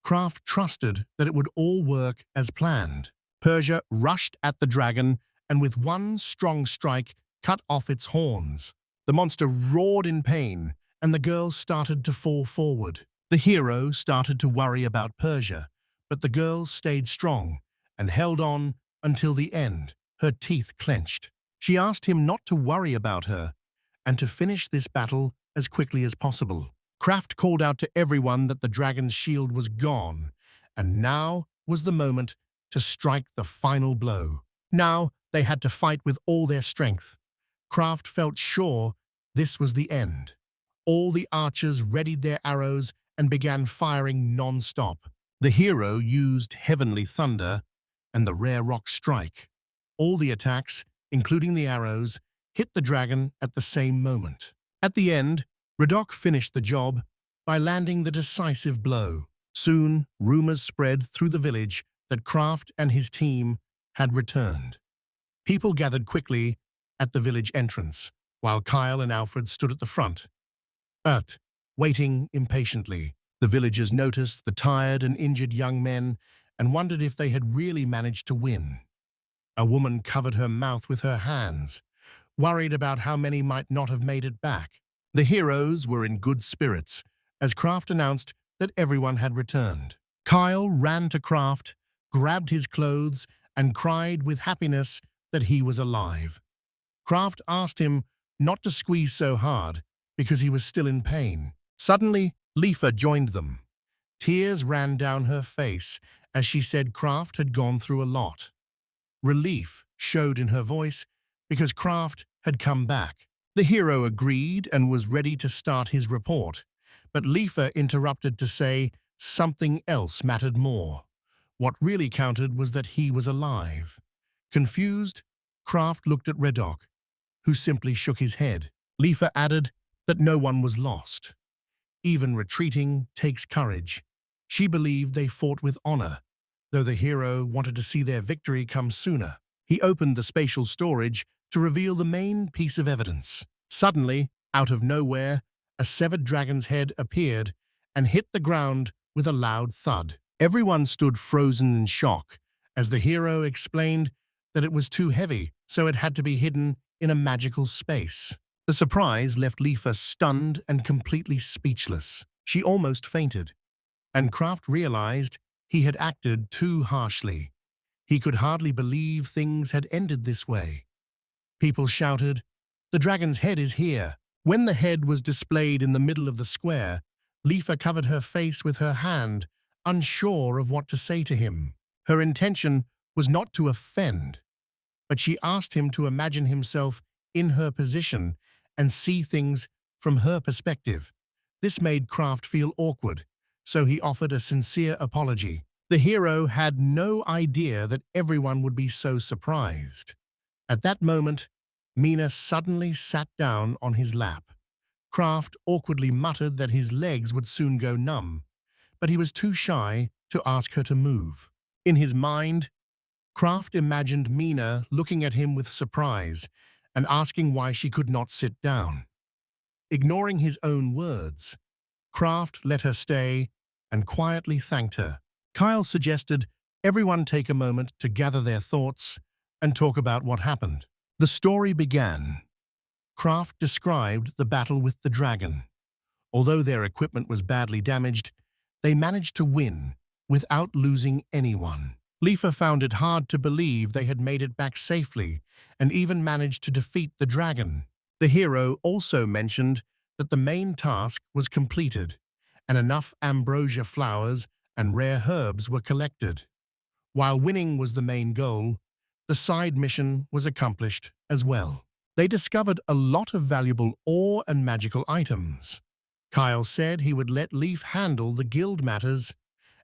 Kraft trusted that it would all work as planned. Persia rushed at the dragon and with one strong strike cut off its horns. The monster roared in pain and the girl started to fall forward. The hero started to worry about Persia, but the girl stayed strong and held on until the end, her teeth clenched. She asked him not to worry about her and to finish this battle as quickly as possible. Kraft called out to everyone that the dragon's shield was gone, and now was the moment to strike the final blow. Now they had to fight with all their strength. Kraft felt sure this was the end. All the archers readied their arrows and began firing non-stop. The hero used Heavenly Thunder and the Rare Rock Strike. All the attacks, including the arrows, hit the dragon at the same moment. At the end, Redic finished the job by landing the decisive blow. Soon, rumors spread through the village that Kraft and his team had returned. People gathered quickly at the village entrance, while Kyle and Alfred stood at the front. But, waiting impatiently, the villagers noticed the tired and injured young men and wondered if they had really managed to win. A woman covered her mouth with her hands, worried about how many might not have made it back. The heroes were in good spirits, as Kraft announced that everyone had returned. Kyle ran to Kraft, grabbed his clothes, and cried with happiness that he was alive. Kraft asked him not to squeeze so hard because he was still in pain. Suddenly, Lifa joined them. Tears ran down her face as she said Kraft had gone through a lot. Relief showed in her voice because Kraft had come back. The hero agreed and was ready to start his report, but Lifa interrupted to say something else mattered more. What really counted was that he was alive. Confused, Kraft looked at Redic, who simply shook his head. Lifa added that no one was lost. Even retreating takes courage. She believed they fought with honor, though the hero wanted to see their victory come sooner. He opened the spatial storage to reveal the main piece of evidence. Suddenly, Out of nowhere, a severed dragon's head appeared and hit the ground with a loud thud. Everyone stood frozen in shock as the hero explained that it was too heavy, so it had to be hidden in a magical space. The surprise left Lifa stunned and completely speechless. She almost fainted, and Kraft realized he had acted too harshly. He could hardly believe things had ended this way. People shouted, "The dragon's head is here!" When the head was displayed in the middle of the square, Lifa covered her face with her hand, unsure of what to say to him. Her intention was not to offend, but she asked him to imagine himself in her position and see things from her perspective. This made Kraft feel awkward, so he offered a sincere apology. The hero had no idea that everyone would be so surprised. At that moment, Mina suddenly sat down on his lap. Kraft awkwardly muttered that his legs would soon go numb, but he was too shy to ask her to move. In his mind, Kraft imagined Mina looking at him with surprise and asking why she could not sit down. Ignoring his own words, Kraft let her stay and quietly thanked her. Kyle suggested everyone take a moment to gather their thoughts and talk about what happened. The story began. Kraft described the battle with the dragon. Although their equipment was badly damaged, they managed to win without losing anyone. Lifa found it hard to believe they had made it back safely and even managed to defeat the dragon. The hero also mentioned that the main task was completed and enough ambrosia flowers and rare herbs were collected. While winning was the main goal, the side mission was accomplished as well. They discovered a lot of valuable ore and magical items. Kyle said he would let Leaf handle the guild matters,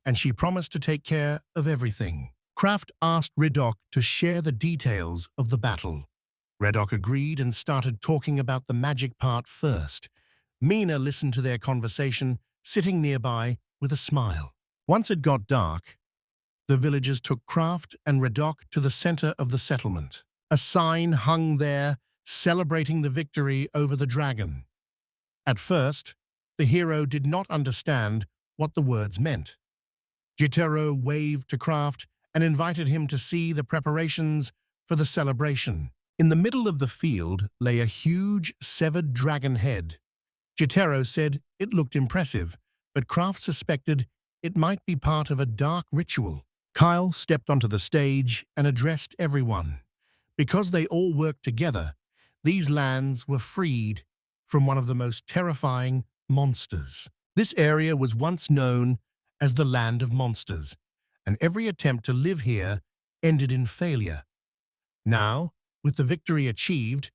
and she promised to take care of everything. Kraft asked Redic to share the details of the battle. Redic agreed and started talking about the magic part first. Mina listened to their conversation, sitting nearby with a smile. Once it got dark, the villagers took Kraft and Redic to the center of the settlement. A sign hung there, celebrating the victory over the dragon. At first, the hero did not understand what the words meant. Jitterro waved to Kraft and invited him to see the preparations for the celebration. In the middle of the field lay a huge severed dragon head. Jitterro said it looked impressive, but Kraft suspected it might be part of a dark ritual. Kyle stepped onto the stage and addressed everyone. Because they all worked together, these lands were freed from one of the most terrifying monsters. This area was once known as the Land of Monsters, and every attempt to live here ended in failure. Now, with the victory achieved,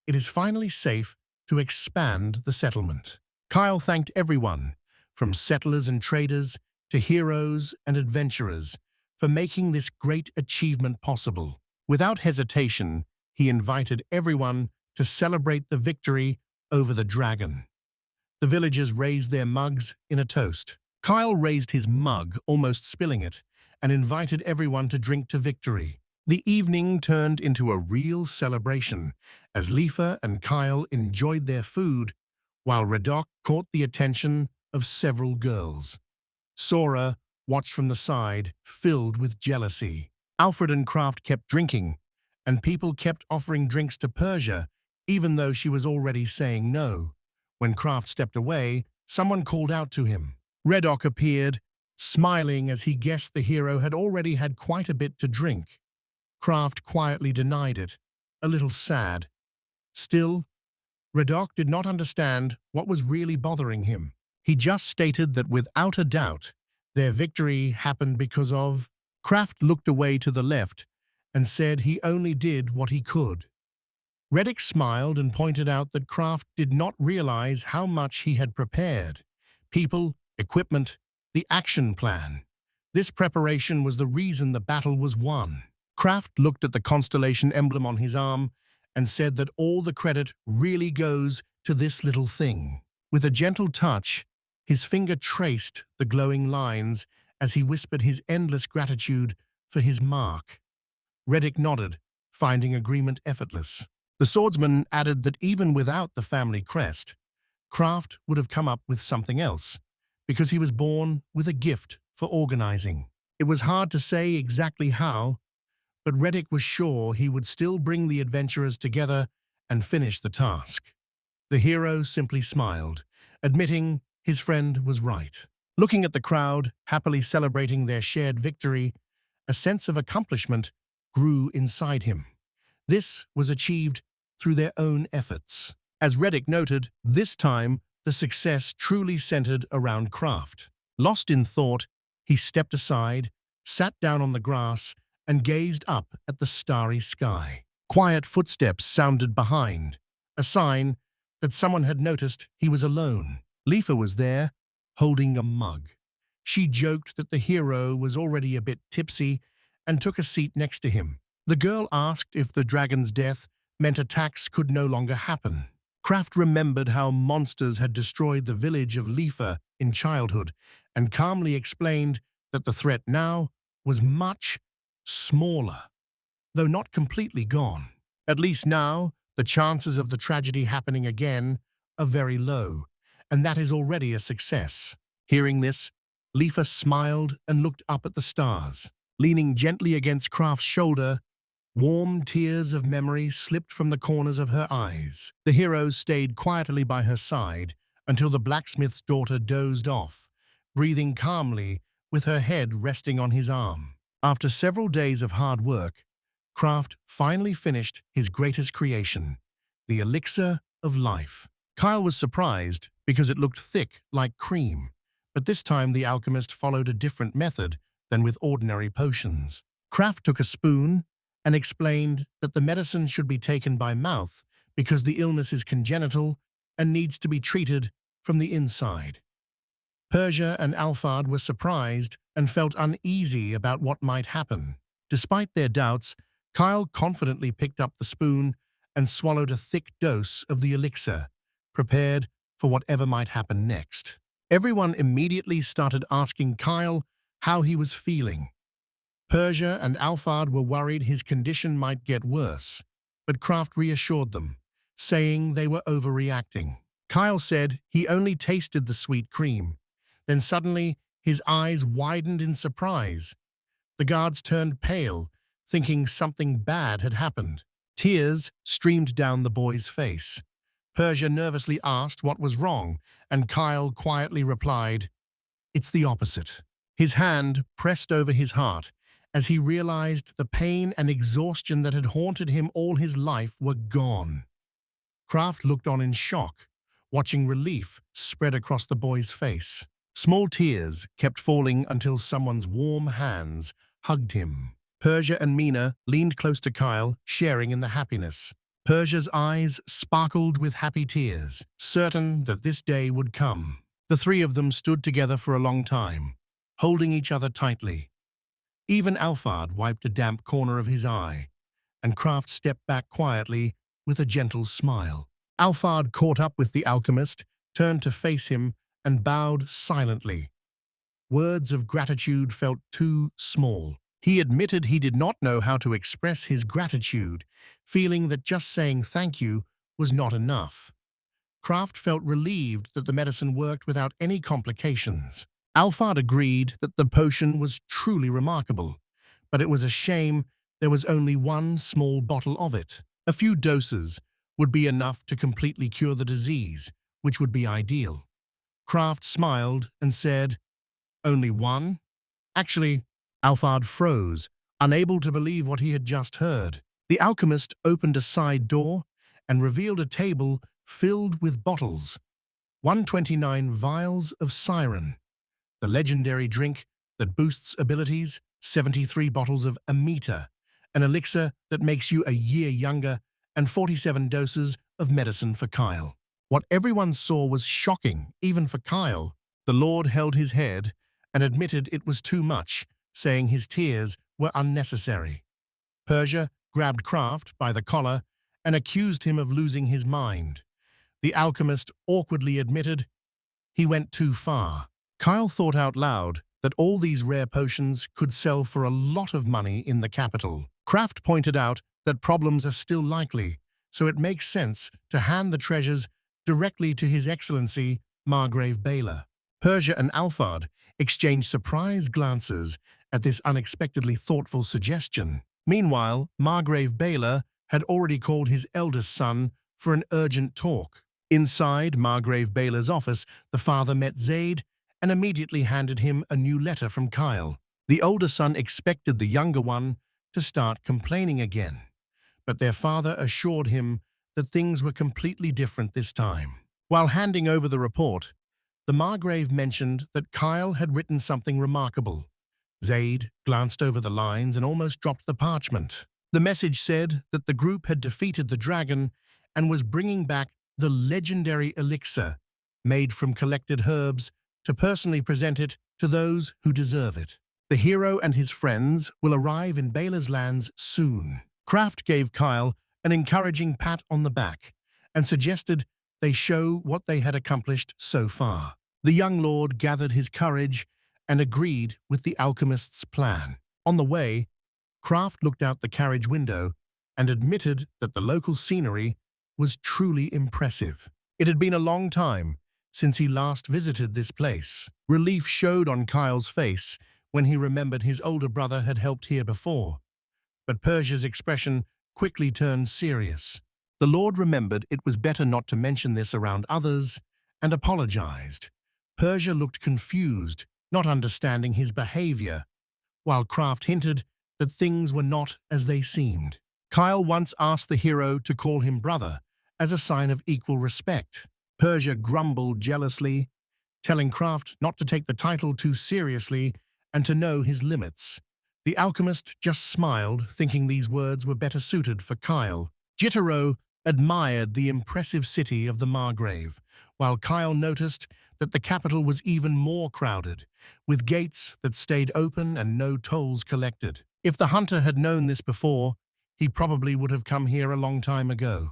it is finally safe to expand the settlement. Kyle thanked everyone, from settlers and traders to heroes and adventurers, for making this great achievement possible. Without hesitation, he invited everyone to celebrate the victory over the dragon. The villagers raised their mugs in a toast. Kyle raised his mug, almost spilling it, and invited everyone to drink to victory. The evening turned into a real celebration as Lifa and Kyle enjoyed their food, while Redic caught the attention of several girls. Sora watched from the side, filled with jealousy. Alfred and Kraft kept drinking, and people kept offering drinks to Persia, even though she was already saying no. When Kraft stepped away, someone called out to him. Redic appeared, smiling as he guessed the hero had already had quite a bit to drink. Kraft quietly denied it, a little sad. Still, Redic did not understand what was really bothering him. He just stated that without a doubt, their victory happened because of... Kraft looked away to the left and said he only did what he could. Redic smiled and pointed out that Kraft did not realize how much he had prepared. People, equipment, the action plan. This preparation was the reason the battle was won. Kraft looked at the constellation emblem on his arm and said that all the credit really goes to this little thing. With a gentle touch, his finger traced the glowing lines as he whispered his endless gratitude for his mark. Redic nodded, finding agreement effortless. The swordsman added that even without the family crest, Kraft would have come up with something else, because he was born with a gift for organizing. It was hard to say exactly how, but Redic was sure he would still bring the adventurers together and finish the task. The hero simply smiled, admitting his friend was right. Looking at the crowd, happily celebrating their shared victory, a sense of accomplishment grew inside him. This was achieved through their own efforts. As Redic noted, this time the success truly centered around Kraft. Lost in thought, he stepped aside, sat down on the grass, and gazed up at the starry sky. Quiet footsteps sounded behind, a sign that someone had noticed he was alone. Lifa was there, holding a mug. She joked that the hero was already a bit tipsy and took a seat next to him. The girl asked if the dragon's death meant attacks could no longer happen. Kraft remembered how monsters had destroyed the village of Lifa in childhood and calmly explained that the threat now was much smaller, though not completely gone. At least now, the chances of the tragedy happening again are very low, and that is already a success. Hearing this, Lifa smiled and looked up at the stars. Leaning gently against Kraft's shoulder, warm tears of memory slipped from the corners of her eyes. The hero stayed quietly by her side until the blacksmith's daughter dozed off, breathing calmly with her head resting on his arm. After several days of hard work, Kraft finally finished his greatest creation, the elixir of life. Kyle was surprised because it looked thick like cream, but this time the alchemist followed a different method than with ordinary potions. Kraft took a spoon and explained that the medicine should be taken by mouth because the illness is congenital and needs to be treated from the inside. Persia and Alphard were surprised and felt uneasy about what might happen. Despite their doubts, Kyle confidently picked up the spoon and swallowed a thick dose of the elixir, prepared for whatever might happen next. Everyone immediately started asking Kyle how he was feeling. Persia and Alphard were worried his condition might get worse, but Kraft reassured them, saying they were overreacting. Kyle said he only tasted the sweet cream. Then suddenly, his eyes widened in surprise. The guards turned pale, thinking something bad had happened. Tears streamed down the boy's face. Persia nervously asked what was wrong, and Kyle quietly replied, "It's the opposite." His hand pressed over his heart as he realized the pain and exhaustion that had haunted him all his life were gone. Kraft looked on in shock, watching relief spread across the boy's face. Small tears kept falling until someone's warm hands hugged him. Persia and Mina leaned close to Kyle, sharing in the happiness. Persia's eyes sparkled with happy tears, certain that this day would come. The three of them stood together for a long time, holding each other tightly. Even Alphard wiped a damp corner of his eye, and Kraft stepped back quietly with a gentle smile. Alphard caught up with the alchemist, turned to face him, and bowed silently. Words of gratitude felt too small. He admitted he did not know how to express his gratitude, feeling that just saying thank you was not enough. Kraft felt relieved that the medicine worked without any complications. Alphard agreed that the potion was truly remarkable, but it was a shame there was only one small bottle of it. A few doses would be enough to completely cure the disease, which would be ideal. Kraft smiled and said, "Only one?" Actually, Alphard froze, unable to believe what he had just heard. The alchemist opened a side door and revealed a table filled with bottles. 129 vials of Siren, the legendary drink that boosts abilities, 73 bottles of Amita, an elixir that makes you a year younger, and 47 doses of medicine for Kyle. What everyone saw was shocking, even for Kyle. The Lord held his head and admitted it was too much, saying his tears were unnecessary. Persia grabbed Kraft by the collar and accused him of losing his mind. The alchemist awkwardly admitted he went too far. Kyle thought out loud that all these rare potions could sell for a lot of money in the capital. Kraft pointed out that problems are still likely, so it makes sense to hand the treasures directly to His Excellency Margrave Baylor. Persia and Alphard exchanged surprised glances at this unexpectedly thoughtful suggestion. Meanwhile, Margrave Baylor had already called his eldest son for an urgent talk. Inside Margrave Baylor's office, the father met Zaid and immediately handed him a new letter from Kyle. The older son expected the younger one to start complaining again, but their father assured him that things were completely different this time. While handing over the report, the Margrave mentioned that Kyle had written something remarkable. Zaid glanced over the lines and almost dropped the parchment. The message said that the group had defeated the dragon and was bringing back the legendary elixir made from collected herbs to personally present it to those who deserve it. The hero and his friends will arrive in Baylor's lands soon. Kraft gave Kyle an encouraging pat on the back and suggested they show what they had accomplished so far. The young lord gathered his courage and agreed with the alchemist's plan. On the way, Kraft looked out the carriage window and admitted that the local scenery was truly impressive. It had been a long time since he last visited this place. Relief showed on Kyle's face when he remembered his older brother had helped here before, but Persia's expression quickly turned serious. The Lord remembered it was better not to mention this around others and apologized. Persia looked confused, not understanding his behavior, while Kraft hinted that things were not as they seemed. Kyle once asked the hero to call him brother as a sign of equal respect. Persia grumbled jealously, telling Kraft not to take the title too seriously and to know his limits. The alchemist just smiled, thinking these words were better suited for Kyle. Jitterro admired the impressive city of the Margrave, while Kyle noticed that the capital was even more crowded, with gates that stayed open and no tolls collected. If the hunter had known this before, he probably would have come here a long time ago.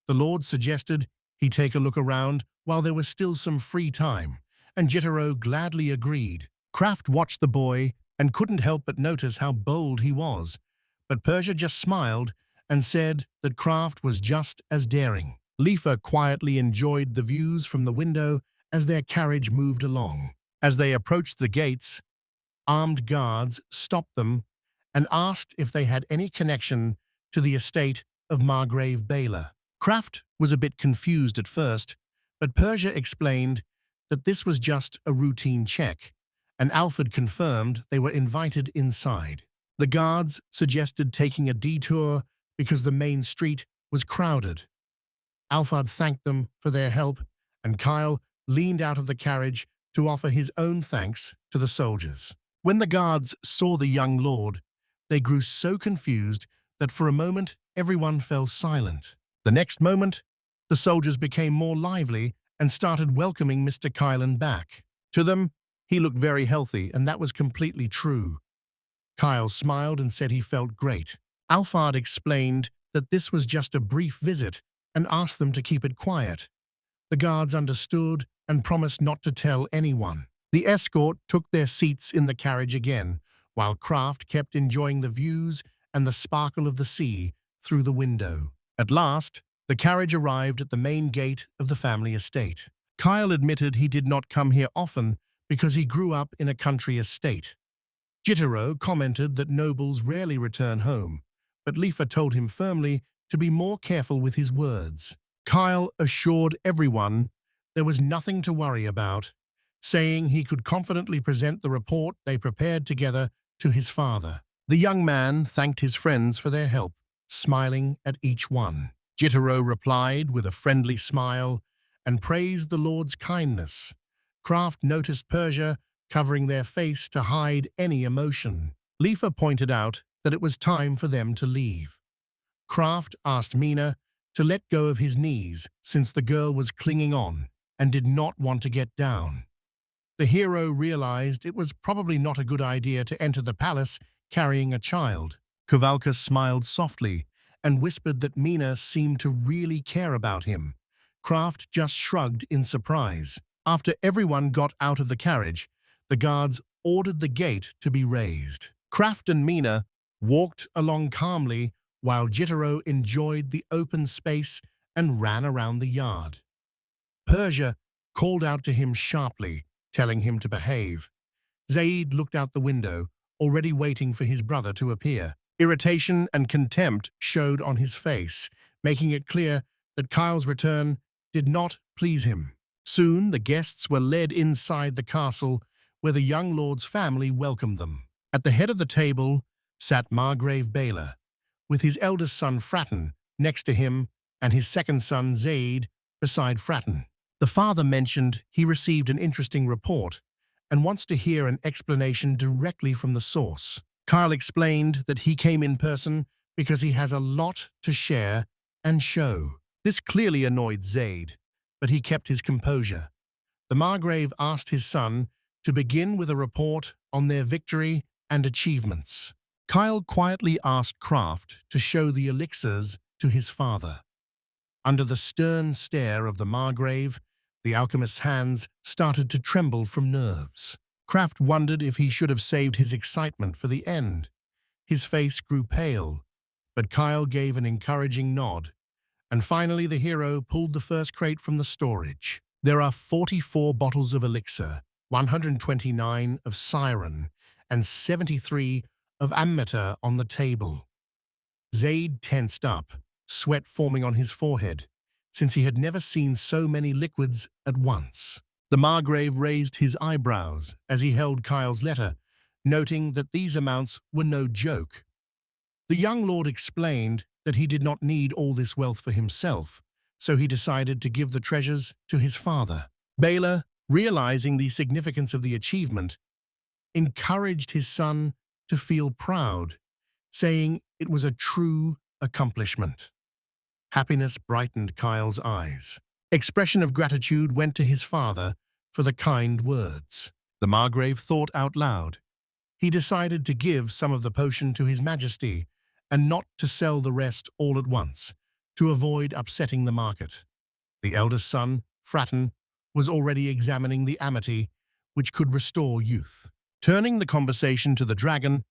The Lord suggested he take a look around while there was still some free time, and Jitterro gladly agreed. Kraft watched the boy and couldn't help but notice how bold he was, but Persia just smiled and said that Kraft was just as daring. Lifa quietly enjoyed the views from the window as their carriage moved along. As they approached the gates, armed guards stopped them and asked if they had any connection to the estate of Margrave Baylor. Kraft was a bit confused at first, but Persia explained that this was just a routine check, and Alfred confirmed they were invited inside. The guards suggested taking a detour because the main street was crowded. Alfred thanked them for their help, and Kyle leaned out of the carriage to offer his own thanks to the soldiers. When the guards saw the young lord, they grew so confused that for a moment everyone fell silent. The next moment, the soldiers became more lively and started welcoming Mr. Kylan back. To them, he looked very healthy, and that was completely true. Kyle smiled and said he felt great. Alfard explained that this was just a brief visit and asked them to keep it quiet. The guards understood and promised not to tell anyone. The escort took their seats in the carriage again, while Kraft kept enjoying the views and the sparkle of the sea through the window. At last, the carriage arrived at the main gate of the family estate. Kyle admitted he did not come here often because he grew up in a country estate. Jitterro commented that nobles rarely return home, but Lifa told him firmly to be more careful with his words. Kyle assured everyone there was nothing to worry about, saying he could confidently present the report they prepared together to his father. The young man thanked his friends for their help, smiling at each one. Jitterro replied with a friendly smile and praised the Lord's kindness. Kraft noticed Persia covering their face to hide any emotion. Lifa pointed out that it was time for them to leave. Kraft asked Mina to let go of his knees since the girl was clinging on and did not want to get down. The hero realized it was probably not a good idea to enter the palace carrying a child. Kovalka smiled softly and whispered that Mina seemed to really care about him. Kraft just shrugged in surprise. After everyone got out of the carriage, the guards ordered the gate to be raised. Kraft and Mina walked along calmly while Jitterro enjoyed the open space and ran around the yard. Persia called out to him sharply, telling him to behave. Zaid looked out the window, already waiting for his brother to appear. Irritation and contempt showed on his face, making it clear that Kyle's return did not please him. Soon the guests were led inside the castle, where the young lord's family welcomed them. At the head of the table sat Margrave Baylor, with his eldest son Fratton next to him and his second son Zaid beside Fratton. The father mentioned he received an interesting report and wants to hear an explanation directly from the source. Kyle explained that he came in person because he has a lot to share and show. This clearly annoyed Zaid, but he kept his composure. The Margrave asked his son to begin with a report on their victory and achievements. Kyle quietly asked Kraft to show the elixirs to his father. Under the stern stare of the Margrave, the alchemist's hands started to tremble from nerves. Kraft wondered if he should have saved his excitement for the end. His face grew pale, but Kyle gave an encouraging nod, and finally the hero pulled the first crate from the storage. There are 44 bottles of elixir, 129 of siren, and 73 of ammeter on the table. Zaid tensed up, sweat forming on his forehead, since he had never seen so many liquids at once. The Margrave raised his eyebrows as he held Kyle's letter, noting that these amounts were no joke. The young lord explained that he did not need all this wealth for himself, so he decided to give the treasures to his father. Baylor, realizing the significance of the achievement, encouraged his son to feel proud, saying it was a true accomplishment. Happiness brightened Kyle's eyes. Expression of gratitude went to his father for the kind words. The Margrave thought out loud. He decided to give some of the potion to His Majesty and not to sell the rest all at once, to avoid upsetting the market. The eldest son, Fratton, was already examining the amity, which could restore youth. Turning the conversation to the dragon,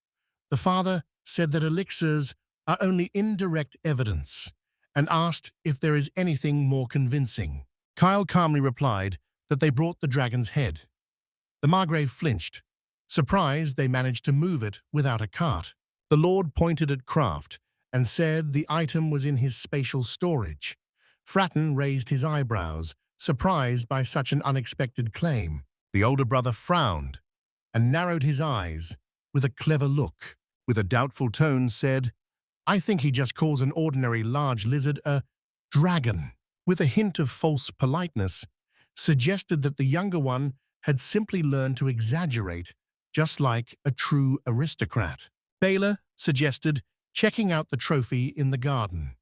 the father said that elixirs are only indirect evidence, and asked if there is anything more convincing. Kyle calmly replied that they brought the dragon's head. The Margrave flinched, surprised they managed to move it without a cart. The lord pointed at Kraft and said the item was in his spatial storage. Fratton raised his eyebrows, surprised by such an unexpected claim. The older brother frowned and narrowed his eyes with a clever look. With a doubtful tone said, "I think he just calls an ordinary large lizard a dragon," with a hint of false politeness, suggested that the younger one had simply learned to exaggerate, just like a true aristocrat. Baylor suggested checking out the trophy in the garden.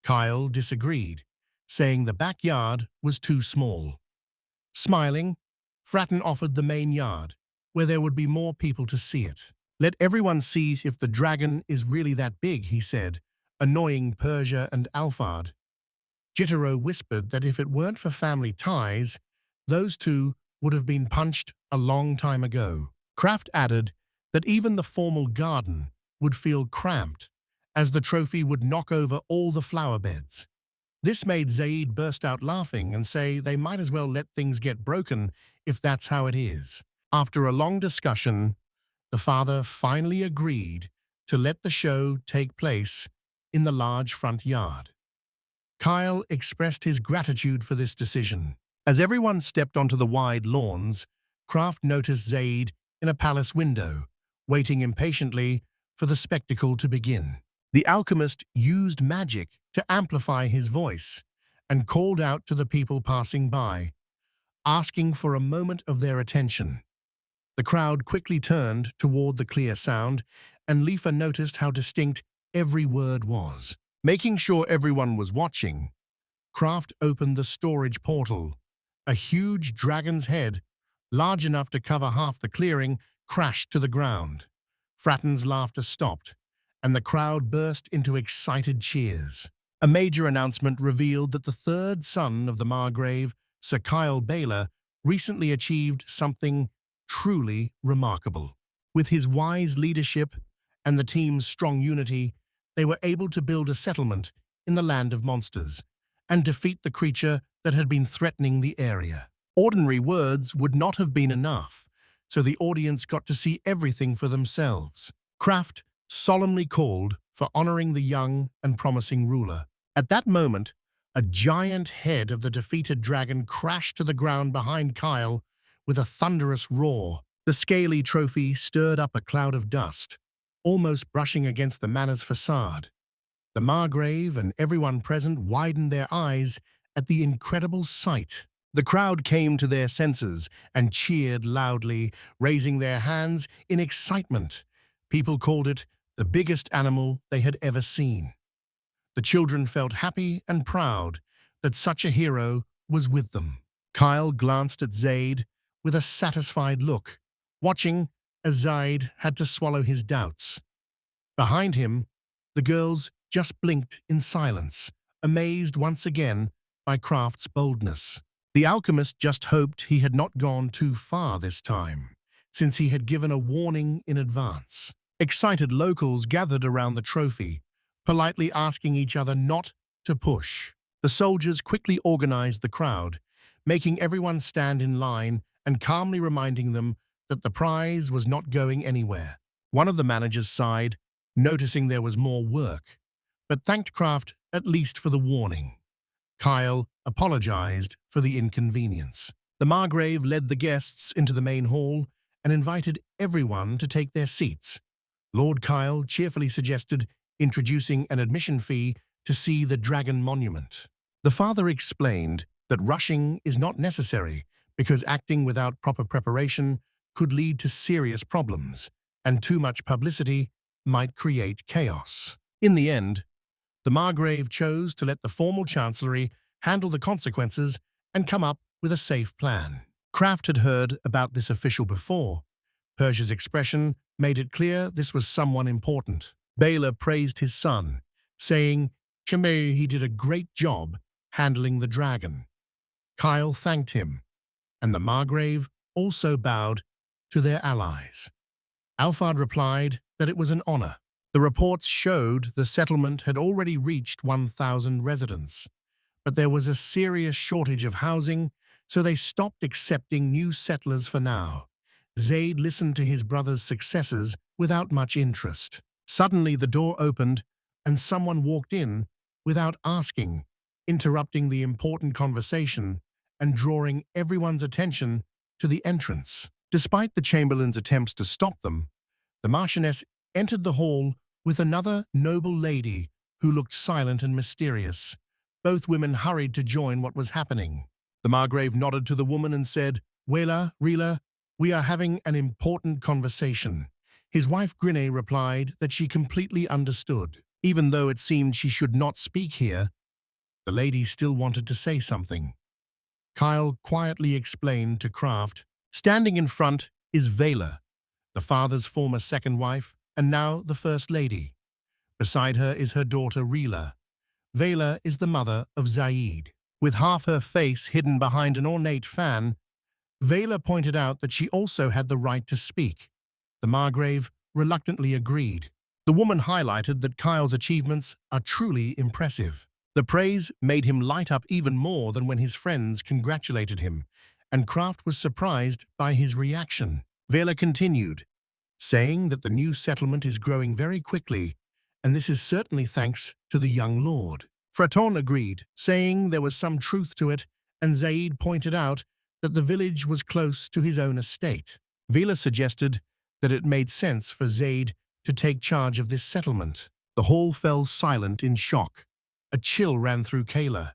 Kyle disagreed, saying the backyard was too small. Smiling, Fratton offered the main yard, where there would be more people to see it. "Let everyone see if the dragon is really that big," he said, annoying Persia and Alphard. Jitterro whispered that if it weren't for family ties, those two would have been punched a long time ago. Kraft added that even the formal garden would feel cramped, as the trophy would knock over all the flower beds. This made Zaid burst out laughing and say they might as well let things get broken if that's how it is. After a long discussion, the father finally agreed to let the show take place in the large front yard. Kyle expressed his gratitude for this decision. As everyone stepped onto the wide lawns, Kraft noticed Zaid in a palace window, waiting impatiently for the spectacle to begin. The alchemist used magic to amplify his voice and called out to the people passing by, asking for a moment of their attention. The crowd quickly turned toward the clear sound, and Lifa noticed how distinct every word was. Making sure everyone was watching, Kraft opened the storage portal. A huge dragon's head, large enough to cover half the clearing, crashed to the ground. Fratton's laughter stopped, and the crowd burst into excited cheers. A major announcement revealed that the third son of the Margrave, Sir Kyle Baylor, recently achieved something truly remarkable. With his wise leadership and the team's strong unity, they were able to build a settlement in the land of monsters and defeat the creature that had been threatening the area. Ordinary words would not have been enough, so the audience got to see everything for themselves. Kraft solemnly called for honoring the young and promising ruler. At that moment, a giant head of the defeated dragon crashed to the ground behind Kyle with a thunderous roar. The scaly trophy stirred up a cloud of dust, almost brushing against the manor's facade. The Margrave and everyone present widened their eyes at the incredible sight. The crowd came to their senses and cheered loudly, raising their hands in excitement. People called it the biggest animal they had ever seen. The children felt happy and proud that such a hero was with them. Kyle glanced at Zaid with a satisfied look, watching as Zaid had to swallow his doubts. Behind him, the girls just blinked in silence, amazed once again by Kraft's boldness. The alchemist just hoped he had not gone too far this time, since he had given a warning in advance. Excited locals gathered around the trophy, politely asking each other not to push. The soldiers quickly organized the crowd, making everyone stand in line and calmly reminding them that the prize was not going anywhere. One of the managers sighed, noticing there was more work, but thanked Kraft at least for the warning. Kyle apologized for the inconvenience. The Margrave led the guests into the main hall and invited everyone to take their seats. Lord Kyle cheerfully suggested introducing an admission fee to see the Dragon Monument. The father explained that rushing is not necessary because acting without proper preparation could lead to serious problems, and too much publicity might create chaos. In the end, the Margrave chose to let the formal chancellery handle the consequences and come up with a safe plan. Kraft had heard about this official before. Persia's expression made it clear this was someone important. Baylor praised his son, saying he did a great job handling the dragon. Kyle thanked him, and the Margrave also bowed to their allies. Alfard replied that it was an honor. The reports showed the settlement had already reached 1,000 residents, but there was a serious shortage of housing, so they stopped accepting new settlers for now. Zaid listened to his brother's successes without much interest. Suddenly the door opened and someone walked in without asking, interrupting the important conversation and drawing everyone's attention to the entrance. Despite the Chamberlain's attempts to stop them, the Marchioness entered the hall with another noble lady who looked silent and mysterious. Both women hurried to join what was happening. The Margrave nodded to the woman and said, Rila, we are having an important conversation." His wife Grinne replied that she completely understood. Even though it seemed she should not speak here, the lady still wanted to say something. Kyle quietly explained to Kraft, "Standing in front is Vela, the father's former second wife, and now the First Lady. Beside her is her daughter Rila. Vela is the mother of Zaid." With half her face hidden behind an ornate fan, Vela pointed out that she also had the right to speak. The Margrave reluctantly agreed. The woman highlighted that Kyle's achievements are truly impressive. The praise made him light up even more than when his friends congratulated him, and Kraft was surprised by his reaction. Vela continued, saying that the new settlement is growing very quickly, and this is certainly thanks to the young lord. Fraton agreed, saying there was some truth to it, and Zaid pointed out that the village was close to his own estate. Vela suggested that it made sense for Zaid to take charge of this settlement. The hall fell silent in shock. A chill ran through Kayla.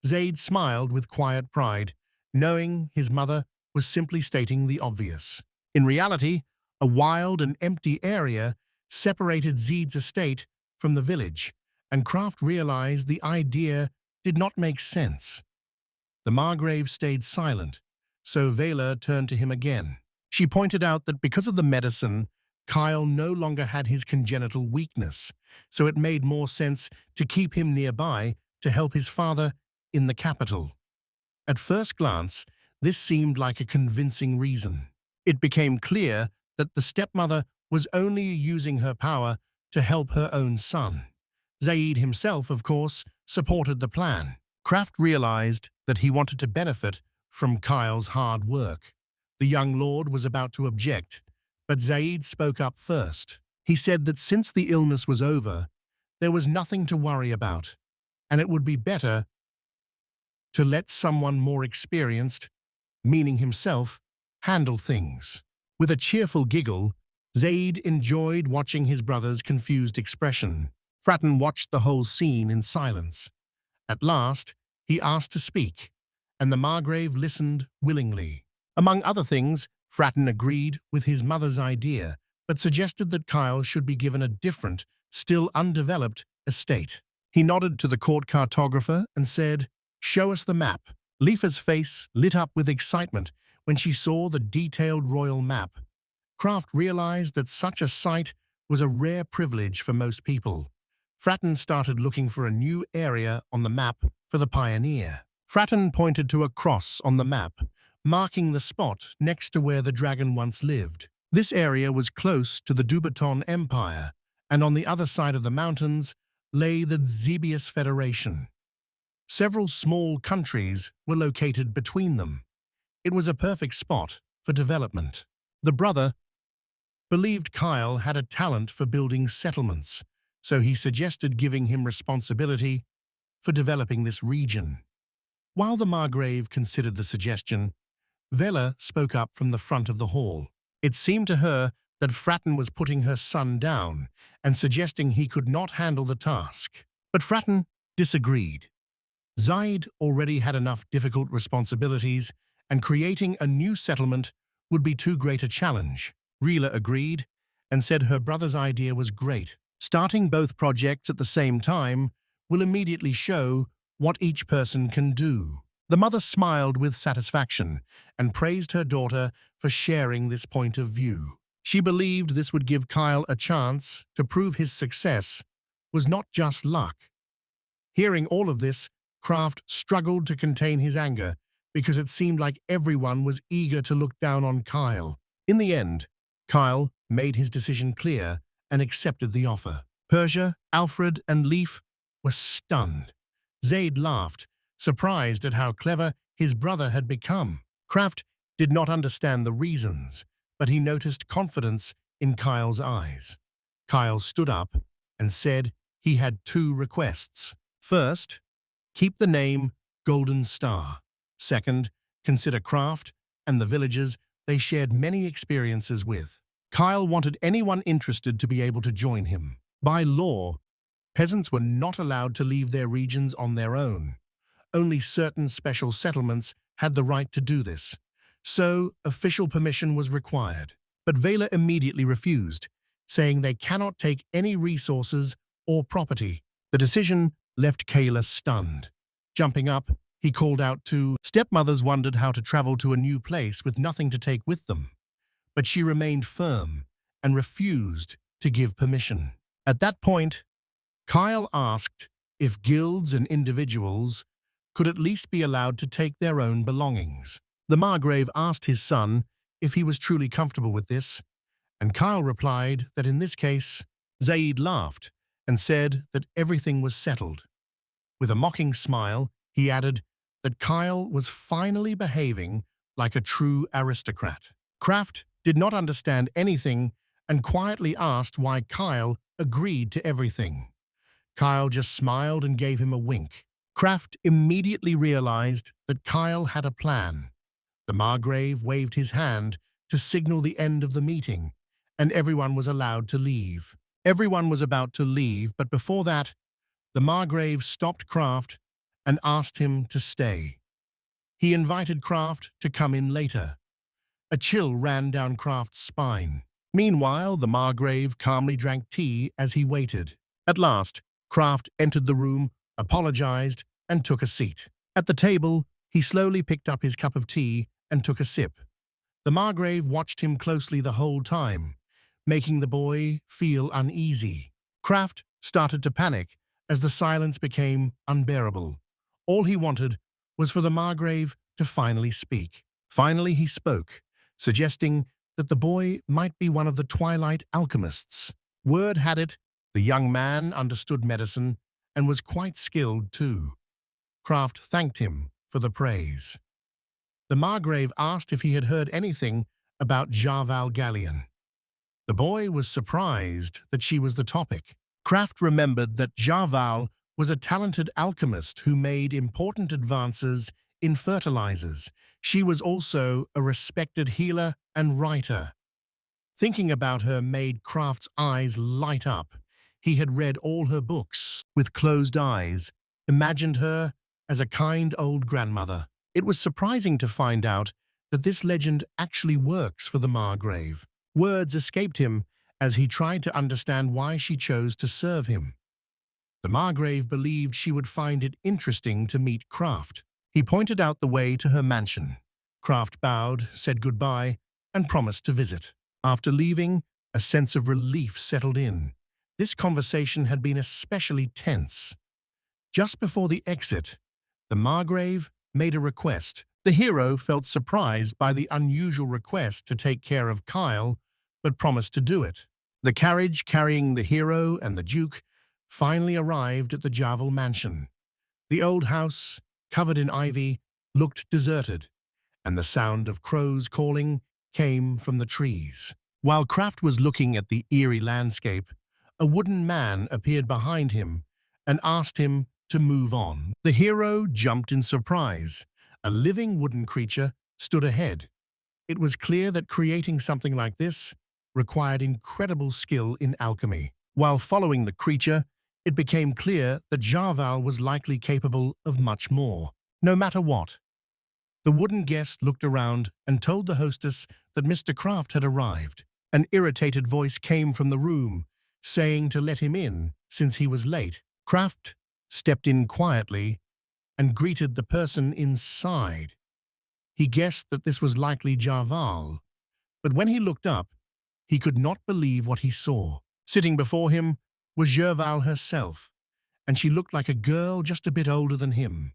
Zaid smiled with quiet pride, knowing his mother was simply stating the obvious. In reality, a wild and empty area separated Zaid's estate from the village, and Kraft realized the idea did not make sense. The Margrave stayed silent, so Vela turned to him again. She pointed out that because of the medicine, Kyle no longer had his congenital weakness, so it made more sense to keep him nearby to help his father in the capital. At first glance, this seemed like a convincing reason. It became clear that the stepmother was only using her power to help her own son. Zaid himself, of course, supported the plan. Kraft realized that he wanted to benefit from Kyle's hard work. The young lord was about to object, but Zaid spoke up first. He said that since the illness was over, there was nothing to worry about, and it would be better to let someone more experienced, meaning himself, handle things. With a cheerful giggle, Zaid enjoyed watching his brother's confused expression. Fratton watched the whole scene in silence. At last, he asked to speak, and the Margrave listened willingly. Among other things, Fratton agreed with his mother's idea, but suggested that Kyle should be given a different, still undeveloped, estate. He nodded to the court cartographer and said, "Show us the map." Lifa's face lit up with excitement when she saw the detailed royal map. Kraft realized that such a sight was a rare privilege for most people. Fratton started looking for a new area on the map for the pioneer. Fratton pointed to a cross on the map, marking the spot next to where the dragon once lived. This area was close to the Dubaton Empire, and on the other side of the mountains lay the Zebius Federation. Several small countries were located between them. It was a perfect spot for development. The brother believed Kyle had a talent for building settlements, so he suggested giving him responsibility for developing this region. While the Margrave considered the suggestion, Vela spoke up from the front of the hall. It seemed to her that Fratton was putting her son down and suggesting he could not handle the task. But Fratton disagreed. Zaid already had enough difficult responsibilities, and creating a new settlement would be too great a challenge. Rila agreed and said her brother's idea was great. Starting both projects at the same time will immediately show what each person can do. The mother smiled with satisfaction and praised her daughter for sharing this point of view. She believed this would give Kyle a chance to prove his success was not just luck. Hearing all of this, Kraft struggled to contain his anger because it seemed like everyone was eager to look down on Kyle. In the end, Kyle made his decision clear and accepted the offer. Persia, Alfred, and Leaf were stunned. Zaid laughed, surprised at how clever his brother had become. Kraft did not understand the reasons, but he noticed confidence in Kyle's eyes. Kyle stood up and said he had 2 requests. First, keep the name Golden Star. Second, consider Kraft and the villagers they shared many experiences with. Kyle wanted anyone interested to be able to join him. By law, peasants were not allowed to leave their regions on their own. Only certain special settlements had the right to do this, so official permission was required. But Vela immediately refused, saying they cannot take any resources or property. The decision left Kayla stunned. Jumping up, he called out to stepmothers wondered how to travel to a new place with nothing to take with them. But she remained firm and refused to give permission. At that point, Kyle asked if guilds and individuals could at least be allowed to take their own belongings. The Margrave asked his son if he was truly comfortable with this, and Kyle replied that in this case, Zaid laughed and said that everything was settled. With a mocking smile, he added that Kyle was finally behaving like a true aristocrat. Kraft did not understand anything and quietly asked why Kyle agreed to everything. Kyle just smiled and gave him a wink. Kraft immediately realized that Kyle had a plan. The Margrave waved his hand to signal the end of the meeting, and everyone was allowed to leave. Everyone was about to leave, but before that, the Margrave stopped Kraft and asked him to stay. He invited Kraft to come in later. A chill ran down Kraft's spine. Meanwhile, the Margrave calmly drank tea as he waited. At last, Kraft entered the room, apologized, and took a seat. At the table, he slowly picked up his cup of tea and took a sip. The Margrave watched him closely the whole time, making the boy feel uneasy. Kraft started to panic as the silence became unbearable. All he wanted was for the Margrave to finally speak. Finally, he spoke, suggesting that the boy might be one of the Twilight Alchemists. Word had it The young man understood medicine and was quite skilled too. Craft thanked him for the praise. The Margrave asked if he had heard anything about Jarval Galleon. The boy was surprised that she was the topic. Craft remembered that Jarval was a talented alchemist who made important advances in fertilizers. She was also a respected healer and writer. Thinking about her made Craft's eyes light up. He had read all her books with closed eyes, imagined her as a kind old grandmother. It was surprising to find out that this legend actually works for the Margrave. Words escaped him as he tried to understand why she chose to serve him. The Margrave believed she would find it interesting to meet Craft. He pointed out the way to her mansion. Craft bowed, said goodbye, and promised to visit. After leaving, a sense of relief settled in. This conversation had been especially tense. Just before the exit, the Margrave made a request. The hero felt surprised by the unusual request to take care of Kyle, but promised to do it. The carriage carrying the hero and the Duke finally arrived at the Jarval mansion. The old house, covered in ivy, looked deserted, and the sound of crows calling came from the trees. While Craft was looking at the eerie landscape, a wooden man appeared behind him and asked him to move on. The hero jumped in surprise. A living wooden creature stood ahead. It was clear that creating something like this required incredible skill in alchemy. While following the creature, it became clear that Jarval was likely capable of much more, no matter what. The wooden guest looked around and told the hostess that Mr. Craft had arrived. An irritated voice came from the room, saying to let him in since he was late. Craft stepped in quietly and greeted the person inside. He guessed that this was likely Jarval, but when he looked up, he could not believe what he saw. Sitting before him was Jarval herself, and she looked like a girl just a bit older than him.